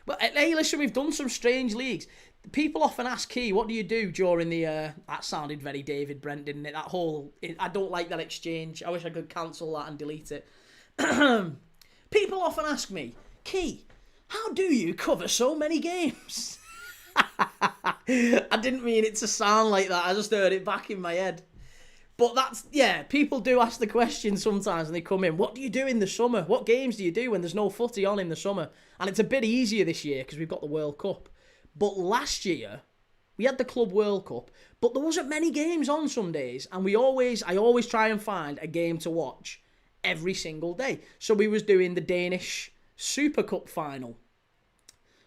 But hey, listen, we've done some strange leagues. People often ask, Key, what do you do during the... that sounded very David Brent, didn't it? I don't like that exchange. I wish I could cancel that and delete it. People often ask me, Key, how do you cover so many games? I didn't mean it to sound like that. I just heard it back in my head. But people do ask the question sometimes when they come in. What do you do in the summer? What games do you do when there's no footy on in the summer? And it's a bit easier this year because we've got the World Cup. But last year, we had the Club World Cup, but there wasn't many games on some days. And I always try and find a game to watch every single day. So we was doing the Danish Super Cup final.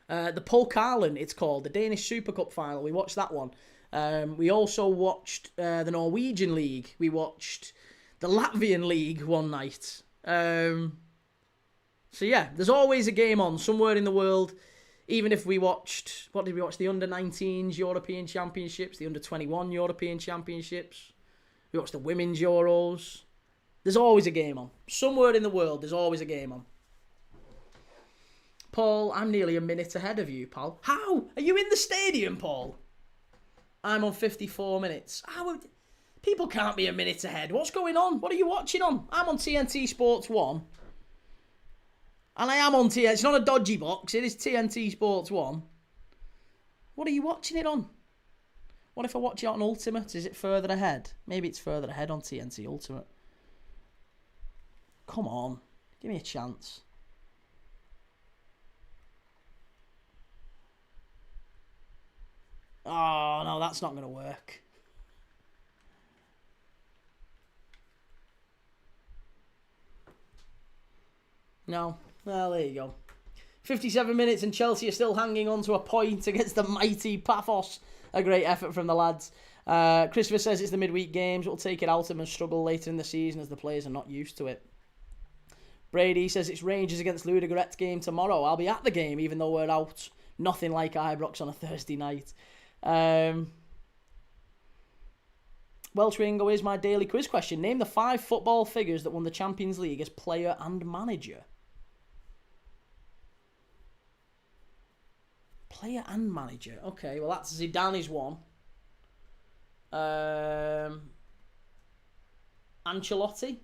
The Pokalen, it's called, the Danish Super Cup final. We watched that one. We also watched the Norwegian League. We watched the Latvian League one night. So yeah, there's always a game on somewhere in the world. Even if we watched, what did we watch? The Under-19s European Championships, the Under-21 European Championships. We watched the Women's Euros. There's always a game on. Somewhere in the world, there's always a game on. Paul, I'm nearly a minute ahead of you, pal. How? Are you in the stadium, Paul? I'm on 54 minutes. How? People can't be a minute ahead. What's going on? What are you watching on? I'm on TNT Sports 1. And I am on TNT. It's not a dodgy box. It is TNT Sports 1. What are you watching it on? What if I watch it on Ultimate? Is it further ahead? Maybe it's further ahead on TNT Ultimate. Come on. Give me a chance. Oh, no, that's not going to work. No. Well, there you go. 57 minutes and Chelsea are still hanging on to a point against the mighty Paphos. A great effort from the lads. Christopher says it's the midweek games. We'll take it out of them and struggle later in the season as the players are not used to it. Brady says it's Rangers against Ludogorets game tomorrow. I'll be at the game even though we're out. Nothing like Ibrox on a Thursday night. Welsh Ringo is my daily quiz question. Name the 5 football figures that won the Champions League as player and manager. Player and manager. Okay, well that's Zidane is one. Ancelotti.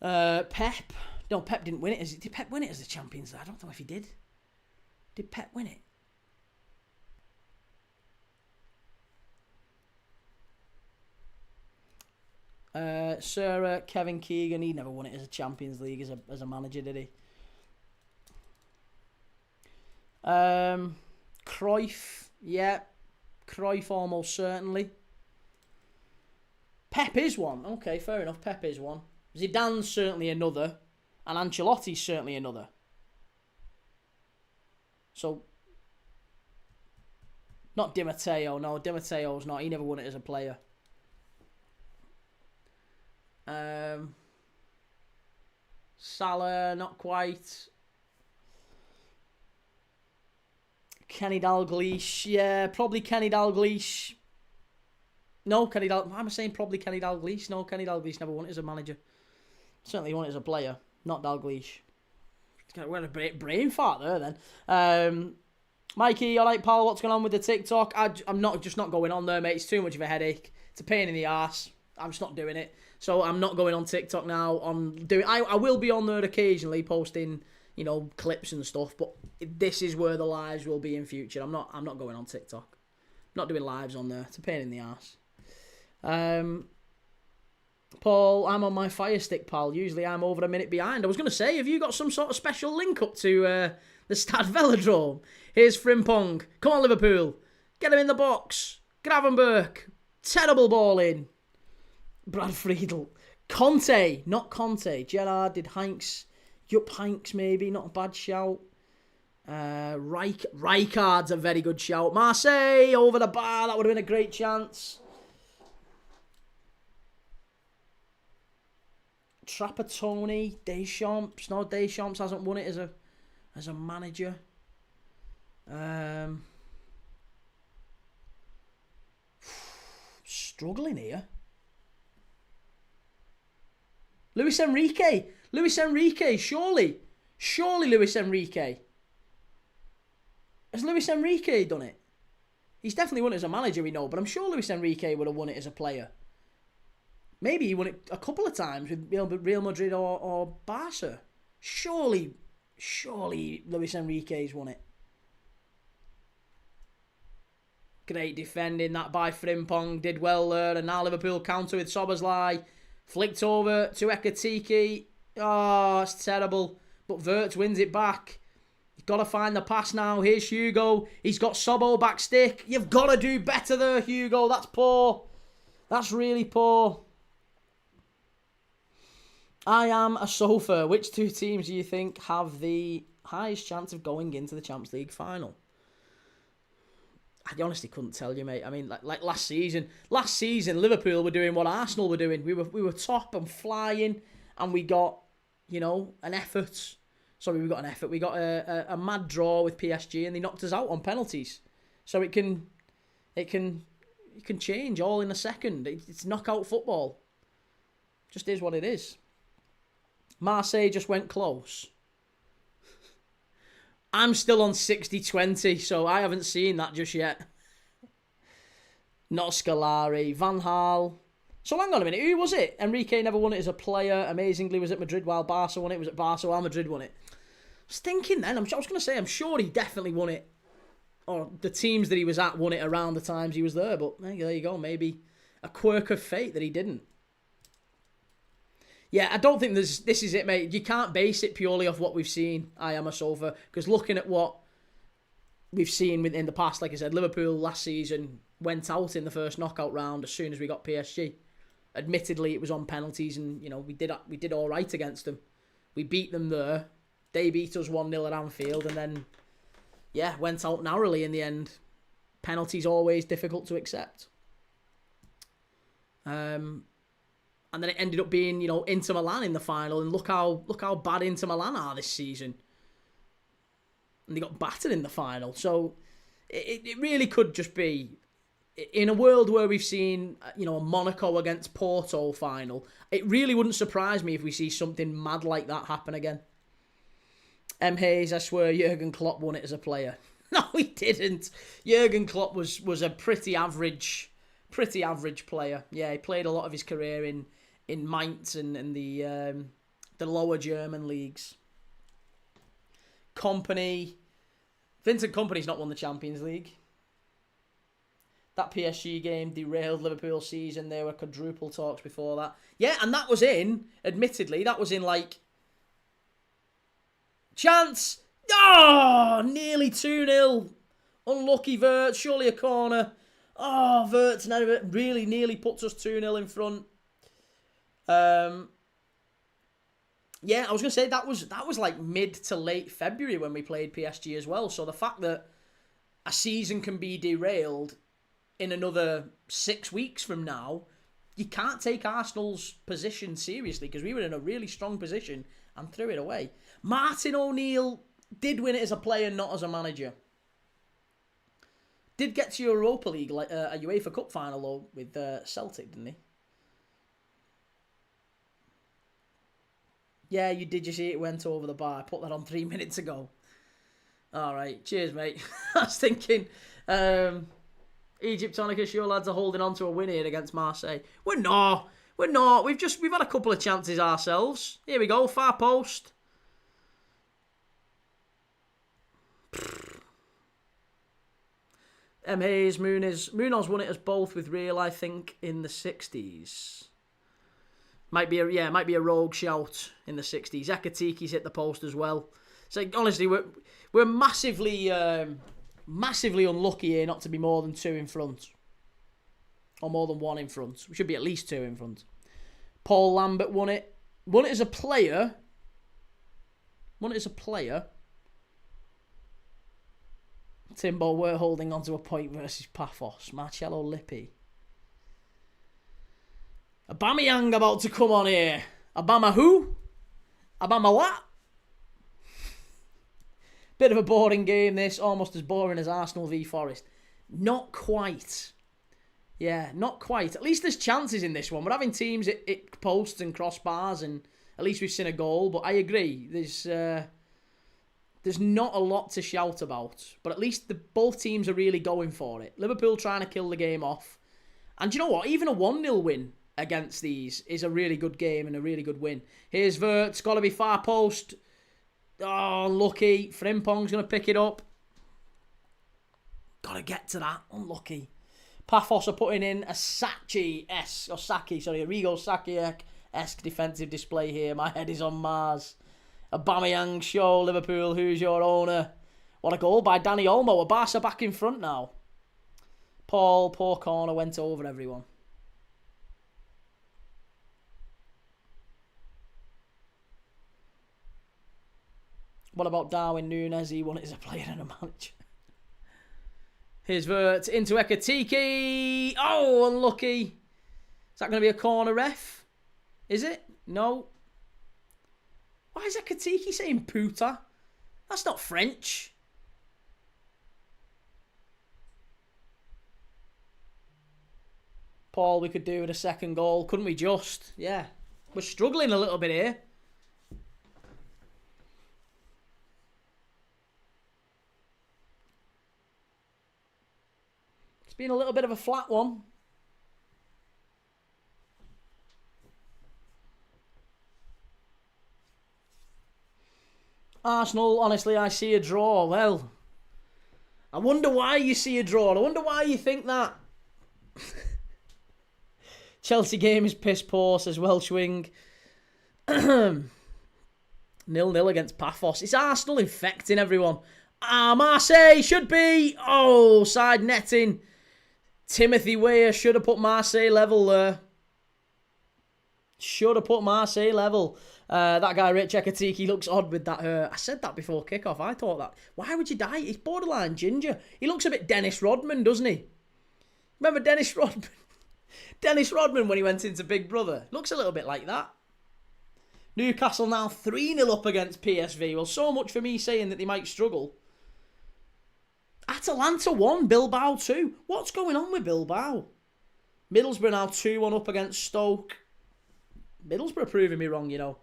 Pep. No, Pep didn't win it. Did Pep win it as the Champions League? I don't know if he did. Did Pep win it? Sir Kevin Keegan, he never won it as a Champions League as a manager, did he? Cruyff, yeah. Cruyff almost certainly. Pep is one. Okay, fair enough. Pep is one. Zidane's certainly another. And Ancelotti's certainly another. So, not Di Matteo. No, Di Matteo's not. He never won it as a player. Salah, not quite. Kenny Dalglish, yeah, probably Kenny Dalglish. No, I'm saying probably Kenny Dalglish. No, Kenny Dalglish never won it as a manager. Certainly won it as a player, not Dalglish. We're a brain fart there then. Mikey, alright pal, what's going on with the TikTok? I'm not going on there, mate. It's too much of a headache. It's a pain in the arse. I'm just not doing it. So I'm not going on TikTok now. I will be on there occasionally posting, clips and stuff, but this is where the lives will be in future. I'm not going on TikTok. I'm not doing lives on there. It's a pain in the arse. Paul, I'm on my Fire Stick, pal. Usually I'm over a minute behind. I was going to say, have you got some sort of special link up to the Stade Vélodrome? Here's Frimpong. Come on, Liverpool. Get him in the box. Gravenberch. Terrible ball in. Brad Friedel. Conte. Not Conte. Gerrard did Hanks. Jupp Hanks, maybe. Not a bad shout. Rijkaard's a very good shout. Marseille over the bar. That would have been a great chance. Trapattoni, Deschamps. No, Deschamps hasn't won it as a manager. Struggling here. Luis Enrique, surely Luis Enrique. Has Luis Enrique done it? He's definitely won it as a manager, we know, but I'm sure Luis Enrique would have won it as a player. Maybe he won it a couple of times with Real Madrid or Barca. Surely Luis Enrique's won it. Great defending that by Frimpong. Did well there. And now Liverpool counter with Szoboszlai. Flicked over to Ekatike. Oh, it's terrible. But Wirtz wins it back. You've got to find the pass now. Here's Hugo. He's got Sobbo back stick. You've got to do better there, Hugo. That's poor. That's really poor. I am a sofa. Which two teams do you think have the highest chance of going into the Champions League final? I honestly couldn't tell you, mate. I mean, like last season, Liverpool were doing what Arsenal were doing. We were top and flying, and we got, an effort. Sorry, we got an effort. We got a mad draw with PSG, and they knocked us out on penalties. So it can change all in a second. It's knockout football. Just is what it is. Marseille just went close. I'm still on 60-20, so I haven't seen that just yet. Not Scolari. Van Gaal. So hang on a minute, who was it? Enrique never won it as a player. Amazingly was at Madrid while Barca won it. Was at Barca while Madrid won it. I was thinking then, I was going to say, I'm sure he definitely won it. Or the teams that he was at won it around the times he was there. But there you go, maybe a quirk of fate that he didn't. Yeah, I don't think this is it, mate. You can't base it purely off what we've seen, I am a Sofa. Because looking at what we've seen in the past, like I said, Liverpool last season went out in the first knockout round as soon as we got PSG. Admittedly, it was on penalties, and we did all right against them. We beat them there. They beat us 1-0 at Anfield, and then went out narrowly in the end. Penalties always difficult to accept. And then it ended up being Inter Milan in the final, and look how bad Inter Milan are this season. And they got battered in the final, so it really could just be. In a world where we've seen, a Monaco against Porto final, it really wouldn't surprise me if we see something mad like that happen again. M. Hayes, I swear, Jurgen Klopp won it as a player. No, he didn't. Jurgen Klopp was a pretty average player. Yeah, he played a lot of his career in Mainz and the lower German leagues. Vincent Kompany's not won the Champions League. That PSG game derailed Liverpool's season. There were quadruple talks before that. Yeah, and that was admittedly, chance. Oh, nearly 2-0. Unlucky Vert, surely a corner. Oh, Vert's never really nearly puts us 2-0 in front. Yeah, I was going to say that was like mid to late February when we played PSG as well. So the fact that a season can be derailed in another 6 weeks from now, you can't take Arsenal's position seriously because we were in a really strong position and threw it away. Martin O'Neill did win it as a player, not as a manager. Did get to Europa League, like a UEFA Cup final though, with Celtic, didn't he? Yeah, you did. You see it went over the bar. I put that on 3 minutes ago. All right, cheers, mate. I was thinking, Egyptonica, your lads are holding on to a win here against Marseille. We're not. We've had a couple of chances ourselves. Here we go, far post. M. Hayes, Munoz won it as both with Real, I think, in the 60s. Might be a rogue shout in the 60s. Ekatiki's hit the post as well. So honestly, we're massively unlucky here not to be more than 2 in front. Or more than 1 in front. We should be at least 2 in front. Paul Lambert won it. Won it as a player. Timbo were holding on to a point versus Paphos. Marcello Lippi. Aubameyang about to come on here. Obama who? Obama what? Bit of a boring game this. Almost as boring as Arsenal v Forest. Not quite. Yeah, not quite. At least there's chances in this one. We're having teams at posts and crossbars, and at least we've seen a goal. But I agree. There's not a lot to shout about. But at least both teams are really going for it. Liverpool trying to kill the game off. And you know what? Even a 1-0 win against these is a really good game and a really good win. Here's Vert. It's got to be far post. Oh, unlucky. Frimpong's going to pick it up. Got to get to that. Unlucky. Paphos are putting in a Arrigo Sacchi-esque defensive display here. My head is on Mars. Aubameyang show, Liverpool, who's your owner? What a goal by Danny Olmo. A Barca back in front now. Paul, poor corner, went over everyone. What about Darwin Núñez? He won it as a player and a manager. Here's Vert into Ekatike. Oh, unlucky. Is that going to be a corner, ref? Is it? No. Why is Ekatike saying puta? That's not French. Paul, we could do with a second goal, couldn't we just? Yeah. We're struggling a little bit here. been a little bit of a flat one. Arsenal, honestly, I see a draw. Well, I wonder why you see a draw. I wonder why you think that. Chelsea game is piss poor, says Welshwing. 0-0 against Paphos. It's Arsenal infecting everyone. Marseille should be. Oh, side netting. Timothy Weah should have put Marseille level there. Should have put Marseille level. That guy, Rich Ekatike, looks odd with that hair. I said that before kickoff. I thought that. Why would you dye it? He's borderline ginger. He looks a bit Dennis Rodman, doesn't he? Remember Dennis Rodman? Dennis Rodman when he went into Big Brother. Looks a little bit like that. Newcastle now 3-0 up against PSV. Well, so much for me saying that they might struggle. Atalanta 1, Bilbao 2. What's going on with Bilbao? Middlesbrough now 2-1 up against Stoke. Middlesbrough proving me wrong, you know.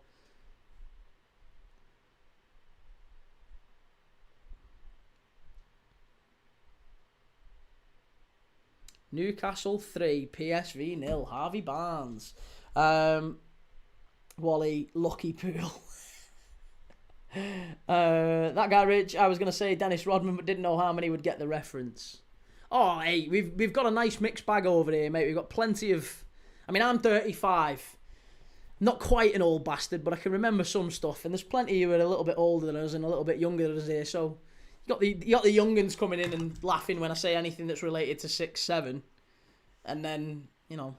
Newcastle 3, PSV 0. Harvey Barnes. Wally, Lucky Pool. That guy, Rich, I was going to say Dennis Rodman, but didn't know how many would get the reference. Oh, hey, we've got a nice mixed bag over here, mate. We've got plenty of... I mean, I'm 35. Not quite an old bastard, but I can remember some stuff. And there's plenty who are a little bit older than us and a little bit younger than us here. So you got the young'uns coming in and laughing when I say anything that's related to 6-7. And then, you know,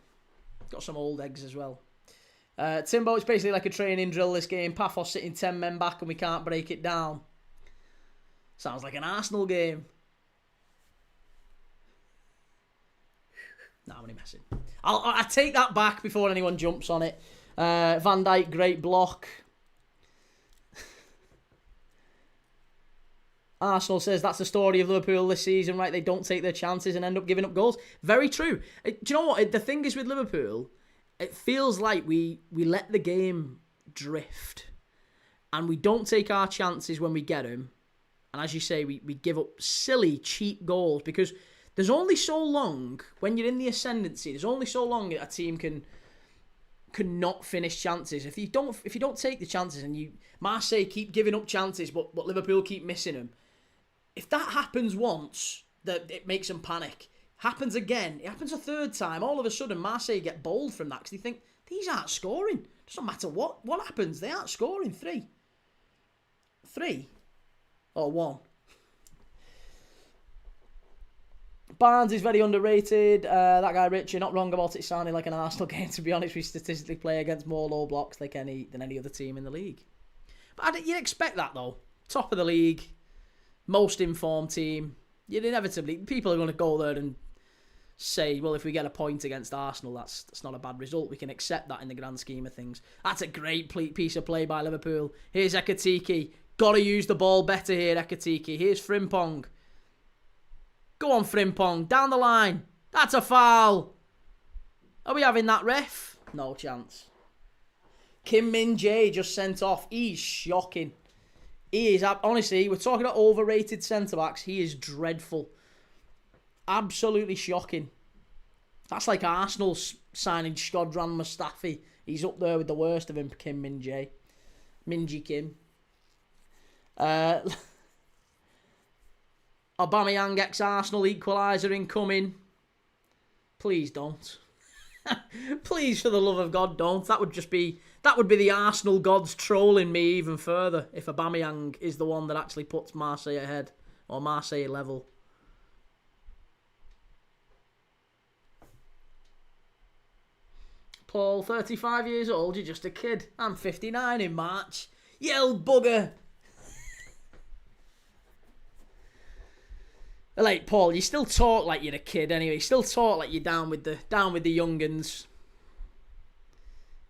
got some old eggs as well. Timbo, it's basically like a training drill this game. Paphos sitting 10 men back and we can't break it down. Sounds like an Arsenal game. Nah, I'm only messing. I take that back before anyone jumps on it. Van Dijk, great block. Arsenal says that's the story of Liverpool this season, right? They don't take their chances and end up giving up goals. Very true. Do you know what? The thing is with Liverpool, it feels like we let the game drift. And we don't take our chances when we get them. And as you say, we give up silly, cheap goals. Because there's only so long, when you're in the ascendancy, there's only so long a team can not finish chances. If you don't take the chances and Marseille keep giving up chances, but Liverpool keep missing them. If that happens once, that it makes them panic. Happens again. It happens a third time. All of a sudden, Marseille get bold from that because they think, these aren't scoring. It doesn't matter what happens. They aren't scoring. 3? Or 1? Barnes is very underrated. That guy, Rich, you're not wrong about it sounding like an Arsenal game. To be honest, we statistically play against more low blocks than any other team in the league. But you'd expect that, though. Top of the league. Most informed team. You'd inevitably... People are going to go there and say, well, if we get a point against Arsenal, that's not a bad result. We can accept that in the grand scheme of things. That's a great piece of play by Liverpool. Here's Ekatike. Got to use the ball better here, Ekatike. Here's Frimpong. Go on, Frimpong. Down the line. That's a foul. Are we having that, ref? No chance. Kim Min-jae just sent off. He's shocking. He is, honestly, we're talking about overrated centre-backs. He is dreadful. Absolutely shocking. That's like Arsenal signing Shkodran Mustafi. He's up there with the worst of him, Kim Min-jae. Min-ji Kim. Aubameyang ex-Arsenal equaliser incoming. Please don't. Please, for the love of God, don't. That would be the Arsenal gods trolling me even further if Aubameyang is the one that actually puts Marseille ahead or Marseille level. Paul, 35 years old, you're just a kid. I'm 59 in March. You old bugger. Like, Paul, you still talk like you're a kid anyway. You still talk like you're down with the young'uns.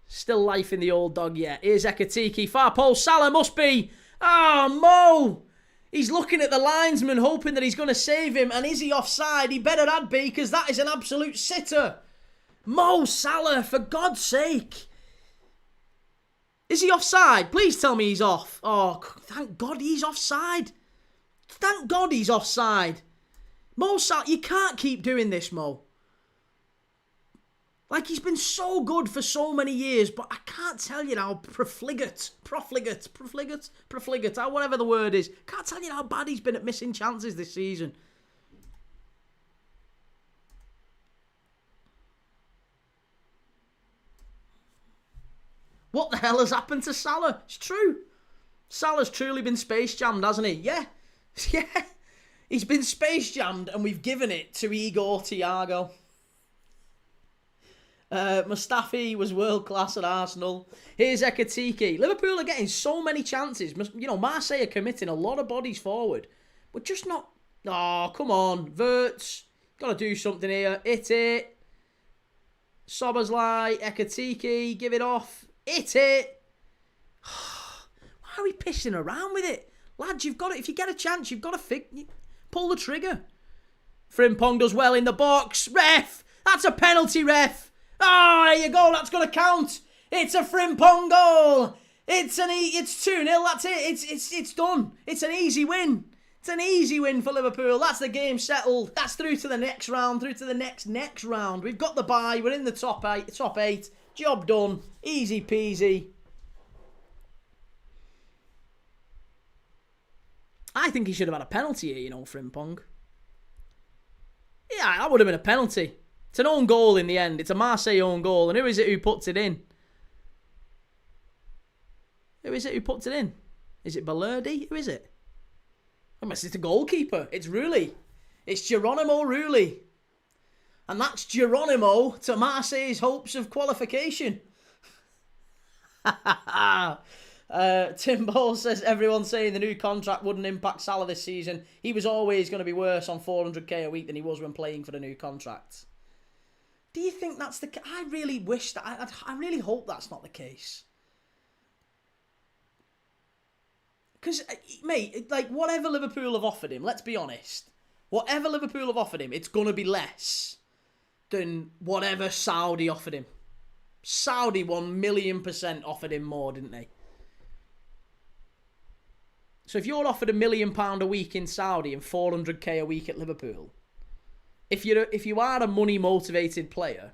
Still life in the old dog yet. Here's Ekatike. Far post. Salah must be. Mo! He's looking at the linesman hoping that he's going to save him. And is he offside? He better had be because that is an absolute sitter. Mo Salah, for God's sake. Is he offside? Please tell me he's off. Oh, thank God he's offside. Thank God he's offside. Mo Salah, you can't keep doing this, Mo. Like, he's been so good for so many years, but I can't tell you how profligate, whatever the word is. Can't tell you how bad he's been at missing chances this season. What the hell has happened to Salah? It's true. Salah's truly been space jammed, hasn't he? Yeah. Yeah. He's been space jammed and we've given it to Igor Thiago. Mustafi was world class at Arsenal. Here's Ekatike. Liverpool are getting so many chances. You know, Marseille are committing a lot of bodies forward. But just not... Oh, come on. Wirtz. Got to do something here. Hit it. Szoboszlai. Ekatike. Give it off. Hit it. Why are we pissing around with it? Lads, you've got it. If you get a chance, you've got to pull the trigger. Frimpong does well in the box. Ref! That's a penalty, ref! Oh, there you go. That's going to count. It's a Frimpong goal. It's 2-0. That's it. It's done. It's an easy win. It's an easy win for Liverpool. That's the game settled. That's through to the next round. Through to the next round. We've got the bye. We're in the top eight. Job done. Easy peasy. I think he should have had a penalty here, you know, Frimpong. Yeah, that would have been a penalty. It's an own goal in the end. It's a Marseille own goal. And who is it who puts it in? Who is it who puts it in? Is it Balerdi? Who is it? Unless it's the goalkeeper. It's Rulli. It's Geronimo Rulli. And that's Geronimo to Marseille's hopes of qualification. Tim Ball says, everyone's saying the new contract wouldn't impact Salah this season. He was always going to be worse on 400k a week than he was when playing for the new contract. Do you think that's the case? I really wish that. I really hope that's not the case. Because, mate, like, whatever Liverpool have offered him, let's be honest. Whatever Liverpool have offered him, it's going to be less than whatever Saudi offered him. Saudi 1,000,000% offered him more, didn't they? So if you're offered £1 million a week in Saudi and 400k a week at Liverpool, if you are a money motivated player,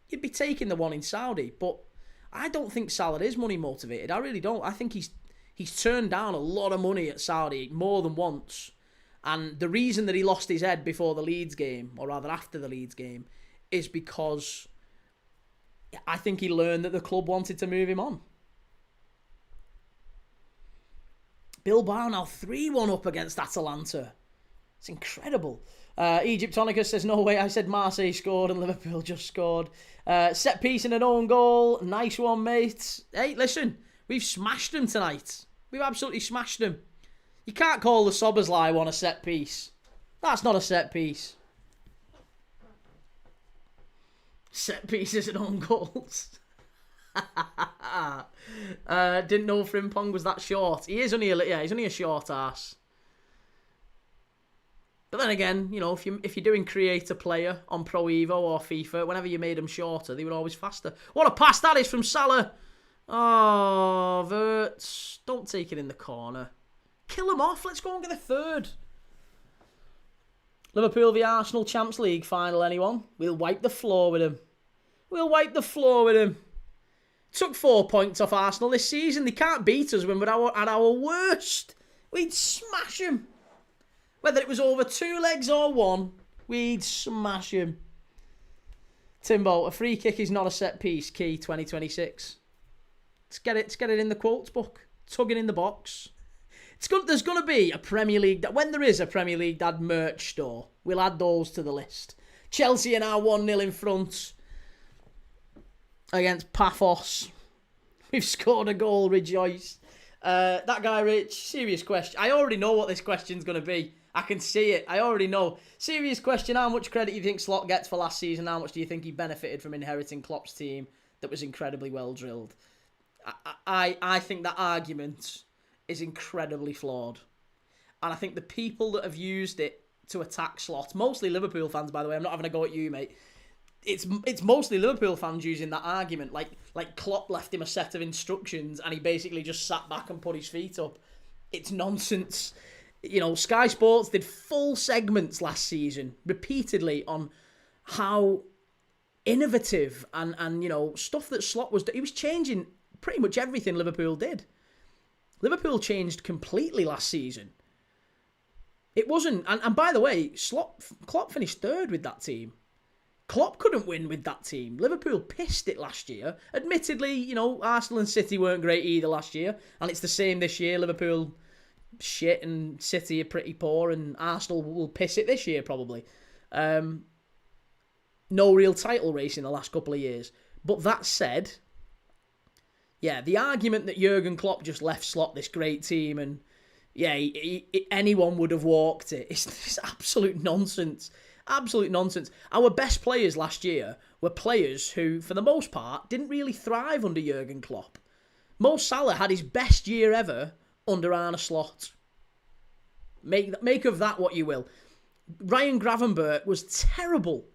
you'd be taking the one in Saudi. But I don't think Salah is money motivated. I really don't. I think he's turned down a lot of money at Saudi more than once. And the reason that he lost his head before the Leeds game, or rather after the Leeds game, is because I think he learned that the club wanted to move him on. Bilbao now 3-1 up against Atalanta. It's incredible. Egyptonica says, no way, I said Marseille scored and Liverpool just scored. Set piece and an own goal. Nice one, mate. Hey, listen, we've smashed them tonight. We've absolutely smashed them. You can't call the Szoboszlai one a set piece. That's not a set piece. Set pieces and own goals. Didn't know Frimpong was that short. He's only a short ass. But then again, you know, if you're doing create a player on Pro Evo or FIFA, whenever you made them shorter, they were always faster. What a pass that is from Salah! Oh, Wirtz, don't take it in the corner. Kill him off. Let's go and get a third. Liverpool v Arsenal Champions League final. Anyone? We'll wipe the floor with him. We'll wipe the floor with him. Took 4 points off Arsenal this season. They can't beat us when we're at our worst. We'd smash them. Whether it was over 2 legs or 1, we'd smash him. Timbo, a free kick is not a set piece. Key 2026. Let's get it in the quotes book. Tugging in the box. There's going to be a Premier League... When there is a Premier League Dad merch store, we'll add those to the list. Chelsea are now 1-0 in front against Paphos. We've scored a goal, rejoice. That guy, Rich, serious question. I already know what this question's going to be. I can see it. I already know. Serious question, how much credit do you think Slot gets for last season? How much do you think he benefited from inheriting Klopp's team that was incredibly well drilled? I think that argument is incredibly flawed. And I think the people that have used it to attack Slot, mostly Liverpool fans, by the way, I'm not having a go at you, mate. It's mostly Liverpool fans using that argument. Like Klopp left him a set of instructions and he basically just sat back and put his feet up. It's nonsense. Sky Sports did full segments last season, repeatedly, on how innovative and stuff that Slot was doing. He was changing pretty much everything Liverpool did. Liverpool changed completely last season. It wasn't, and by the way, Klopp finished third with that team. Klopp couldn't win with that team. Liverpool pissed it last year. Admittedly, Arsenal and City weren't great either last year, and it's the same this year. Liverpool shit and City are pretty poor, and Arsenal will piss it this year probably. No real title race in the last couple of years. But that said, yeah, the argument that Jurgen Klopp just left Slot this great team and anyone would have walked it. It's absolute nonsense. Absolute nonsense. Our best players last year were players who, for the most part, didn't really thrive under Jurgen Klopp. Mo Salah had his best year ever under Arne Slot. Make of that what you will. Ryan Gravenberch was terrible.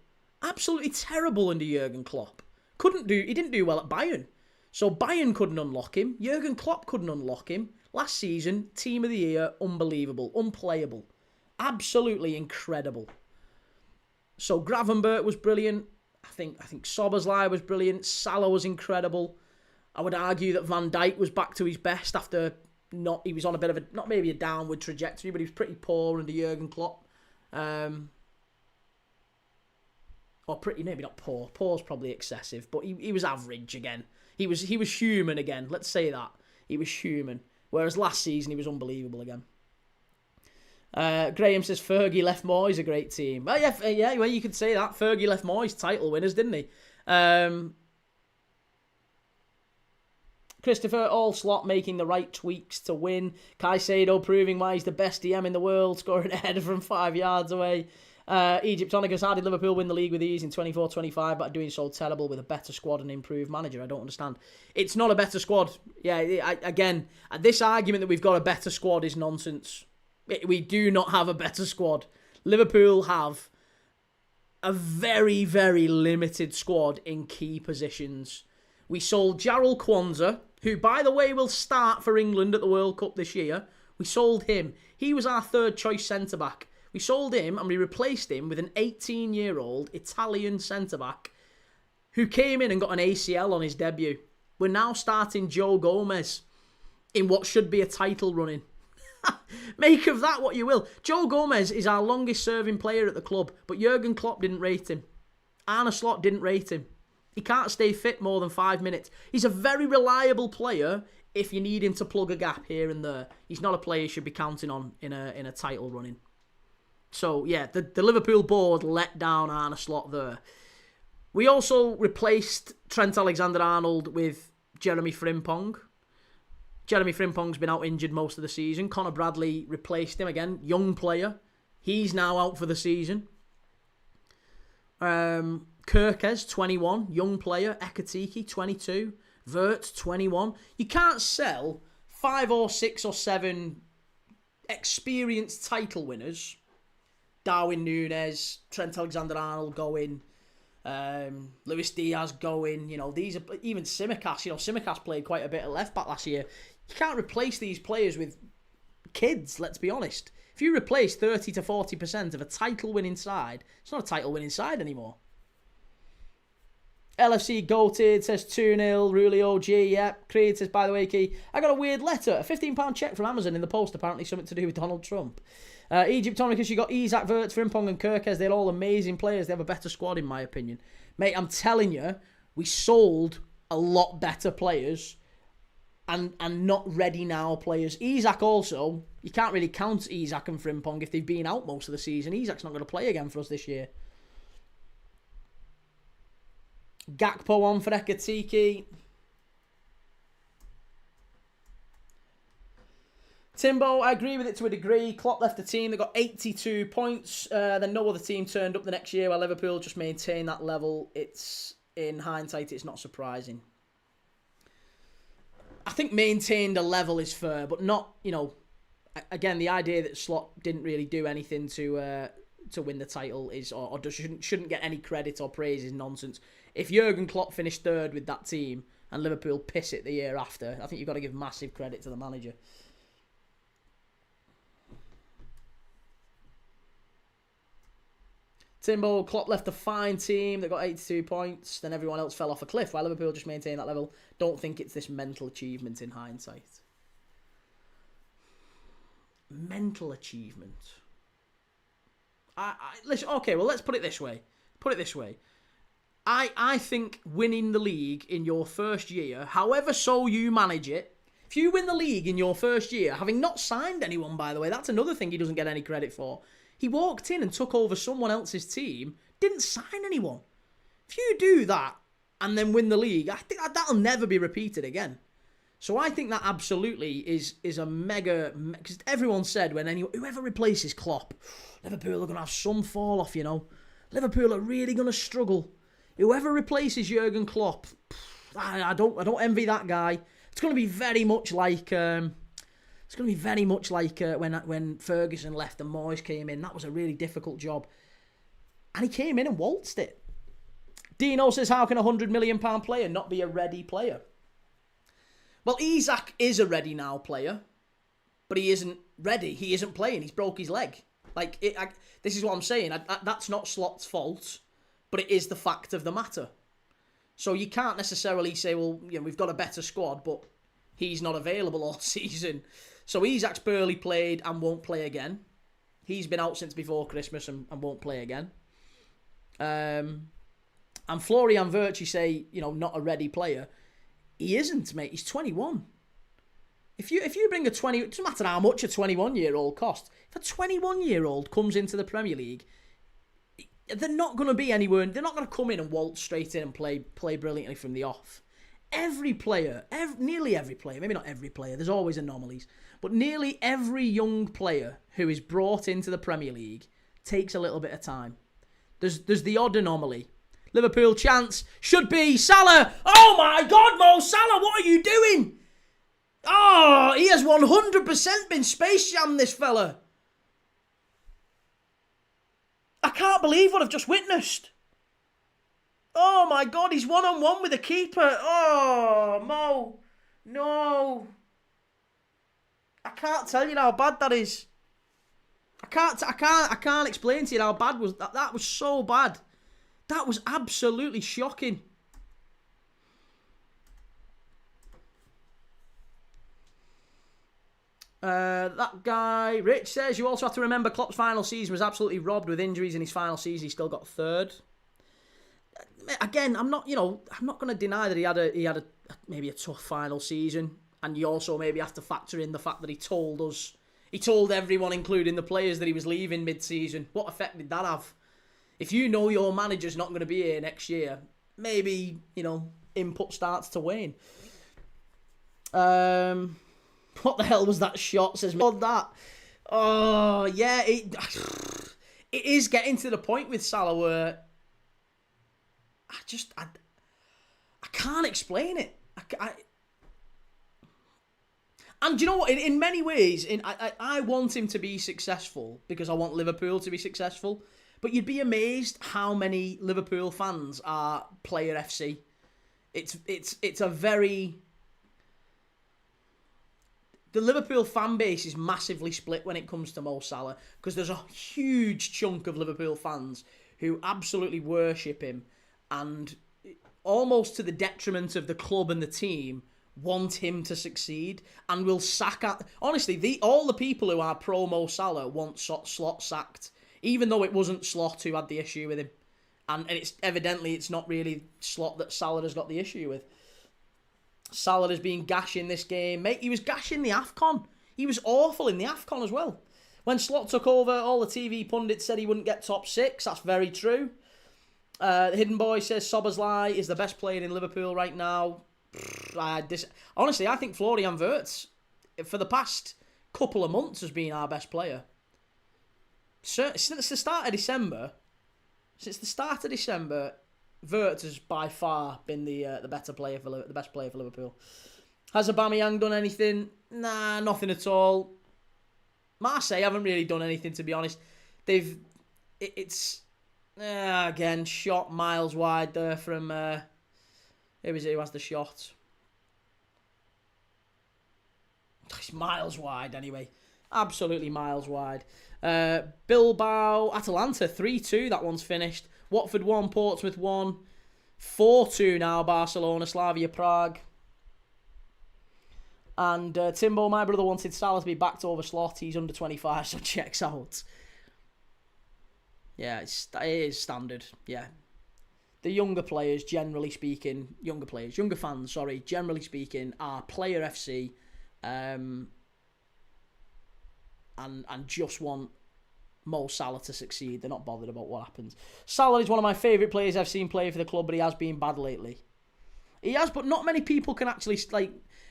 Absolutely terrible under Jurgen Klopp. He didn't do well at Bayern. So Bayern couldn't unlock him. Jurgen Klopp couldn't unlock him. Last season, team of the year, unbelievable, unplayable. Absolutely incredible. So Gravenberch was brilliant. I think Szoboszlai was brilliant. Salah was incredible. I would argue that Van Dijk was back to his best after he was on a bit of a, not maybe a downward trajectory, but he was pretty poor under Jurgen Klopp. Or pretty, maybe not poor. Poor's probably excessive, but he was average again. He was human again. Let's say that. He was human. Whereas last season, he was unbelievable again. Graham says Fergie left Moyes a great team. Oh, yeah, well, you could say that. Fergie left Moyes title winners, didn't he? Christopher, all Slot making the right tweaks to win. Caicedo proving why he's the best DM in the world, scoring a header from 5 yards away. Egyptonicus, how did Liverpool win the league with ease in 24-25 but doing so terrible with a better squad and improved manager? I don't understand. It's not a better squad. Yeah, again, this argument that we've got a better squad is nonsense. We do not have a better squad. Liverpool have a very, very limited squad in key positions. We sold Jarrell Kwanzaa, who, by the way, will start for England at the World Cup this year. We sold him. He was our third choice centre-back. We sold him and we replaced him with an 18-year-old Italian centre-back who came in and got an ACL on his debut. We're now starting Joe Gomez in what should be a title running. Make of that what you will. Joe Gomez is our longest serving player at the club, but Jurgen Klopp didn't rate him. Arne Slot didn't rate him. He can't stay fit more than 5 minutes. He's a very reliable player if you need him to plug a gap here and there. He's not a player you should be counting on in a title running. So, yeah, the Liverpool board let down Arne Slot there. We also replaced Trent Alexander-Arnold with Jeremy Frimpong. Jeremy Frimpong's been out injured most of the season. Conor Bradley replaced him again. Young player. He's now out for the season. Kirkes, 21. Young player. Ekatike, 22. Vert, 21. You can't sell 5 or 6 or 7 experienced title winners. Darwin Núñez, Trent Alexander-Arnold going, Luis Diaz going. These are even Tsimikas. Tsimikas played quite a bit at left back last year. You can't replace these players with kids. Let's be honest. If you replace 30 to 40% of a title-winning side, it's not a title-winning side anymore. LFC Goated says 2-0. Rulio OG, yep. Creed says, by the way, Key, I got a weird letter. A £15 cheque from Amazon in the post, apparently something to do with Donald Trump. Egyptonicus, you got Isaac, Vert, Frimpong and Kirkes. They're all amazing players. They have a better squad, in my opinion. Mate, I'm telling you, we sold a lot better players and not ready now players. Isaac also, you can't really count Isaac and Frimpong if they've been out most of the season. Isaac's not going to play again for us this year. Gakpo on for Ekatike. Timbo, I agree with it to a degree. Klopp left the team. They got 82 points. Then no other team turned up the next year while Liverpool just maintained that level. In hindsight, it's not surprising. I think maintained a level is fair, but not, again, the idea that Slot didn't really do anything to win the title shouldn't get any credit or praise is nonsense. If Jurgen Klopp finished third with that team and Liverpool piss it the year after, I think you've got to give massive credit to the manager. Timbo, Klopp left a fine team that got 82 points. Then everyone else fell off a cliff while Liverpool just maintained that level. Don't think it's this mental achievement in hindsight. Mental achievement. Listen, okay, well, let's put it this way. I think winning the league in your first year, however so you manage it, if you win the league in your first year, having not signed anyone, by the way, that's another thing he doesn't get any credit for. He walked in and took over someone else's team, didn't sign anyone. If you do that and then win the league, I think that'll never be repeated again. So I think that absolutely is a mega... Because everyone said whoever replaces Klopp, Liverpool are going to have some fall off, you know. Liverpool are really going to struggle. Whoever replaces Jurgen Klopp, I don't envy that guy. It's going to be very much like... when Ferguson left and Moyes came in. That was a really difficult job. And he came in and waltzed it. Dino says, how can a £100 million player not be a ready player? Well, Isak is a ready now player, but he isn't ready. He isn't playing. He's broke his leg. This is what I'm saying. That's not Slot's fault, but it is the fact of the matter. So you can't necessarily say, well, you know, we've got a better squad, but he's not available all season. So Isak's barely played and won't play again. He's been out since before Christmas and won't play again. And Florian Wirtz, you say, you know, not a ready player. He isn't, mate. He's 21. If you bring it doesn't matter how much a 21-year-old costs. If a 21-year-old comes into the Premier League, they're not going to be anywhere. They're not going to come in and waltz straight in and play brilliantly from the off. Every player, nearly every player, maybe not every player, there's always anomalies, but nearly every young player who is brought into the Premier League takes a little bit of time. There's the odd anomaly. Liverpool chance should be Salah. Oh my God, Mo Salah, what are you doing? Oh, he has 100% been Space Jam, this fella. I can't believe what I've just witnessed. Oh my God, he's one-on-one with the keeper. Oh, Mo. No. I can't tell you how bad that is. I can't explain to you how bad was that. That was so bad. That was absolutely shocking. That guy, Rich, says, you also have to remember Klopp's final season was absolutely robbed with injuries in his final season. He still got third. Again, I'm not going to deny that he had a maybe a tough final season, and you also maybe have to factor in the fact that he told everyone, including the players, that he was leaving mid-season. What effect did that have? If you know your manager's not going to be here next year, maybe, you know, input starts to wane. What the hell was that shot? Says me. Oh yeah, it is getting to the point with Salah where I can't explain it. And do you know what? In many ways, I want him to be successful because I want Liverpool to be successful. But you'd be amazed how many Liverpool fans are Player FC. It's a very... The Liverpool fan base is massively split when it comes to Mo Salah because there's a huge chunk of Liverpool fans who absolutely worship him and almost to the detriment of the club and the team want him to succeed and will sack at... Honestly, all the people who are pro Mo Salah want Slot sacked, even though it wasn't Slot who had the issue with him. And it's not really Slot that Salah has got the issue with. Salah has been gashing this game. Mate, he was gashing the AFCON. He was awful in the AFCON as well. When Slot took over, all the TV pundits said he wouldn't get top 6. That's very true. The Hidden Boy says Szoboszlai is the best player in Liverpool right now. Honestly, I think Florian Wirtz, for the past couple of months, has been our best player. Since the start of December, Wirtz has by far been the best player for Liverpool. Has Aubameyang done anything? Nah, nothing at all. Marseille haven't really done anything, to be honest. It's again shot miles wide there from who has the shot? It's miles wide anyway. Absolutely miles wide. Bilbao, Atalanta 3-2. That one's finished. Watford 1, Portsmouth 1. 4-2 now, Barcelona, Slavia Prague. And Timbo, my brother, wanted Salah to be backed over Slot. He's under 25, so checks out. Yeah, it is standard. Yeah. The younger players, generally speaking, younger fans, generally speaking, are Player FC and just want Mo Salah to succeed. They're not bothered about what happens. Salah is one of my favourite players I've seen play for the club, but he has been bad lately. He has, but not many people can actually,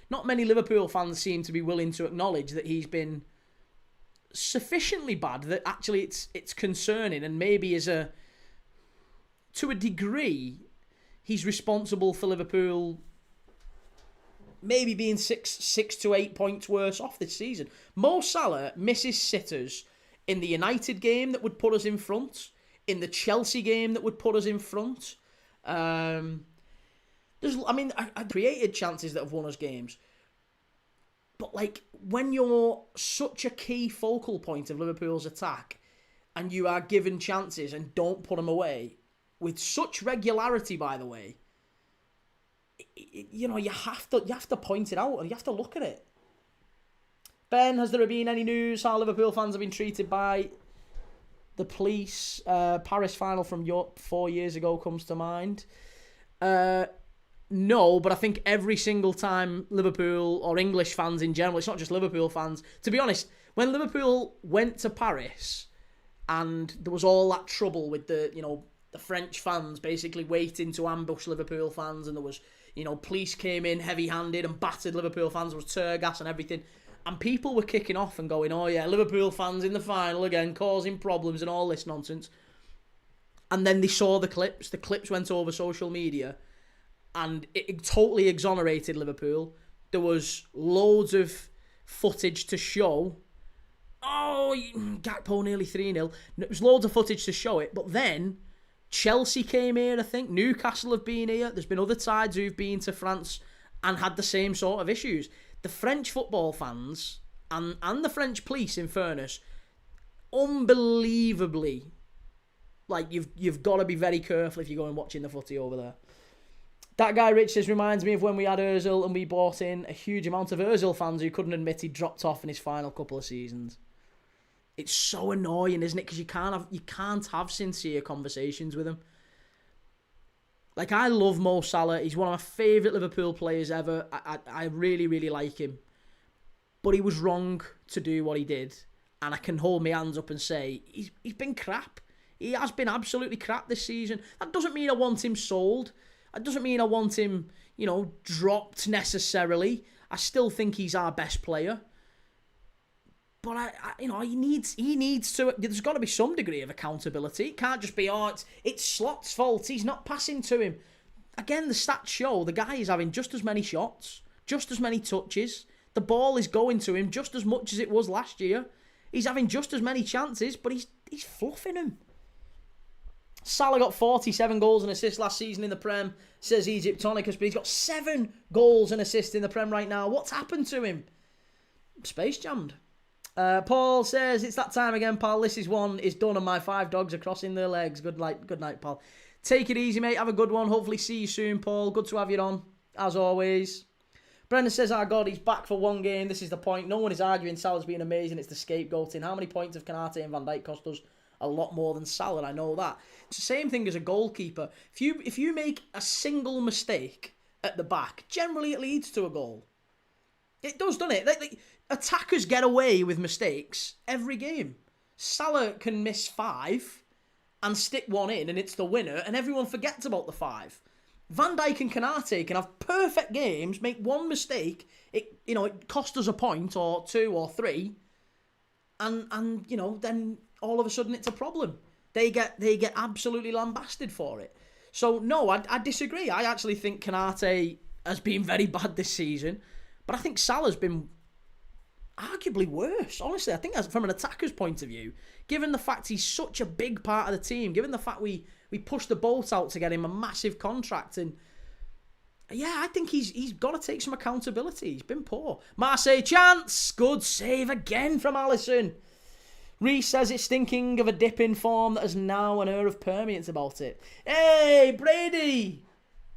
not many Liverpool fans seem to be willing to acknowledge that he's been sufficiently bad that actually it's concerning, and maybe to a degree, he's responsible for Liverpool maybe being 6 to 8 points worse off this season. Mo Salah misses sitters in the United game that would put us in front, in the Chelsea game that would put us in front. I created chances that have won us games. But, when you're such a key focal point of Liverpool's attack and you are given chances and don't put them away, with such regularity, by the way, you have to point it out and you have to look at it. Ben, has there been any news how Liverpool fans have been treated by the police? Paris final from 4 years ago comes to mind. No, but I think every single time Liverpool, or English fans in general, it's not just Liverpool fans, to be honest, when Liverpool went to Paris and there was all that trouble with the French fans basically waiting to ambush Liverpool fans, and there was, police came in heavy-handed and battered Liverpool fans, there was tear gas and everything, and people were kicking off and going, oh yeah, Liverpool fans in the final again, causing problems and all this nonsense. And then they saw the clips went over social media, and it totally exonerated Liverpool. There was loads of footage to show. Oh, Gakpo nearly 3-0. There was loads of footage to show it. But then Chelsea came here, I think. Newcastle have been here. There's been other sides who've been to France and had the same sort of issues. The French football fans and the French police, in fairness, unbelievably, you've got to be very careful if you're going watching the footy over there. That guy Rich says, reminds me of when we had Ozil and we brought in a huge amount of Ozil fans who couldn't admit he dropped off in his final couple of seasons. It's so annoying, isn't it? Because you can't have sincere conversations with him. I love Mo Salah. He's one of my favourite Liverpool players ever. I really, really like him. But he was wrong to do what he did. And I can hold my hands up and say, he's been crap. He has been absolutely crap this season. That doesn't mean I want him sold. It doesn't mean I want him, dropped necessarily. I still think he's our best player. But he needs to. There's got to be some degree of accountability. It can't just be, it's Slot's fault. He's not passing to him. Again, the stats show the guy is having just as many shots, just as many touches. The ball is going to him just as much as it was last year. He's having just as many chances, but he's fluffing him. Salah got 47 goals and assists last season in the Prem, says Egyptonicus, but he's got 7 goals and assists in the Prem right now. What's happened to him? Space jammed. Paul says, it's that time again, pal. This is one is done and my 5 dogs are crossing their legs. Good night, pal. Take it easy, mate. Have a good one. Hopefully see you soon, Paul. Good to have you on, as always. Brendan says, oh God, he's back for one game. This is the point. No one is arguing Salah's been amazing. It's the scapegoating. How many points have Kanate and Van Dijk cost us? A lot more than Salah, I know that. It's the same thing as a goalkeeper. If you make a single mistake at the back, generally it leads to a goal. It does, doesn't it? Attackers get away with mistakes every game. Salah can miss 5 and stick one in and it's the winner and everyone forgets about the 5. Van Dijk and Kanate can have perfect games, make one mistake, it cost us a point or 2 or 3 and then all of a sudden it's a problem. They get absolutely lambasted for it. So no, I disagree. I actually think Kanate has been very bad this season, but I think Salah's been arguably worse. Honestly, I think that's from an attacker's point of view, given the fact he's such a big part of the team, given the fact we pushed the boat out to get him a massive contract, and Yeah, I think he's got to take some accountability. He's been poor. Marseille chance. Good save again from Alisson. Reece says it's stinking of a dip in form that has now an air of permanence about it. Hey, Brady!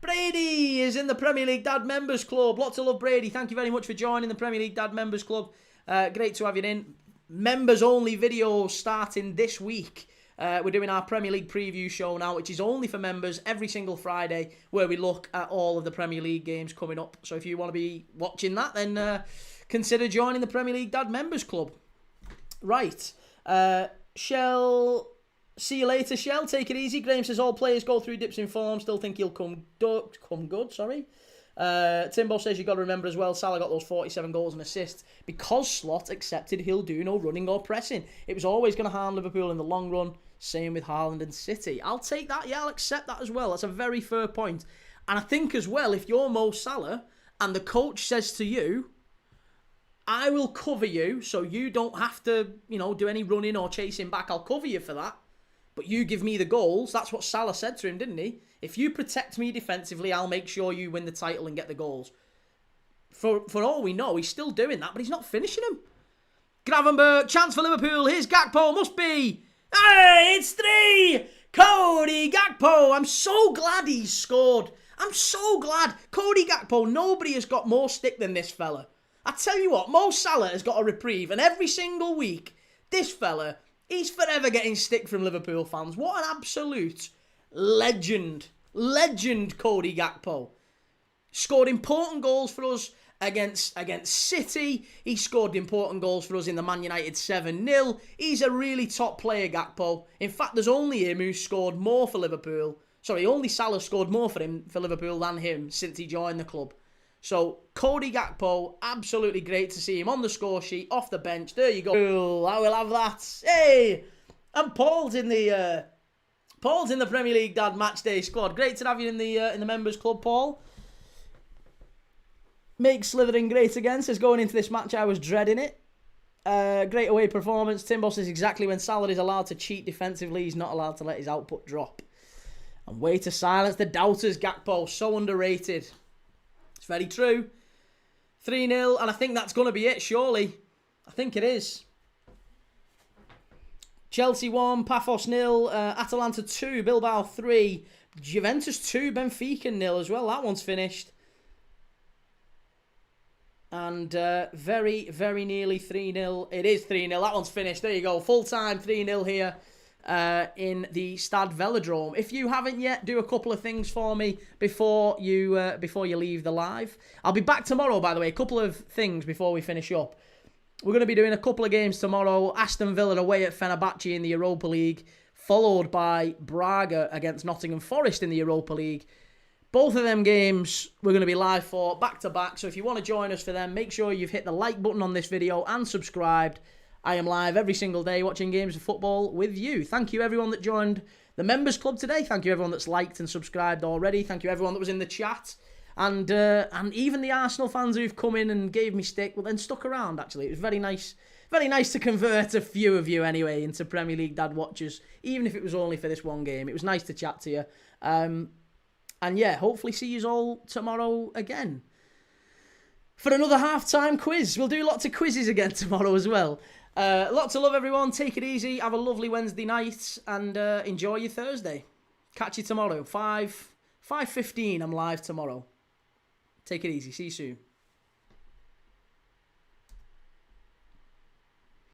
Brady is in the Premier League Dad Members Club. Lots of love, Brady. Thank you very much for joining the Premier League Dad Members Club. Great to have you in. Members only video starting this week. We're doing our Premier League preview show now, which is only for members every single Friday, where we look at all of the Premier League games coming up. So if you want to be watching that, then consider joining the Premier League Dad Members Club. Right. Shell, see you later, Shell. Take it easy. Graham says all players go through dips in form. Still think he'll come good. Sorry. Timbo says you got to remember as well, Salah got those 47 goals and assists because Slot accepted he'll do no running or pressing. It was always going to harm Liverpool in the long run. Same with Haaland and City. I'll take that. Yeah, I'll accept that as well. That's a very fair point. And I think as well, if you're Mo Salah and the coach says to you, I will cover you so you don't have to, do any running or chasing back. I'll cover you for that. But you give me the goals. That's what Salah said to him, didn't he? If you protect me defensively, I'll make sure you win the title and get the goals. For all we know, he's still doing that, but he's not finishing them. Gravenberg, chance for Liverpool. Here's Gakpo, must be. Hey, it's 3! Cody Gakpo. I'm so glad he's scored. I'm so glad. Cody Gakpo, nobody has got more stick than this fella. I tell you what, Mo Salah has got a reprieve, and every single week, this fella, he's forever getting stick from Liverpool fans. What an absolute legend. Legend, Cody Gakpo. Scored important goals for us against City. He scored important goals for us in the Man United 7-0. He's a really top player, Gakpo. In fact, there's only him who scored more for Liverpool. Sorry, only Salah scored more for Liverpool than him since he joined the club. So, Cody Gakpo, absolutely great to see him on the score sheet, off the bench. There you go. Cool, I will have that. Hey! And Paul's in the Premier League Dad Matchday squad. Great to have you in the members club, Paul. Make Slytherin great again. Says going into this match, I was dreading it. Great away performance. Timbo says exactly when Salah is allowed to cheat defensively, he's not allowed to let his output drop. And way to silence the doubters, Gakpo. So underrated. It's very true. 3-0, and I think that's going to be it, surely. I think it is. Chelsea 1, Paphos 0, Atalanta 2, Bilbao 3, Juventus 2, Benfica 0 as well. That one's finished. And very, very nearly 3-0. It is 3-0. That one's finished. There you go. Full-time 3-0 here in the Stade Vélodrome. If you haven't yet, do a couple of things for me before you leave the live. I'll be back tomorrow, by the way. A couple of things before we finish up. We're going to be doing a couple of games tomorrow. Aston Villa away at Fenerbahce in the Europa League, followed by Braga against Nottingham Forest in the Europa League. Both of them games we're going to be live for back-to-back, so if you want to join us for them, make sure you've hit the like button on this video and subscribed. I am live every single day watching games of football with you. Thank you everyone that joined the Members Club today. Thank you everyone that's liked and subscribed already. Thank you everyone that was in the chat. And even the Arsenal fans who've come in and gave me stick, well, then stuck around, actually. It was very nice to convert a few of you, anyway, into Premier League Dad watchers, even if it was only for this one game. It was nice to chat to you. And yeah, hopefully see you all tomorrow again for another half-time quiz. We'll do lots of quizzes again tomorrow as well. Lots of love, everyone. Take it easy. Have a lovely Wednesday night and enjoy your Thursday. Catch you tomorrow. 5:15, I'm live tomorrow. Take it easy. See you soon.